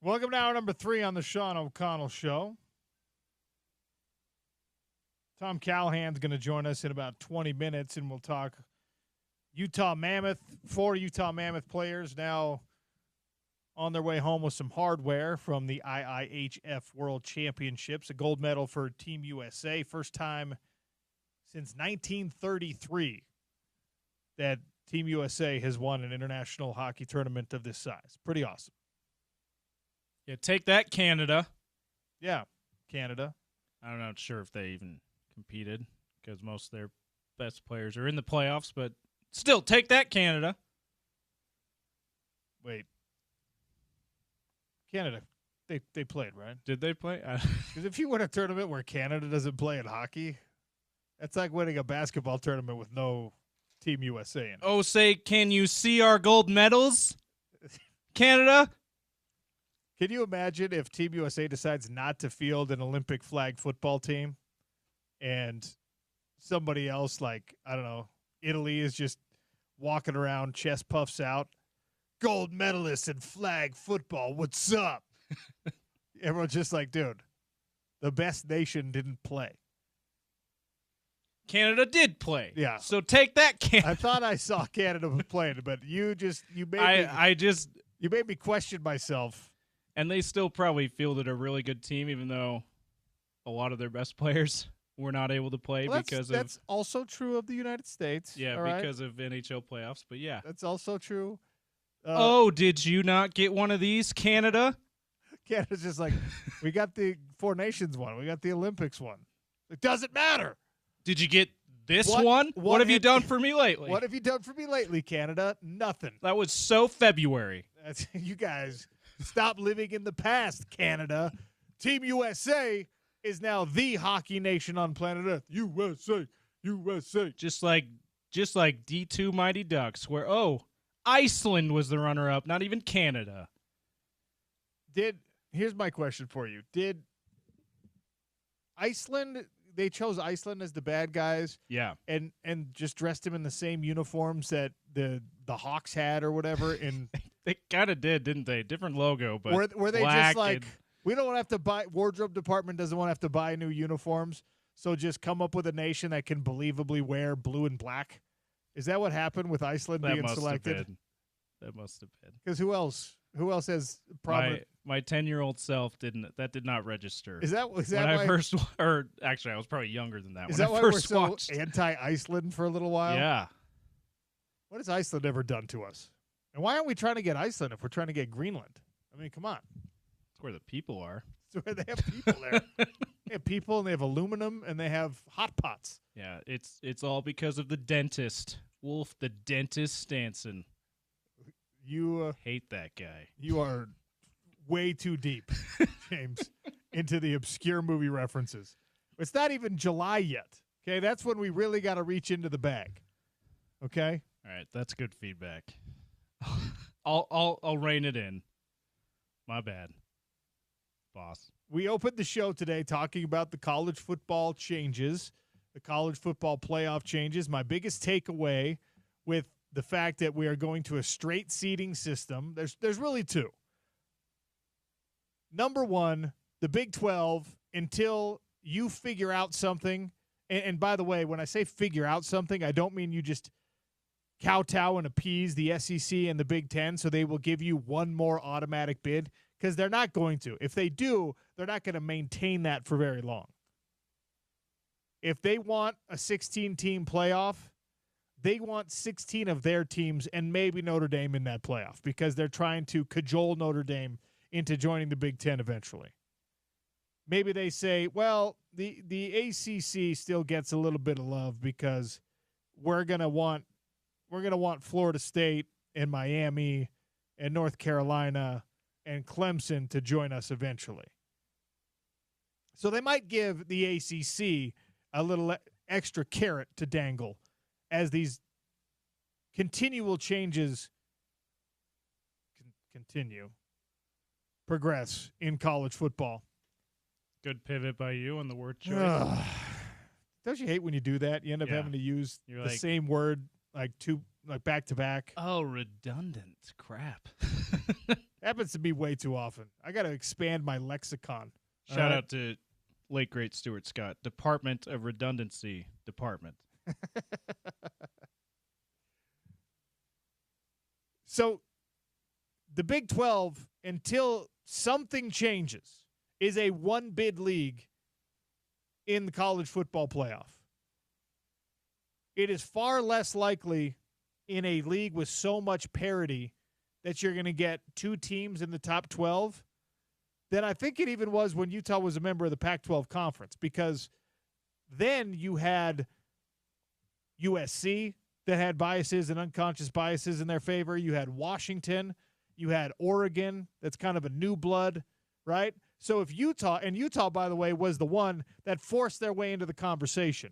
Welcome to hour number 3 on the Sean O'Connell Show. Tom Callahan's going to join us in about 20 minutes, and we'll talk Utah Mammoth. 4 Utah Mammoth players now on their way home with some hardware from the IIHF World Championships. A gold medal for Team USA. First time since 1933 that Team USA has won an international hockey tournament of this size. Pretty awesome. Yeah, take that, Canada. Yeah, Canada. I'm not sure if they even competed because most of their best players are in the playoffs, but still, take that, Canada. Wait. Canada, they played, right? Did they play? Because if you win a tournament where Canada doesn't play in hockey, that's like winning a basketball tournament with no Team USA in it. Oh, say, can you see our gold medals, Canada? Can you imagine if Team USA decides not to field an Olympic flag football team and somebody else, like, I don't know, Italy is just walking around, chest puffs out, gold medalist in flag football, what's up? Everyone's just like, dude, the best nation didn't play. Canada did play. Yeah. So take that, Canada. I thought I saw Canada playing, but you made me question myself. And they still probably fielded a really good team, even though a lot of their best players were not able to play that's also true of the United States. Yeah, because of NHL playoffs. But yeah, that's also true. Did you not get one of these, Canada? Canada's just like, we got the Four Nations one, we got the Olympics one. It doesn't matter. Did you get this one? What have you done for me lately? What have you done for me lately, Canada? Nothing. That was so February. You guys stop living in the past, Canada. Team USA is now the hockey nation on planet Earth. USA, USA. Just like D2 Mighty Ducks, where Iceland was the runner-up, not even Canada. Here's my question for you. Did Iceland, they chose Iceland as the bad guys? Yeah. And just dressed them in the same uniforms that the Hawks had or whatever? They kind of did, didn't they? Different logo, but were they just like, we don't want to have to buy, wardrobe department doesn't want to have to buy new uniforms, so just come up with a nation that can believably wear blue and black? Is that what happened with Iceland being selected? That must have been. Because who else has prominent? My 10-year-old self did not register. Is that when I first, or actually I was probably younger than that. Is when that I why first we're so watched anti-Iceland for a little while? Yeah. What has Iceland ever done to us? And why aren't we trying to get Iceland if we're trying to get Greenland? I mean, come on. It's where the people are. It's where they have people there. They have people, and they have aluminum, and they have hot pots. Yeah, it's all because of the dentist, Wolf the Dentist Stanson. You hate that guy. You are way too deep, James, into the obscure movie references. It's not even July yet. Okay, that's when we really got to reach into the bag. Okay. All right, that's good feedback. I'll rein it in. My bad, boss. We opened the show today talking about the college football changes, the college football playoff changes. My biggest takeaway with the fact that we are going to a straight seeding system, there's really two. Number one, the Big 12, until you figure out something, and by the way, when I say figure out something, I don't mean you just kowtow and appease the SEC and the Big 10 so they will give you one more automatic bid, because they're not going to. If they do, they're not going to maintain that for very long. If they want a 16-team playoff, they want 16 of their teams and maybe Notre Dame in that playoff, because they're trying to cajole Notre Dame into joining the Big 10 eventually. Maybe they say, well, the ACC still gets a little bit of love because we're going to want Florida State and Miami and North Carolina and Clemson to join us eventually. So they might give the ACC a little extra carrot to dangle as these continual changes progress in college football. Good pivot by you on the word choice. Don't you hate when you do that? You end up having to use the same word like back to back. Oh, redundant crap. Happens to me way too often. I got to expand my lexicon. Shout out to late great Stuart Scott, Department of Redundancy Department. So the Big 12, until something changes, is a one-bid league in the college football playoff. It is far less likely in a league with so much parity that you're going to get two teams in the top 12 than I think it even was when Utah was a member of the Pac-12 conference, because then you had USC that had biases and unconscious biases in their favor. You had Washington. You had Oregon. That's kind of a new blood, right? So if Utah, and Utah, by the way, was the one that forced their way into the conversation.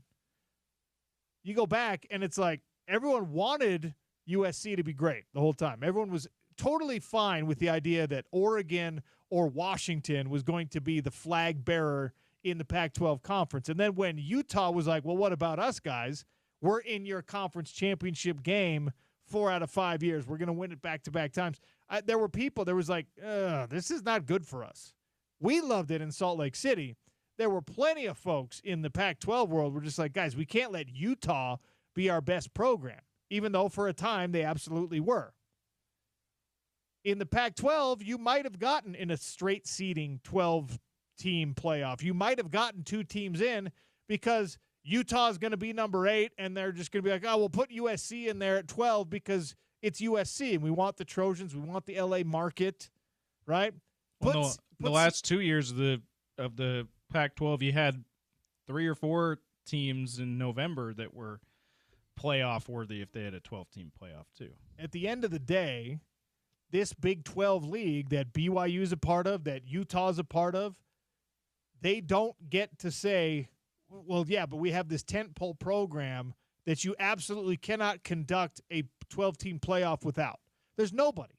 You go back, and it's like everyone wanted USC to be great the whole time. Everyone was totally fine with the idea that Oregon or Washington was going to be the flag bearer in the Pac-12 conference. And then when Utah was like, well, what about us guys? We're in your conference championship game 4 out of 5 years. We're going to win it back-to-back times. There were people, there was like, this is not good for us. We loved it in Salt Lake City. There were plenty of folks in the Pac-12 world who were just like, guys, we can't let Utah be our best program, even though for a time they absolutely were. In the Pac-12, you might have gotten in a straight seeding 12-team playoff. You might have gotten two teams in because Utah's going to be number 8, and they're just going to be like, oh, we'll put USC in there at 12 because it's USC, and we want the Trojans. We want the L.A. market, right? Well, the last 2 years of the Pac-12, you had 3 or 4 teams in November that were playoff worthy if they had a 12-team playoff too. At the end of the day, this Big 12 league that BYU is a part of, that Utah is a part of, they don't get to say, well, yeah, but we have this tentpole program that you absolutely cannot conduct a 12-team playoff without. There's nobody.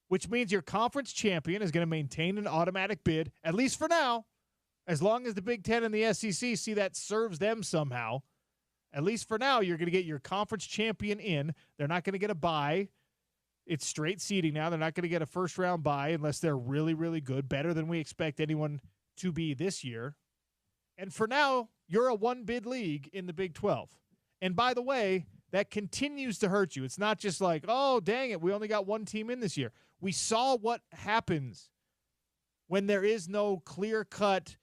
Which means your conference champion is going to maintain an automatic bid, at least for now, as long as the Big Ten and the SEC see that serves them somehow. At least for now, you're going to get your conference champion in. They're not going to get a bye. It's straight seeding now. They're not going to get a first-round bye unless they're really, really good, better than we expect anyone to be this year. And for now, you're a one-bid league in the Big 12. And by the way, that continues to hurt you. It's not just like, oh, dang it, we only got one team in this year. We saw what happens when there is no clear-cut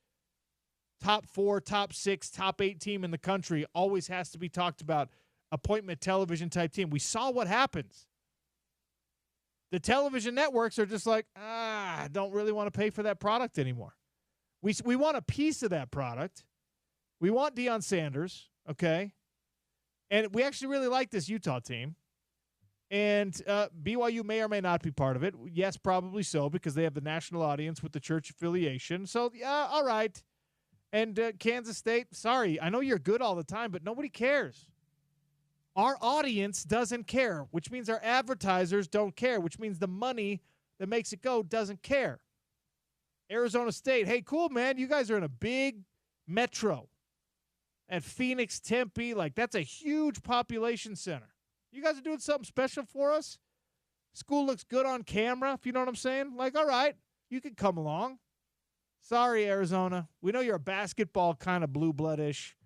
top 4, top 6, top 8 team in the country. Always has to be talked about, appointment television type team. We saw what happens. The television networks are just like, I don't really want to pay for that product anymore. We want a piece of that product. We want Deion Sanders, okay? And we actually really like this Utah team. And BYU may or may not be part of it. Yes, probably so, because they have the national audience with the church affiliation. So, yeah, all right. And Kansas State, sorry, I know you're good all the time, but nobody cares. Our audience doesn't care, which means our advertisers don't care, which means the money that makes it go doesn't care. Arizona State, hey, cool, man. You guys are in a big metro at Phoenix, Tempe. Like, that's a huge population center. You guys are doing something special for us. School looks good on camera, if you know what I'm saying. Like, all right, you can come along. Sorry, Arizona. We know you're a basketball kind of blue blood-ish,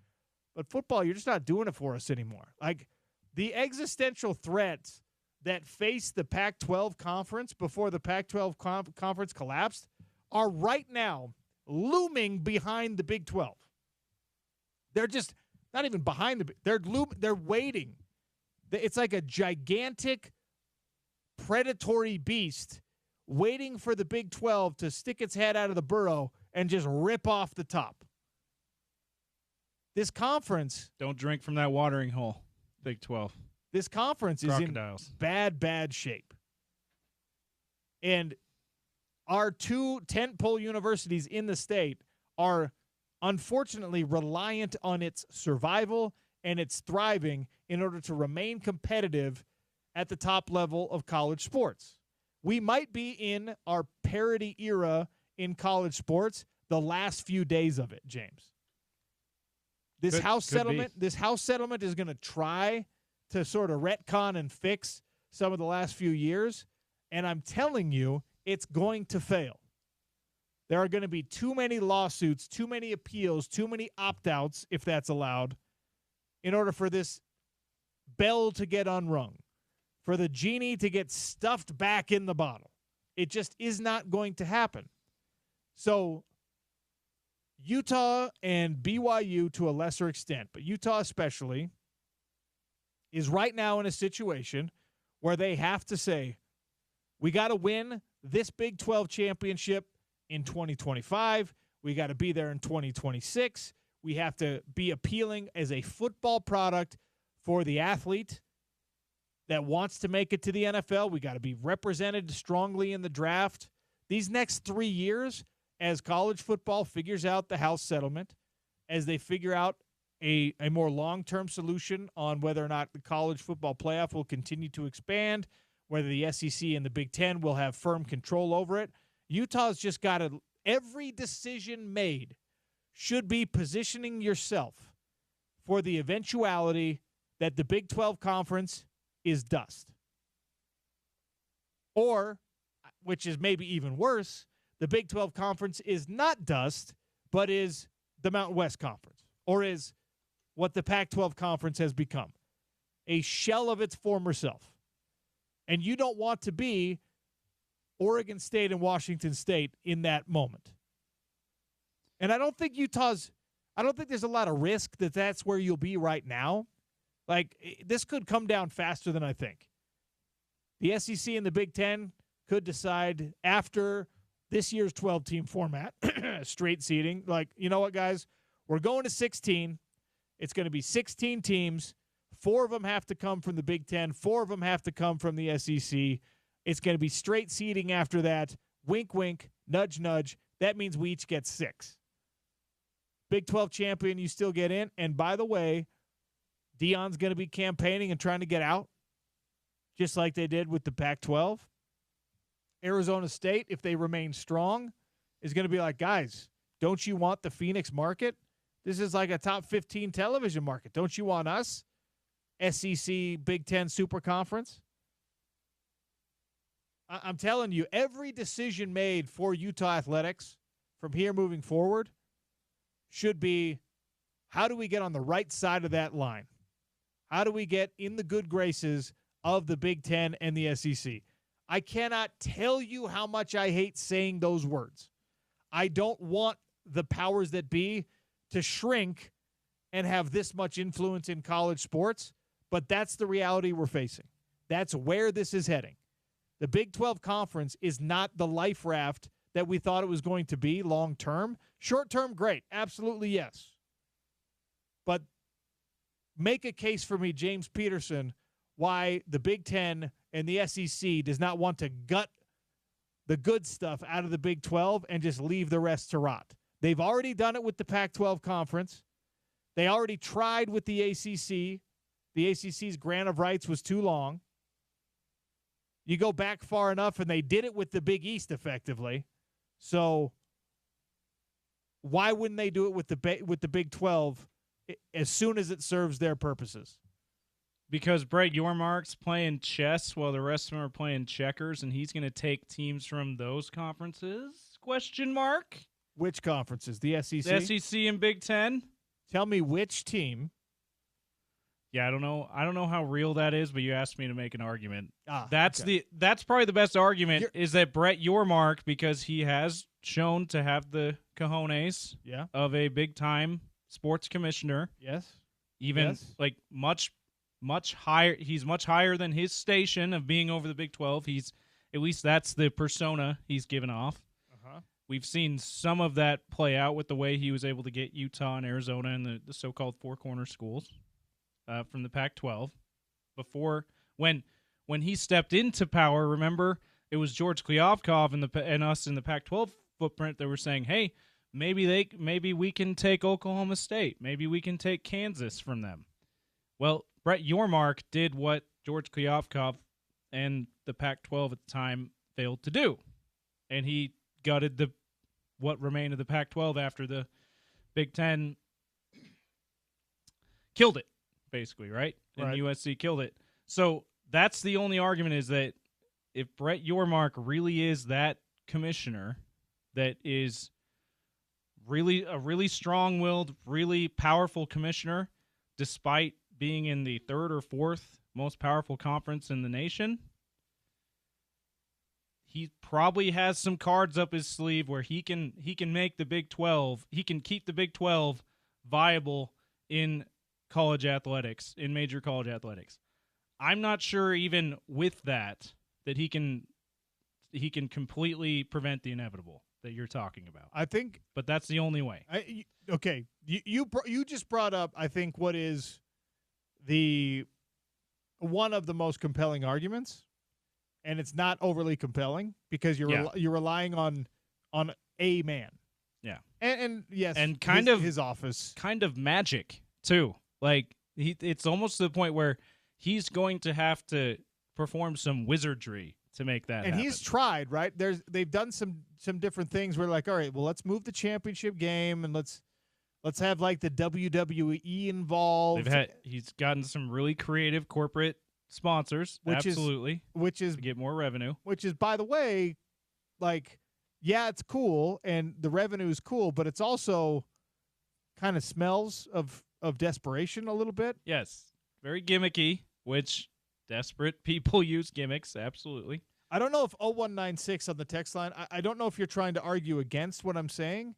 but football, you're just not doing it for us anymore. Like, the existential threats that faced the Pac-12 conference before the Pac-12 conference collapsed are right now looming behind the Big 12. They're just not even behind they're waiting. It's like a gigantic predatory beast waiting for the Big 12 to stick its head out of the burrow and just rip off the top. This conference, don't drink from that watering hole, Big 12. This conference is in bad shape. And our 2 tentpole universities in the state are unfortunately reliant on its survival and its thriving in order to remain competitive at the top level of college sports. We might be in our parity era in college sports the last few days of it, James. This House settlement is going to try to sort of retcon and fix some of the last few years. And I'm telling you, it's going to fail. There are going to be too many lawsuits, too many appeals, too many opt-outs, if that's allowed, in order for this bell to get unrung, for the genie to get stuffed back in the bottle. It just is not going to happen. So Utah and BYU to a lesser extent, but Utah especially, is right now in a situation where they have to say, we got to win this Big 12 championship in 2025. We got to be there in 2026. We have to be appealing as a football product for the athlete that wants to make it to the NFL. We got to be represented strongly in the draft. These next 3 years, as college football figures out the House settlement, as they figure out a more long-term solution on whether or not the college football playoff will continue to expand, whether the SEC and the Big Ten will have firm control over it, Utah's just got to, every decision made should be positioning yourself for the eventuality that the Big 12 conference is dust. Or, which is maybe even worse, the Big 12 conference is not dust, but is the Mountain West Conference, or is what the Pac-12 conference has become, a shell of its former self. And you don't want to be Oregon State and Washington State in that moment. And I don't think there's a lot of risk that that's where you'll be right now. Like, this could come down faster than I think. The SEC and the Big Ten could decide after this year's 12-team format, straight seeding, like, you know what, guys? We're going to 16. It's going to be 16 teams. 4 of them have to come from the Big Ten. 4 of them have to come from the SEC. It's going to be straight seeding after that. Wink, wink, nudge, nudge. That means we each get 6. Big 12 champion, you still get in. And by the way, Deion's going to be campaigning and trying to get out, just like they did with the Pac-12. Arizona State, if they remain strong, is going to be like, guys, don't you want the Phoenix market? This is like a top 15 television market. Don't you want us? SEC Big Ten Super Conference. I'm telling you, every decision made for Utah athletics from here moving forward should be, how do we get on the right side of that line? How do we get in the good graces of the Big Ten and the SEC? I cannot tell you how much I hate saying those words. I don't want the powers that be to shrink and have this much influence in college sports, but that's the reality we're facing. That's where this is heading. The Big 12 Conference is not the life raft that we thought it was going to be long term. Short term, great. Absolutely, yes. But make a case for me, James Peterson, why the Big Ten and the SEC does not want to gut the good stuff out of the Big 12 and just leave the rest to rot. They've already done it with the Pac-12 Conference. They already tried with the ACC. The ACC's grant of rights was too long. You go back far enough, and they did it with the Big East effectively. So why wouldn't they do it with the Big 12 as soon as it serves their purposes? Because Brett Yormark's playing chess while the rest of them are playing checkers, and he's going to take teams from those conferences? Question mark. Which conferences? The SEC? The SEC and Big Ten. Tell me which team. Yeah, I don't know how real that is, but you asked me to make an argument. That's okay. That's probably the best argument is that Brett Yormark, because he has shown to have the cojones of a big-time sports commissioner. Yes. Even like much higher. He's much higher than his station of being over the Big 12. He's at least that's the persona he's given off. We've seen some of that play out with the way he was able to get Utah and Arizona and the so-called Four Corner schools from the Pac-12. Before, when he stepped into power, remember, it was George Kliavkov and us in the Pac-12 footprint that were saying, hey, maybe we can take Oklahoma State. Maybe we can take Kansas from them. Well, Brett Yormark did what George Kliavkov and the Pac-12 at the time failed to do. And he gutted what remained of the Pac-12 after the Big Ten killed it, basically, right? And USC killed it. So that's the only argument, is that Brett Yormark really is that commissioner that is really a really strong-willed, really powerful commissioner, despite being in the third or fourth most powerful conference in the nation, he probably has some cards up his sleeve where he can make the Big 12, he can keep the Big 12 viable in college athletics, in major college athletics. I'm not sure even with that he can completely prevent the inevitable that you're talking about. I think, but that's the only way. Okay, you just brought up, I think, what is the one of the most compelling arguments, and it's not overly compelling because you're relying on a man. Yeah, and yes, and his office, kind of magic too. Like it's almost to the point where he's going to have to perform some wizardry to make that happen. He's tried, right? They've done some different things where like, all right, well, let's move the championship game and let's have like the WWE involved. He's gotten some really creative corporate sponsors, which is to get more revenue. Which is, by the way, like, yeah, it's cool and the revenue is cool, but it's also kind of smells of desperation a little bit. Yes, very gimmicky, which desperate people use gimmicks, absolutely. I don't know if 0196 on the text line, I don't know if you're trying to argue against what I'm saying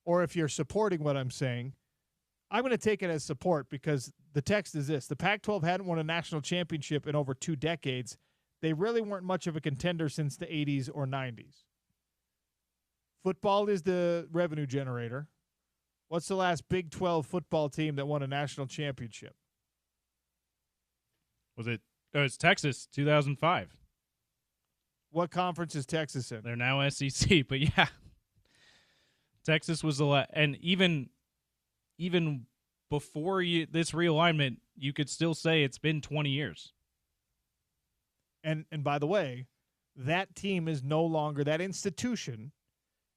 or if you're supporting what I'm saying. I'm going to take it as support because the text is this. The Pac-12 hadn't won a national championship in over 2 decades. They really weren't much of a contender since the 80s or 90s. Football is the revenue generator. What's the last Big 12 football team that won a national championship? It's Texas, 2005. What conference is Texas in? They're now SEC, but yeah. Texas was and even before this realignment, you could still say it's been 20 years. And by the way, that team is no longer, that institution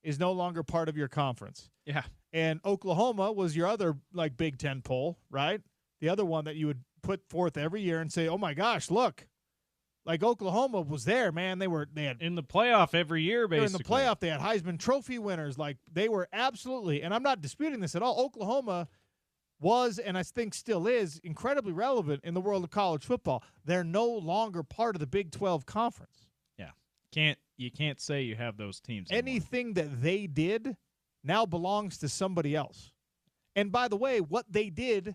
is no longer part of your conference. Yeah. And Oklahoma was your other like Big Ten poll, right? The other one that you would put forth every year and say, oh my gosh, look, like Oklahoma was there, man. They had in the playoff every year, basically. In the playoff, they had Heisman Trophy winners. Like they were absolutely, and I'm not disputing this at all. Oklahoma was, and I think still is, incredibly relevant in the world of college football. They're no longer part of the Big 12 conference. Yeah. You can't say you have those teams anymore. Anything that they did now belongs to somebody else. And by the way, what they did,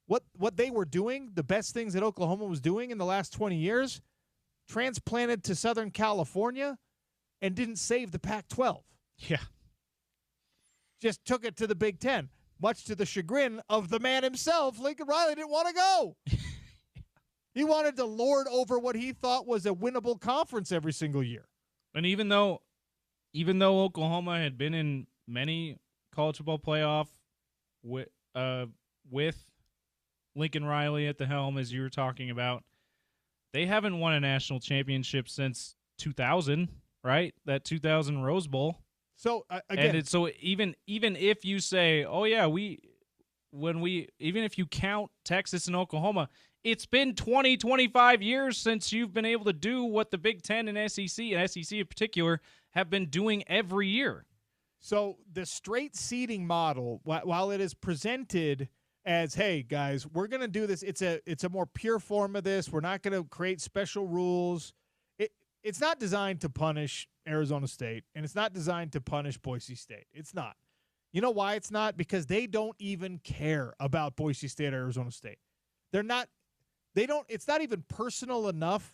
what they were doing, the best things that Oklahoma was doing in the last 20 years, transplanted to Southern California and didn't save the Pac-12. Yeah. Just took it to the Big Ten, much to the chagrin of the man himself. Lincoln Riley didn't want to go. He wanted to lord over what he thought was a winnable conference every single year. And even though Oklahoma had been in many college football playoff with Lincoln Riley at the helm, as you were talking about, they haven't won a national championship since 2000, right? That 2000 Rose Bowl. So again, so even if you say, oh yeah, even if you count Texas and Oklahoma, it's been 25 years since you've been able to do what the Big Ten and SEC in particular have been doing every year. So the straight seeding model, while it is presented as, hey guys, we're going to do this, it's a more pure form of this. We're not going to create special rules. It's not designed to punish Arizona State, and it's not designed to punish Boise State. It's not. You know why it's not? Because they don't even care about Boise State or Arizona State. It's not even personal enough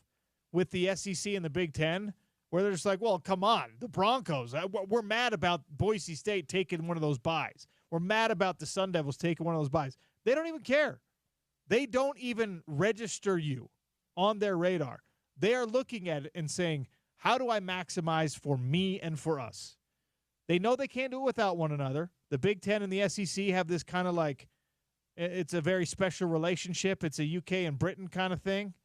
with the SEC and the Big Ten where they're just like, well, come on, the Broncos. We're mad about Boise State taking one of those byes. We're mad about the Sun Devils taking one of those byes. They don't even care. They don't even register you on their radar. They are looking at it and saying, how do I maximize for me and for us? They know they can't do it without one another. The Big Ten and the SEC have this kind of like, it's a very special relationship. It's a UK and Britain kind of thing,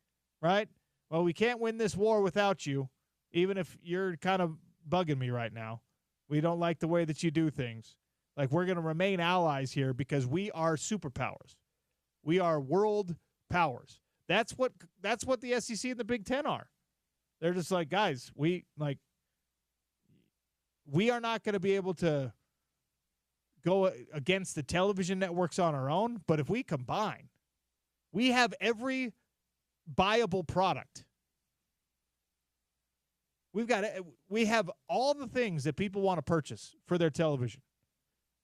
right? Well, we can't win this war without you, even if you're kind of bugging me right now. We don't like the way that you do things. Like, we're going to remain allies here because we are superpowers. We are world powers. That's what the SEC and the Big Ten are. They're just like, guys, we are not going to be able to go against the television networks on our own, but if we combine, we have every buyable product. We have all the things that people want to purchase for their television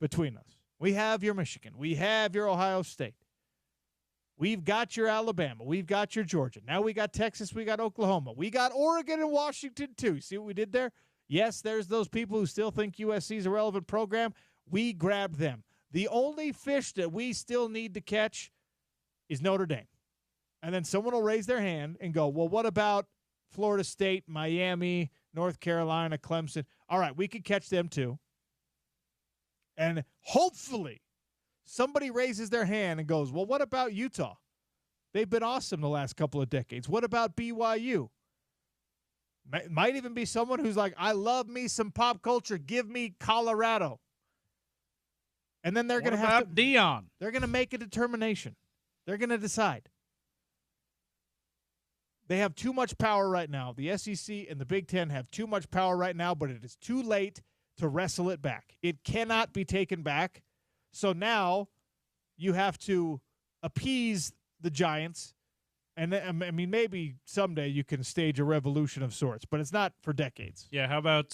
between us. We have your Michigan. We have your Ohio State. We've got your Alabama. We've got your Georgia. Now we got Texas. We got Oklahoma. We got Oregon and Washington, too. See what we did there? Yes, there's those people who still think USC is a relevant program. We grabbed them. The only fish that we still need to catch is Notre Dame. And then someone will raise their hand and go, well, what about Florida State, Miami, North Carolina, Clemson? All right, we could catch them, too. And hopefully somebody raises their hand and goes, well, what about Utah? They've been awesome the last couple of decades. What about BYU? Might even be someone who's like, I love me some pop culture. Give me Colorado. And then they're going to have to Deion. They're going to make a determination. They're going to decide. They have too much power right now. The SEC and the Big Ten have too much power right now, but it is too late to wrestle it back. It cannot be taken back. So now you have to appease the Giants. And I mean, maybe someday you can stage a revolution of sorts, but it's not for decades. Yeah, how about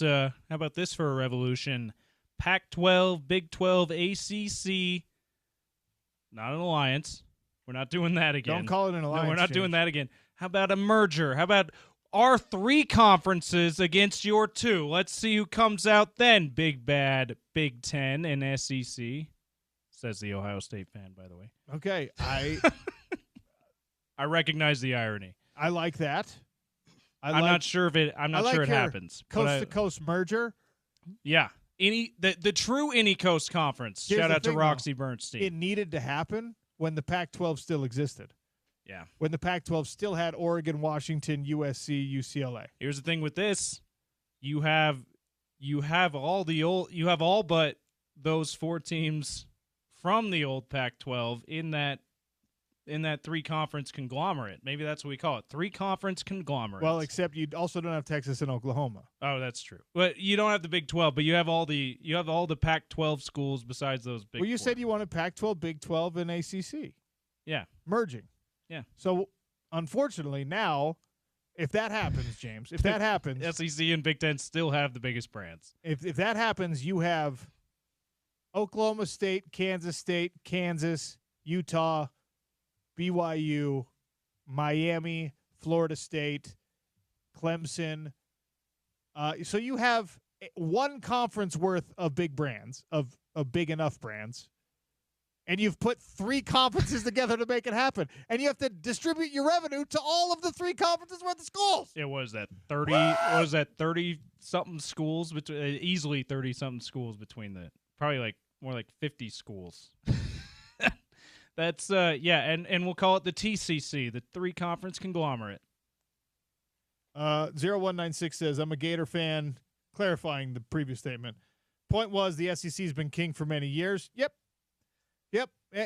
this for a revolution? Pac-12, Big 12, ACC, not an alliance. We're not doing that again. Don't call it an alliance. No, we're not change. doing that again. How about a merger? How about our 3 conferences against your 2? Let's see who comes out then. Big bad Big 10 and SEC, says the Ohio State fan, by the way. Okay, I recognize the irony. I like that. I'm not sure if it. I'm not sure it happens. Coast to coast merger. Yeah, the true any coast conference. Here's Shout the out to thing, Roxy though. Bernstein. It needed to happen when the Pac-12 still existed. Yeah, when the Pac-12 still had Oregon, Washington, USC, UCLA. Here's the thing with this: you have all but those 4 teams from the old Pac-12 in that 3-conference conglomerate. Maybe that's what we call it. 3-conference conglomerate. Well, except you also don't have Texas and Oklahoma. Oh, that's true. But you don't have the Big 12, but you have all the Pac-12 schools besides those big. Well, you 4. said you wanted Pac-12, Big 12, and ACC. Yeah. Merging. Yeah. So, unfortunately, now, if that happens, James, if that happens, SEC and Big 10 still have the biggest brands. If that happens, you have Oklahoma State, Kansas, Utah, BYU, Miami, Florida State, Clemson. So you have 1 conference worth of big brands, of big enough brands, and you've put 3 conferences together to make it happen. And you have to distribute your revenue to all of the 3 conferences worth of schools. It was that 30. What was that 30-something schools between? Easily 30-something schools between probably more like 50 schools. That's and we'll call it the TCC, the 3-conference conglomerate. 0196 says, I'm a Gator fan, clarifying the previous statement. Point was the SEC's been king for many years. Yep.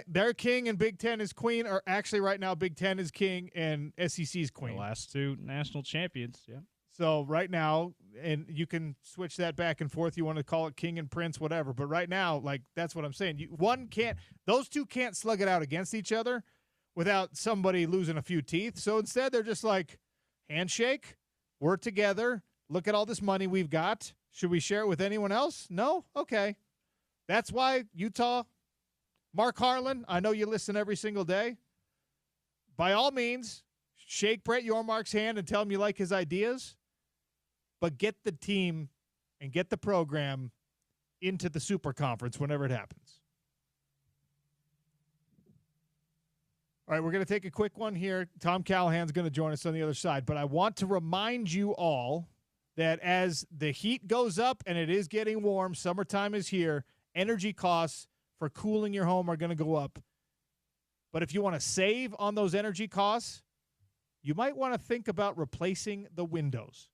They're king and Big Ten is queen, or actually right now Big Ten is king and SEC is queen. The last 2 national champions, yeah. So right now, and you can switch that back and forth. You want to call it king and prince, whatever. But right now, that's what I'm saying. Those 2 can't slug it out against each other without somebody losing a few teeth. So instead, they're just like, handshake, we're together. Look at all this money we've got. Should we share it with anyone else? No? Okay. That's why Utah, Mark Harlan, I know you listen every single day. By all means, shake Brett Yormark's hand and tell him you like his ideas. But get the team and get the program into the Super Conference whenever it happens. All right, we're going to take a quick one here. Tom Callahan's going to join us on the other side. But I want to remind you all that as the heat goes up and it is getting warm, summertime is here, energy costs for cooling your home are going to go up. But if you want to save on those energy costs, you might want to think about replacing the windows.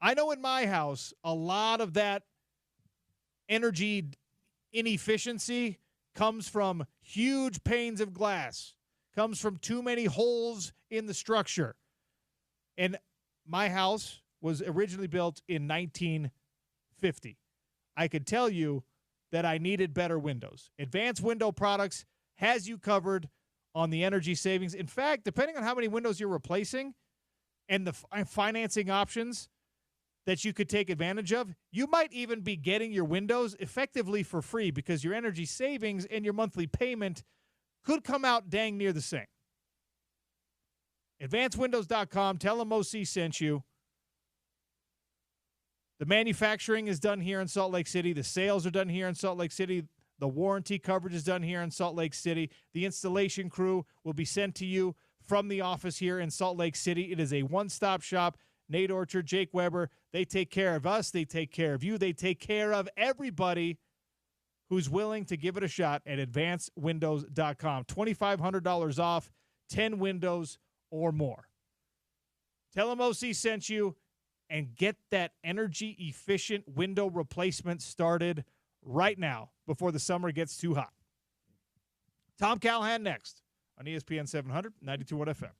I know in my house, a lot of that energy inefficiency comes from huge panes of glass, comes from too many holes in the structure. And my house was originally built in 1950. I could tell you that I needed better windows. Advanced Window Products has you covered on the energy savings. In fact, depending on how many windows you're replacing and the financing options that you could take advantage of, you might even be getting your windows effectively for free because your energy savings and your monthly payment could come out dang near the same. AdvancedWindows.com. Tell them OC sent you. The manufacturing is done here in Salt Lake City. The sales are done here in Salt Lake City. The warranty coverage is done here in Salt Lake City. The installation crew will be sent to you from the office here in Salt Lake City. It is a one-stop shop. Nate Orchard, Jake Weber, they take care of us. They take care of you. They take care of everybody who's willing to give it a shot at AdvancedWindows.com. $2,500 off, 10 windows or more. Tell them OC sent you and get that energy-efficient window replacement started right now before the summer gets too hot. Tom Callahan next on ESPN 700, 92.1 FM.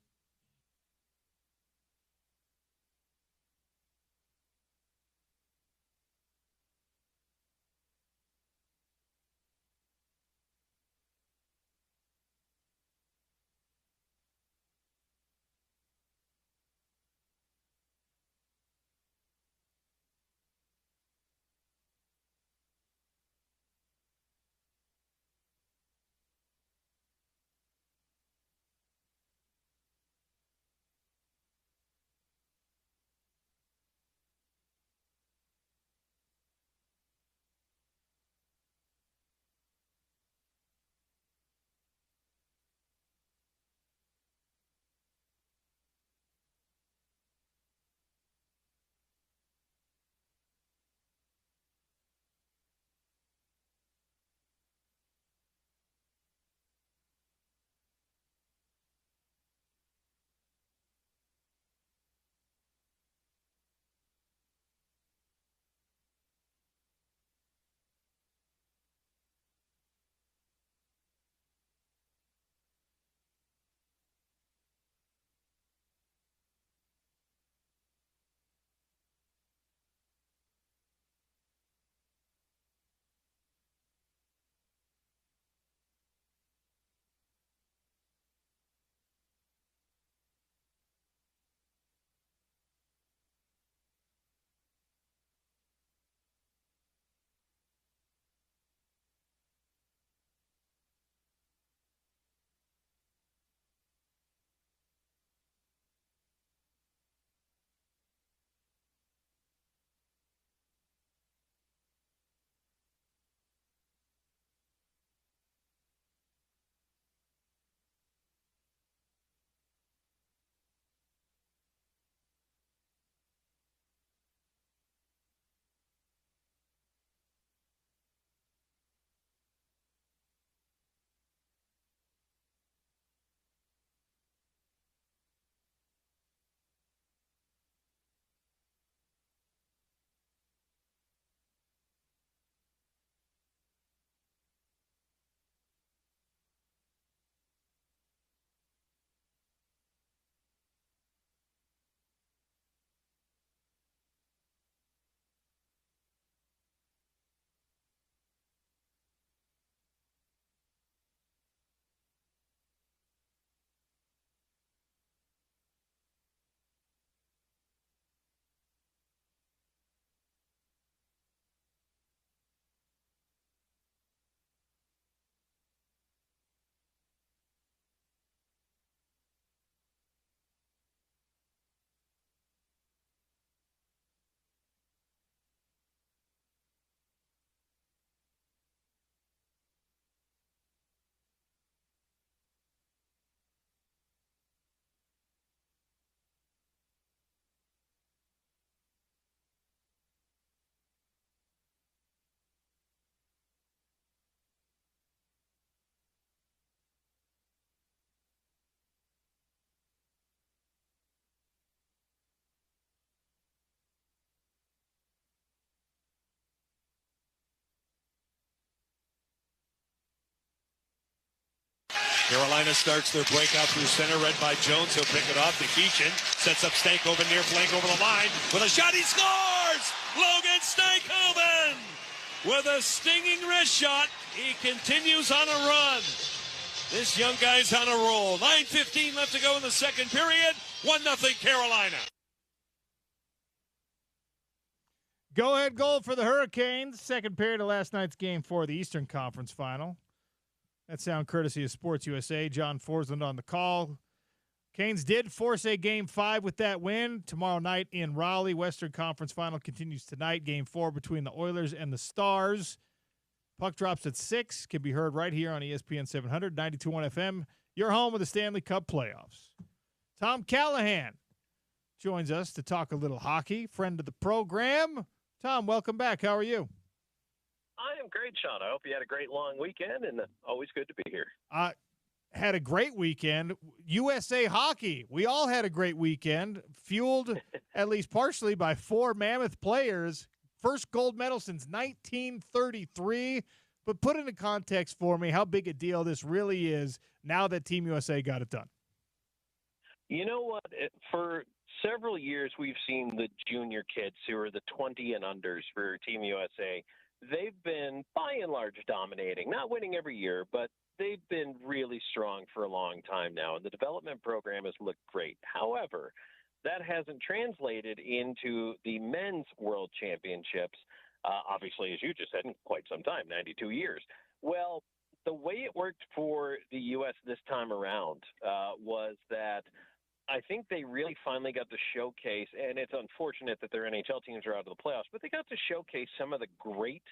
Carolina starts their breakout through center, read by Jones. He'll pick it off to Keachin. Sets up Stank over near flank over the line. With a shot, he scores! Logan Stankoven! With a stinging wrist shot, he continues on a run. This young guy's on a roll. 9:15 left to go in the second period. 1-0 Carolina. Go-ahead goal for the Hurricanes. Second period of last night's game 4 of the Eastern Conference Final. That sound courtesy of Sports USA. John Forsland on the call. Canes did force a Game 5 with that win. Tomorrow night in Raleigh, Western Conference Final continues tonight. Game 4 between the Oilers and the Stars. Puck drops at 6. Can be heard right here on ESPN 700, 92.1 FM. Your home of the Stanley Cup playoffs. Tom Callahan joins us to talk a little hockey. Friend of the program. Tom, welcome back. How are you? I am great, Sean. I hope you had a great long weekend, and always good to be here. Had a great weekend. USA Hockey. We all had a great weekend, fueled at least partially by 4 Mammoth players. First gold medal since 1933. But put into context for me how big a deal this really is now that Team USA got it done. You know what? For several years, we've seen the junior kids who are the 20 and unders for Team USA. They've been, by and large, dominating. Not winning every year, but they've been really strong for a long time now, and the development program has looked great. However, that hasn't translated into the men's world championships, obviously, as you just said, in quite some time, 92 years. Well, the way it worked for the U.S. this time around was that I think they really finally got to showcase, and it's unfortunate that their NHL teams are out of the playoffs, but they got to showcase some of the great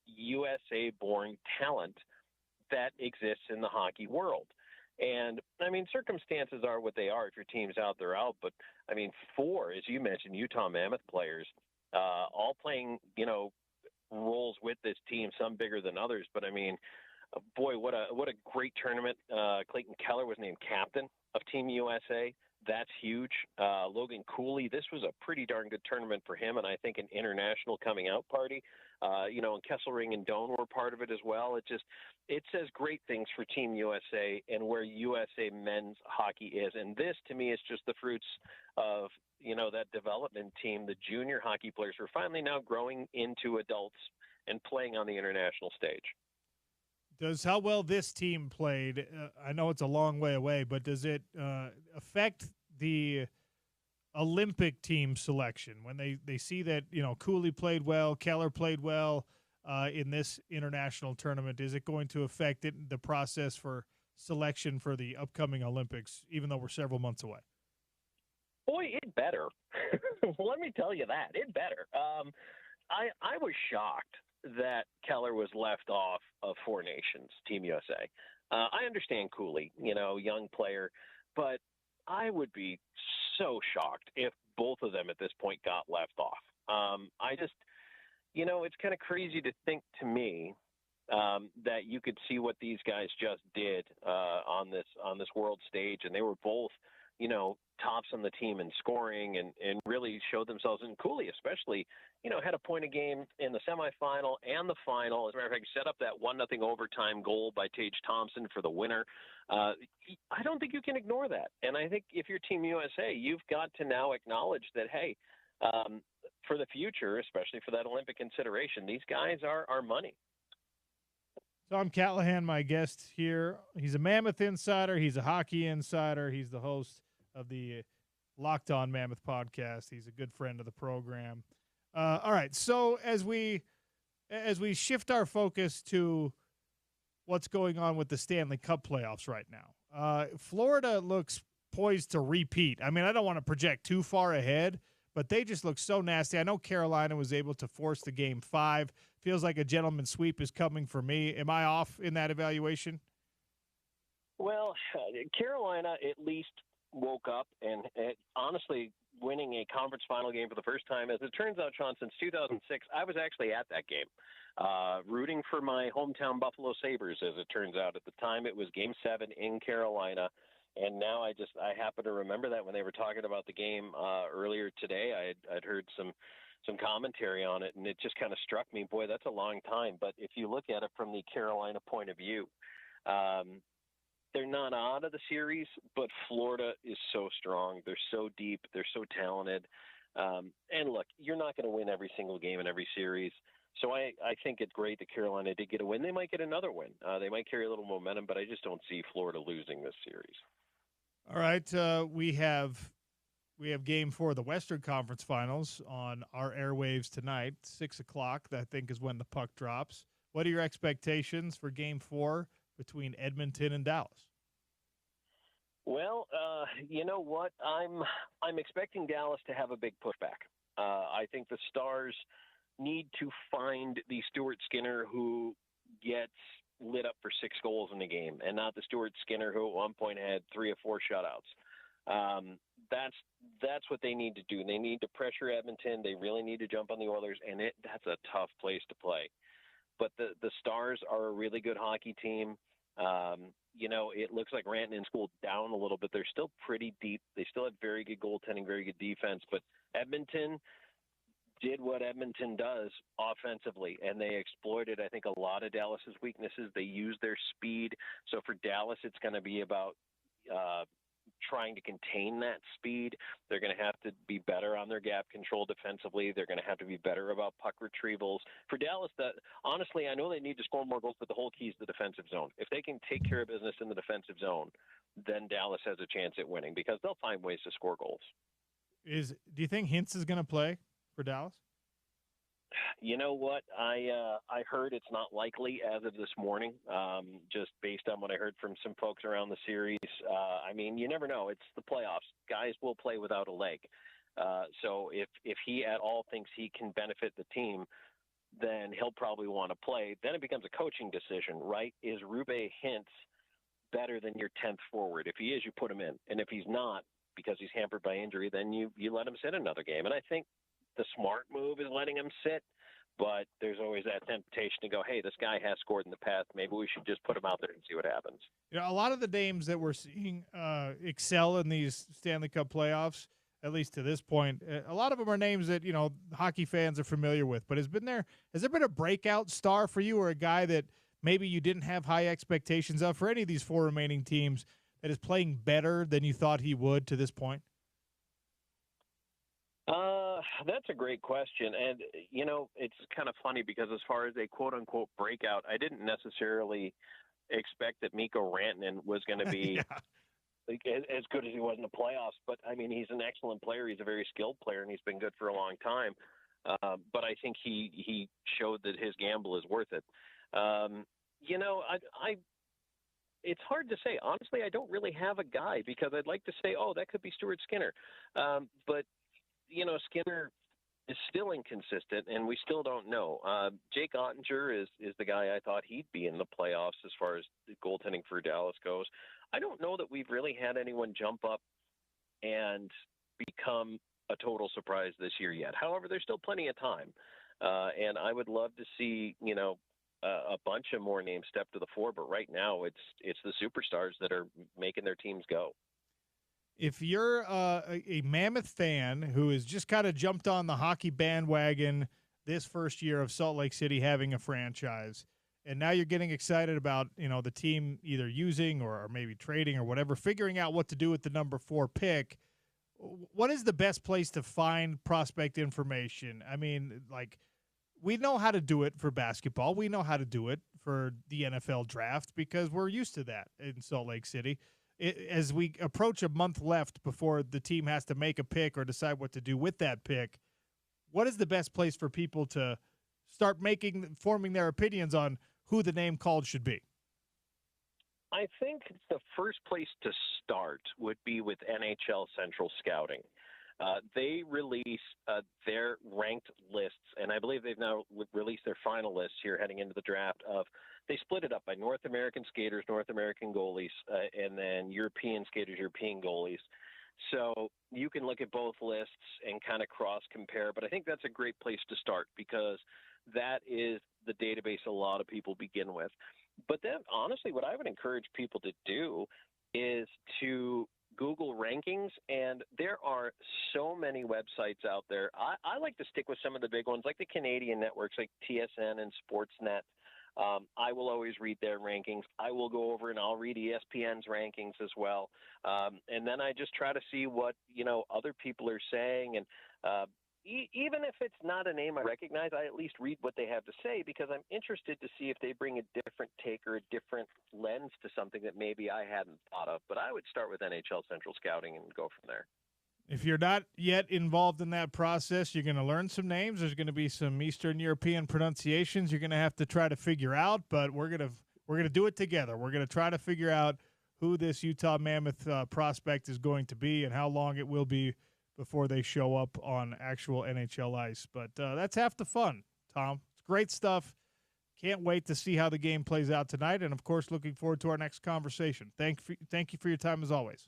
USA-born talent that exists in the hockey world. And, I mean, circumstances are what they are. If your team's out, they're out. But, I mean, 4, as you mentioned, Utah Mammoth players, all playing, roles with this team, some bigger than others. But, I mean, boy, what a great tournament. Clayton Keller was named captain of Team USA. That's huge. Logan Cooley, this was a pretty darn good tournament for him, and I think an international coming out party. And Kesselring and Doan were part of it as well. It says great things for Team USA and where USA men's hockey is. And this, to me, is just the fruits of, that development team. The junior hockey players are finally now growing into adults and playing on the international stage. Does how well this team played, I know it's a long way away, but does it affect the Olympic team selection when they see that, Cooley played well, Keller played well in this international tournament? Is it going to affect the process for selection for the upcoming Olympics, even though we're several months away? Boy, it better. Let me tell you that. It better. I was shocked that Keller was left off of 4 Nations, Team USA. I understand Cooley, young player, but I would be so shocked if both of them at this point got left off. It's kind of crazy to think to me that you could see what these guys just did on this world stage, and they were both, tops on the team in scoring and really showed themselves. And Cooley especially, had a point a game in the semifinal and the final. As a matter of fact, set up that 1-0 overtime goal by Tage Thompson for the winner. I don't think you can ignore that. And I think if you're Team USA, you've got to now acknowledge that, hey, for the future, especially for that Olympic consideration, these guys are money. Tom Callahan, my guest here. He's a Mammoth insider. He's a hockey insider. He's the host of the Locked On Mammoth podcast. He's a good friend of the program. All right, so as we shift our focus to what's going on with the Stanley Cup playoffs right now, Florida looks poised to repeat. I mean, I don't want to project too far ahead, but they just look so nasty. I know Carolina was able to force the Game 5. Feels like a gentleman's sweep is coming for me. Am I off in that evaluation? Well, Carolina at least woke up and honestly winning a conference final game for the first time. As it turns out, Sean, since 2006, I was actually at that game, rooting for my hometown Buffalo Sabres, as it turns out. At the time, it was Game 7 in Carolina. And now I happen to remember that when they were talking about the game earlier today, I'd heard some commentary on it, and it just kind of struck me, boy, that's a long time. But if you look at it from the Carolina point of view, they're not out of the series, but Florida is so strong. They're so deep. They're so talented. And look, you're not going to win every single game in every series. So I think it's great that Carolina did get a win. They might get another win. They might carry a little momentum, but I just don't see Florida losing this series. All right, we have Game 4 of the Western Conference Finals on our airwaves tonight. 6 o'clock, I think, is when the puck drops. What are your expectations for Game 4 between Edmonton and Dallas? Well, you know what? I'm expecting Dallas to have a big pushback. I think the Stars need to find the Stuart Skinner who gets lit up for 6 goals in a game, and not the Stuart Skinner who at one point had 3 or 4 shutouts. That's what they need to do. They need to pressure Edmonton. They really need to jump on the Oilers, and that's a tough place to play. But the Stars are a really good hockey team. It looks like Rantanen's cooled down a little bit. They're still pretty deep. They still have very good goaltending, very good defense. But Edmonton did what Edmonton does offensively, and they exploited, I think, a lot of Dallas's weaknesses. They used their speed. So for Dallas, it's going to be about trying to contain that speed. They're going to have to be better on their gap control defensively. They're going to have to be better about puck retrievals. For Dallas, honestly, I know they need to score more goals, but the whole key is the defensive zone. If they can take care of business in the defensive zone, then Dallas has a chance at winning because they'll find ways to score goals. Do you think Hintz is going to play for Dallas? You know what? I heard it's not likely as of this morning, just based on what I heard from some folks around the series. You never know. It's the playoffs. Guys will play without a leg. So if he at all thinks he can benefit the team, then he'll probably want to play. Then it becomes a coaching decision, right? Is Rube Hintz better than your 10th forward? If he is, you put him in. And if he's not, because he's hampered by injury, then you let him sit another game. And I think the smart move is letting him sit, but there's always that temptation to go, hey, this guy has scored in the past. Maybe we should just put him out there and see what happens. A lot of the names that we're seeing excel in these Stanley Cup playoffs, at least to this point, a lot of them are names that, hockey fans are familiar with. But has there been a breakout star for you, or a guy that maybe you didn't have high expectations of for any of these 4 remaining teams that is playing better than you thought he would to this point? That's a great question. And, it's kind of funny because as far as a quote-unquote breakout, I didn't necessarily expect that Mikko Rantanen was going to be as good as he was in the playoffs. But, he's an excellent player. He's a very skilled player, and he's been good for a long time. But I think he showed that his gamble is worth it. It's hard to say. Honestly, I don't really have a guy because I'd like to say, that could be Stuart Skinner. But Skinner is still inconsistent, and we still don't know. Jake Ottinger is the guy I thought he'd be in the playoffs as far as the goaltending for Dallas goes. I don't know that we've really had anyone jump up and become a total surprise this year yet. However, there's still plenty of time, and I would love to see a bunch of more names step to the fore. But right now, it's the superstars that are making their teams go. If you're a Mammoth fan who has just kind of jumped on the hockey bandwagon this first year of Salt Lake City having a franchise, and now you're getting excited about, the team either using or maybe trading or whatever, figuring out what to do with the number 4 pick, what is the best place to find prospect information? We know how to do it for basketball. We know how to do it for the NFL draft because we're used to that in Salt Lake City. As we approach a month left before the team has to make a pick or decide what to do with that pick, what is the best place for people to start forming their opinions on who the name called should be? I think the first place to start would be with NHL Central Scouting. They release their ranked lists, and I believe they've now released their final lists here heading into the draft. They split it up by North American skaters, North American goalies, and then European skaters, European goalies. So you can look at both lists and kind of cross-compare, but I think that's a great place to start because that is the database a lot of people begin with. But then, honestly, what I would encourage people to do is to Google rankings, and there are so many websites out there. I like to stick with some of the big ones, like the Canadian networks, like TSN and Sportsnet. I will always read their rankings. I will go over and I'll read ESPN's rankings as well. And then I just try to see what, other people are saying. And even if it's not a name I recognize, I at least read what they have to say because I'm interested to see if they bring a different take or a different lens to something that maybe I hadn't thought of. But I would start with NHL Central Scouting and go from there. If you're not yet involved in that process, you're going to learn some names. There's going to be some Eastern European pronunciations you're going to have to try to figure out, but we're going to do it together. We're going to try to figure out who this Utah Mammoth prospect is going to be and how long it will be before they show up on actual NHL ice. But that's half the fun, Tom. It's great stuff. Can't wait to see how the game plays out tonight, and, of course, looking forward to our next conversation. Thank you for your time as always.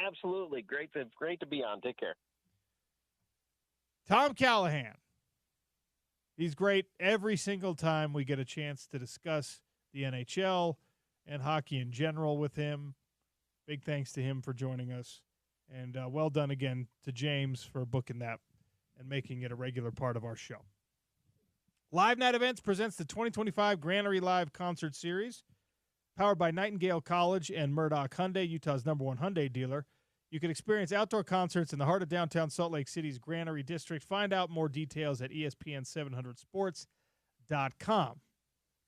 Absolutely. Great to be on. Take care. Tom Callahan. He's great every single time we get a chance to discuss the NHL and hockey in general with him. Big thanks to him for joining us. And well done again to James for booking that and making it a regular part of our show. Live Night Events presents the 2025 Granary Live Concert Series. Powered by Nightingale College and Murdoch Hyundai, Utah's #1 Hyundai dealer. You can experience outdoor concerts in the heart of downtown Salt Lake City's Granary District. Find out more details at ESPN700sports.com.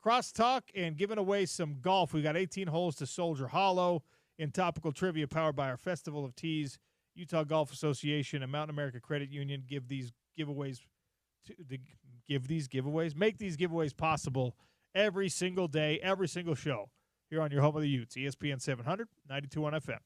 Crosstalk and giving away some golf. We got 18 holes to Soldier Hollow in topical trivia powered by our Festival of Tees, Utah Golf Association, and Mountain America Credit Union. Make these giveaways possible every single day, every single show. Here on your home of the Utes, ESPN 700, 92.1 FM.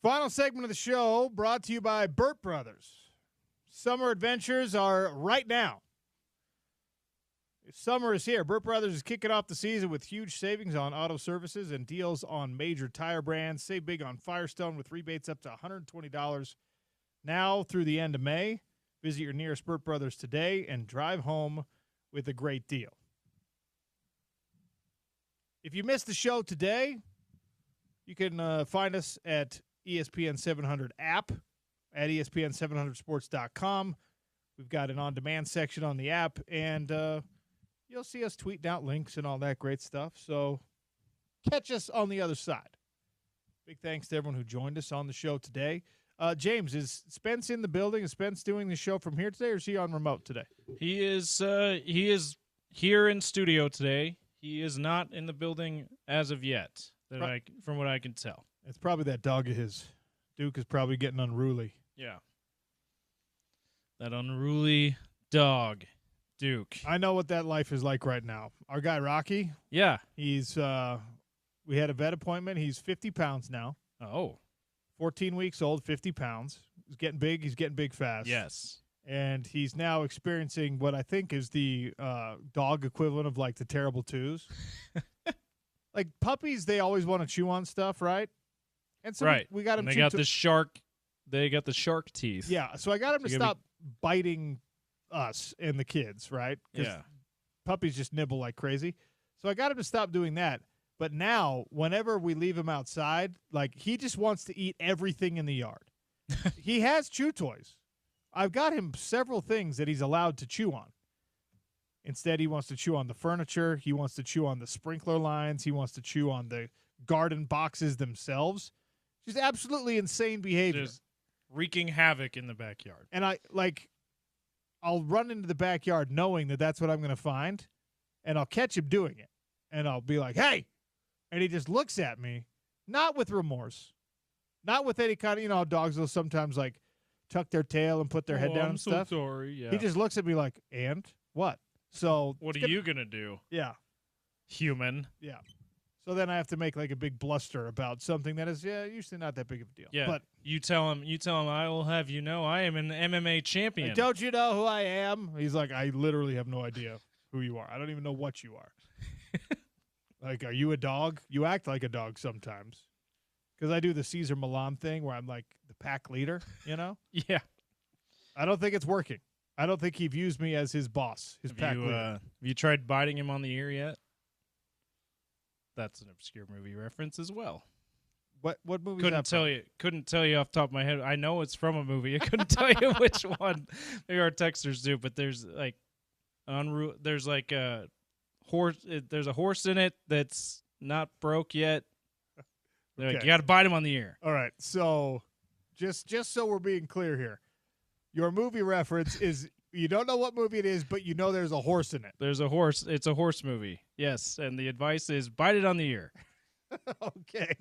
Final segment of the show brought to you by Burt Brothers. Summer adventures are right now. Summer is here. Burt Brothers is kicking off the season with huge savings on auto services and deals on major tire brands. Save big on Firestone with rebates up to $120 now through the end of May. Visit your nearest Burt Brothers today and drive home with a great deal. If you missed the show today, you can find us at ESPN 700 app at ESPN700sports.com. We've got an on-demand section on the app, and you'll see us tweeting out links and all that great stuff. So catch us on the other side. Big thanks to everyone who joined us on the show today. James, is Spence in the building? Is Spence doing the show from here today, or is he on remote today? He is here in studio today. He is not in the building as of yet, from what I can tell. It's probably that dog of his. Duke is probably getting unruly. Yeah. That unruly dog, Duke. I know what that life is like right now. Our guy, Rocky. Yeah. He's we had a vet appointment. He's 50 pounds now. Oh. 14 weeks old, 50 pounds. He's getting big. He's getting big fast. Yes. And he's now experiencing what I think is the dog equivalent of like the terrible twos. Like puppies, they always want to chew on stuff, right? And so right. we got him. And they got the shark. They got the shark teeth. Yeah. So I got him to stop biting us and the kids, right? Yeah. Puppies just nibble like crazy. So I got him to stop doing that. But now, whenever we leave him outside, like he just wants to eat everything in the yard. He has chew toys. I've got him several things that he's allowed to chew on. Instead, he wants to chew on the furniture. He wants to chew on the sprinkler lines. He wants to chew on the garden boxes themselves. Just absolutely insane behavior. Just wreaking havoc in the backyard. And I'll run into the backyard knowing that that's what I'm going to find, and I'll catch him doing it. And I'll be like, hey! And he just looks at me, not with remorse, not with any kind of, how dogs will sometimes like tuck their tail and put their head down and stuff. I'm so sorry. Yeah. He just looks at me like, and what? So what are you gonna do? Yeah, human. Yeah. So then I have to make like a big bluster about something that is usually not that big of a deal. Yeah. But you tell him. I will have you know, I am an MMA champion. Like, don't you know who I am? He's like, I literally have no idea who you are. I don't even know what you are. Like, are you a dog? You act like a dog sometimes. Because I do the Cesar Millan thing where I'm like the pack leader, Yeah. I don't think it's working. I don't think he views me as his boss, his pack leader. Have you tried biting him on the ear yet? That's an obscure movie reference as well. What movie? Couldn't tell you off the top of my head. I know it's from a movie. I couldn't tell you which one. Maybe our texters do, but there's like a horse. There's a horse in it that's not broke yet. They're like, you got to bite him on the ear. All right. So, just so we're being clear here, your movie reference is you don't know what movie it is, but you know there's a horse in it. There's a horse. It's a horse movie. Yes, and the advice is bite it on the ear. Okay.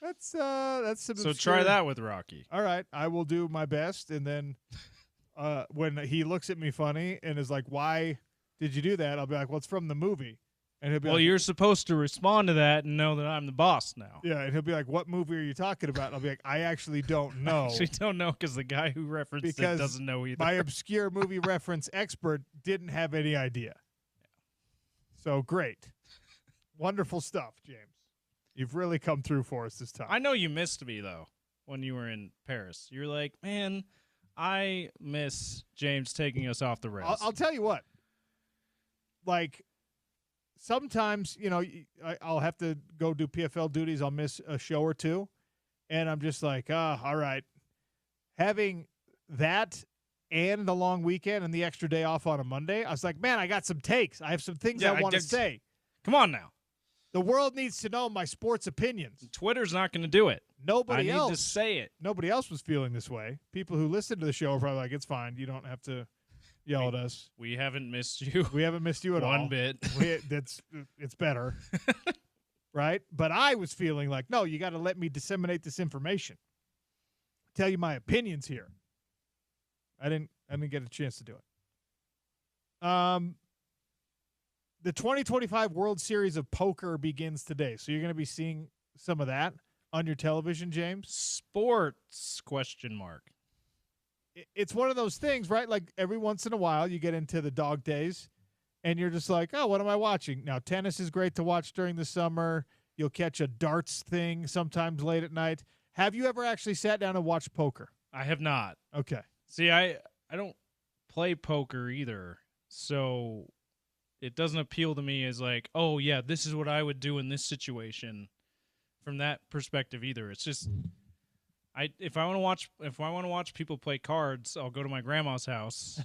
That's some. So try that with Rocky. All right, I will do my best, and then when he looks at me funny and is like, "Why did you do that?" I'll be like, "Well, it's from the movie." And he'll be like, you're supposed to respond to that and know that I'm the boss now. Yeah, and he'll be like, "What movie are you talking about?" And I'll be like, "I actually don't know." I actually don't know because the guy who referenced it doesn't know either. My obscure movie reference expert didn't have any idea. So great. Wonderful stuff, James. You've really come through for us this time. I know you missed me, though, when you were in Paris. You're like, man, I miss James taking us off the rails. I'll tell you what. Like, sometimes, I'll have to go do PFL duties. I'll miss a show or two. And I'm just like, all right. Having that and the long weekend and the extra day off on a Monday, I was like, man, I got some takes. I have some things I want to say. Come on now. The world needs to know my sports opinions. Twitter's not going to do it. Nobody else. I need to say it. Nobody else was feeling this way. People who listen to the show are probably like, it's fine. You don't have to yell at us. We haven't missed you. We haven't missed you at all. One bit. It's better. Right? But I was feeling like, no, you got to let me disseminate this information. Tell you my opinions here. I didn't get a chance to do it. The 2025 World Series of Poker begins today, so you're going to be seeing some of that. on your television, James? Sports ? It's one of those things, right? Like every once in a while you get into the dog days and you're just like, oh, what am I watching? Now, tennis is great to watch during the summer. You'll catch a darts thing sometimes late at night. Have you ever actually sat down and watched poker? I have not. Okay. See, I don't play poker either, so it doesn't appeal to me as like, oh yeah, this is what I would do in this situation. From that perspective, either. It's just, if I want to watch people play cards, I'll go to my grandma's house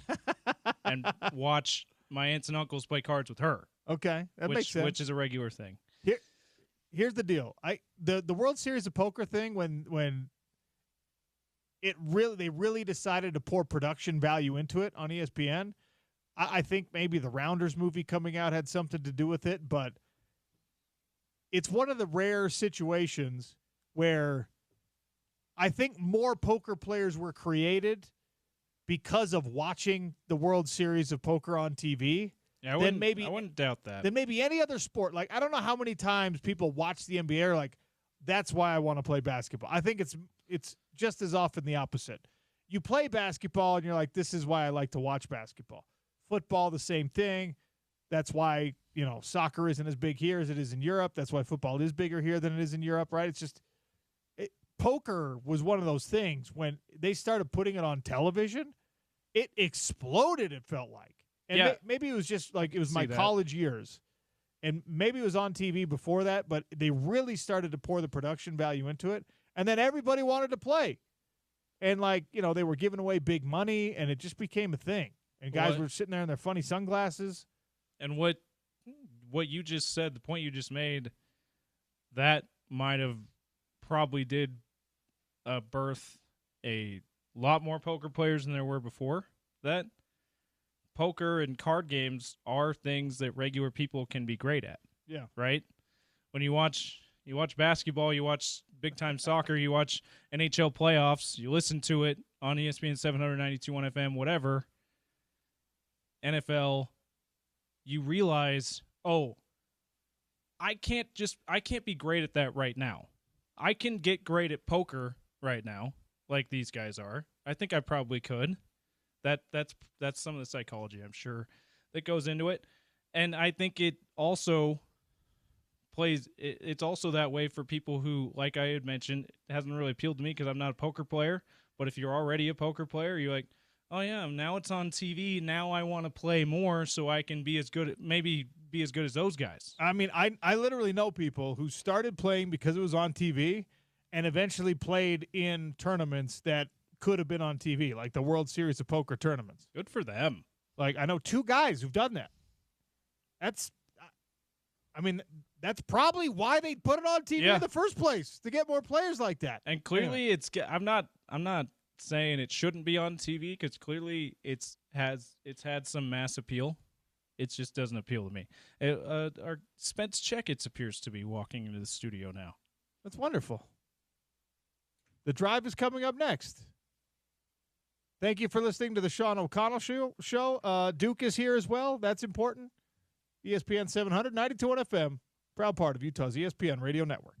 and watch my aunts and uncles play cards with her. Okay, that makes sense. Which is a regular thing. Here's the deal. The World Series of Poker thing, when they really decided to pour production value into it on ESPN. I think maybe the Rounders movie coming out had something to do with it, but it's one of the rare situations where I think more poker players were created because of watching the World Series of Poker on TV. Yeah, I wouldn't doubt that. Than maybe any other sport. Like, I don't know how many times people watch the NBA are like, that's why I want to play basketball. I think it's just as often the opposite. You play basketball and you're like, this is why I like to watch basketball. Football, the same thing. That's why, soccer isn't as big here as it is in Europe. That's why football is bigger here than it is in Europe, right? It's just poker was one of those things when they started putting it on television, it exploded, it felt like. And maybe it was just like it was my college years. And maybe it was on TV before that, but they really started to pour the production value into it. And then everybody wanted to play. And, they were giving away big money, and it just became a thing. And guys were sitting there in their funny sunglasses. And what you just said, the point you just made, that might have probably did birth a lot more poker players than there were before. That poker and card games are things that regular people can be great at. Yeah. Right? When you watch basketball, you watch big-time soccer, you watch NHL playoffs, you listen to it on ESPN 792.1 FM, whatever, NFL, you realize, I can't be great at that right now. I can get great at poker right now, like these guys are. I think I probably could. That's some of the psychology, I'm sure, that goes into it. And I think it also it's also that way for people who, like I had mentioned, it hasn't really appealed to me because I'm not a poker player. But if you're already a poker player, you're like, oh yeah, now it's on TV. Now I want to play more so I can be as good as those guys. I mean, I literally know people who started playing because it was on TV and eventually played in tournaments that could have been on TV, like the World Series of Poker tournaments. Good for them. Like, I know 2 guys who've done that. That's probably why they put it on TV in the first place, to get more players like that. And clearly I'm not saying it shouldn't be on TV, because clearly it's had some mass appeal. It just doesn't appeal to me. Our Spence Checketts appears to be walking into the studio now. That's wonderful. The Drive is coming up next. Thank you for listening to the Sean O'Connell show. Duke is here as well. That's important. ESPN 700, 92.1 FM, proud part of Utah's ESPN radio network.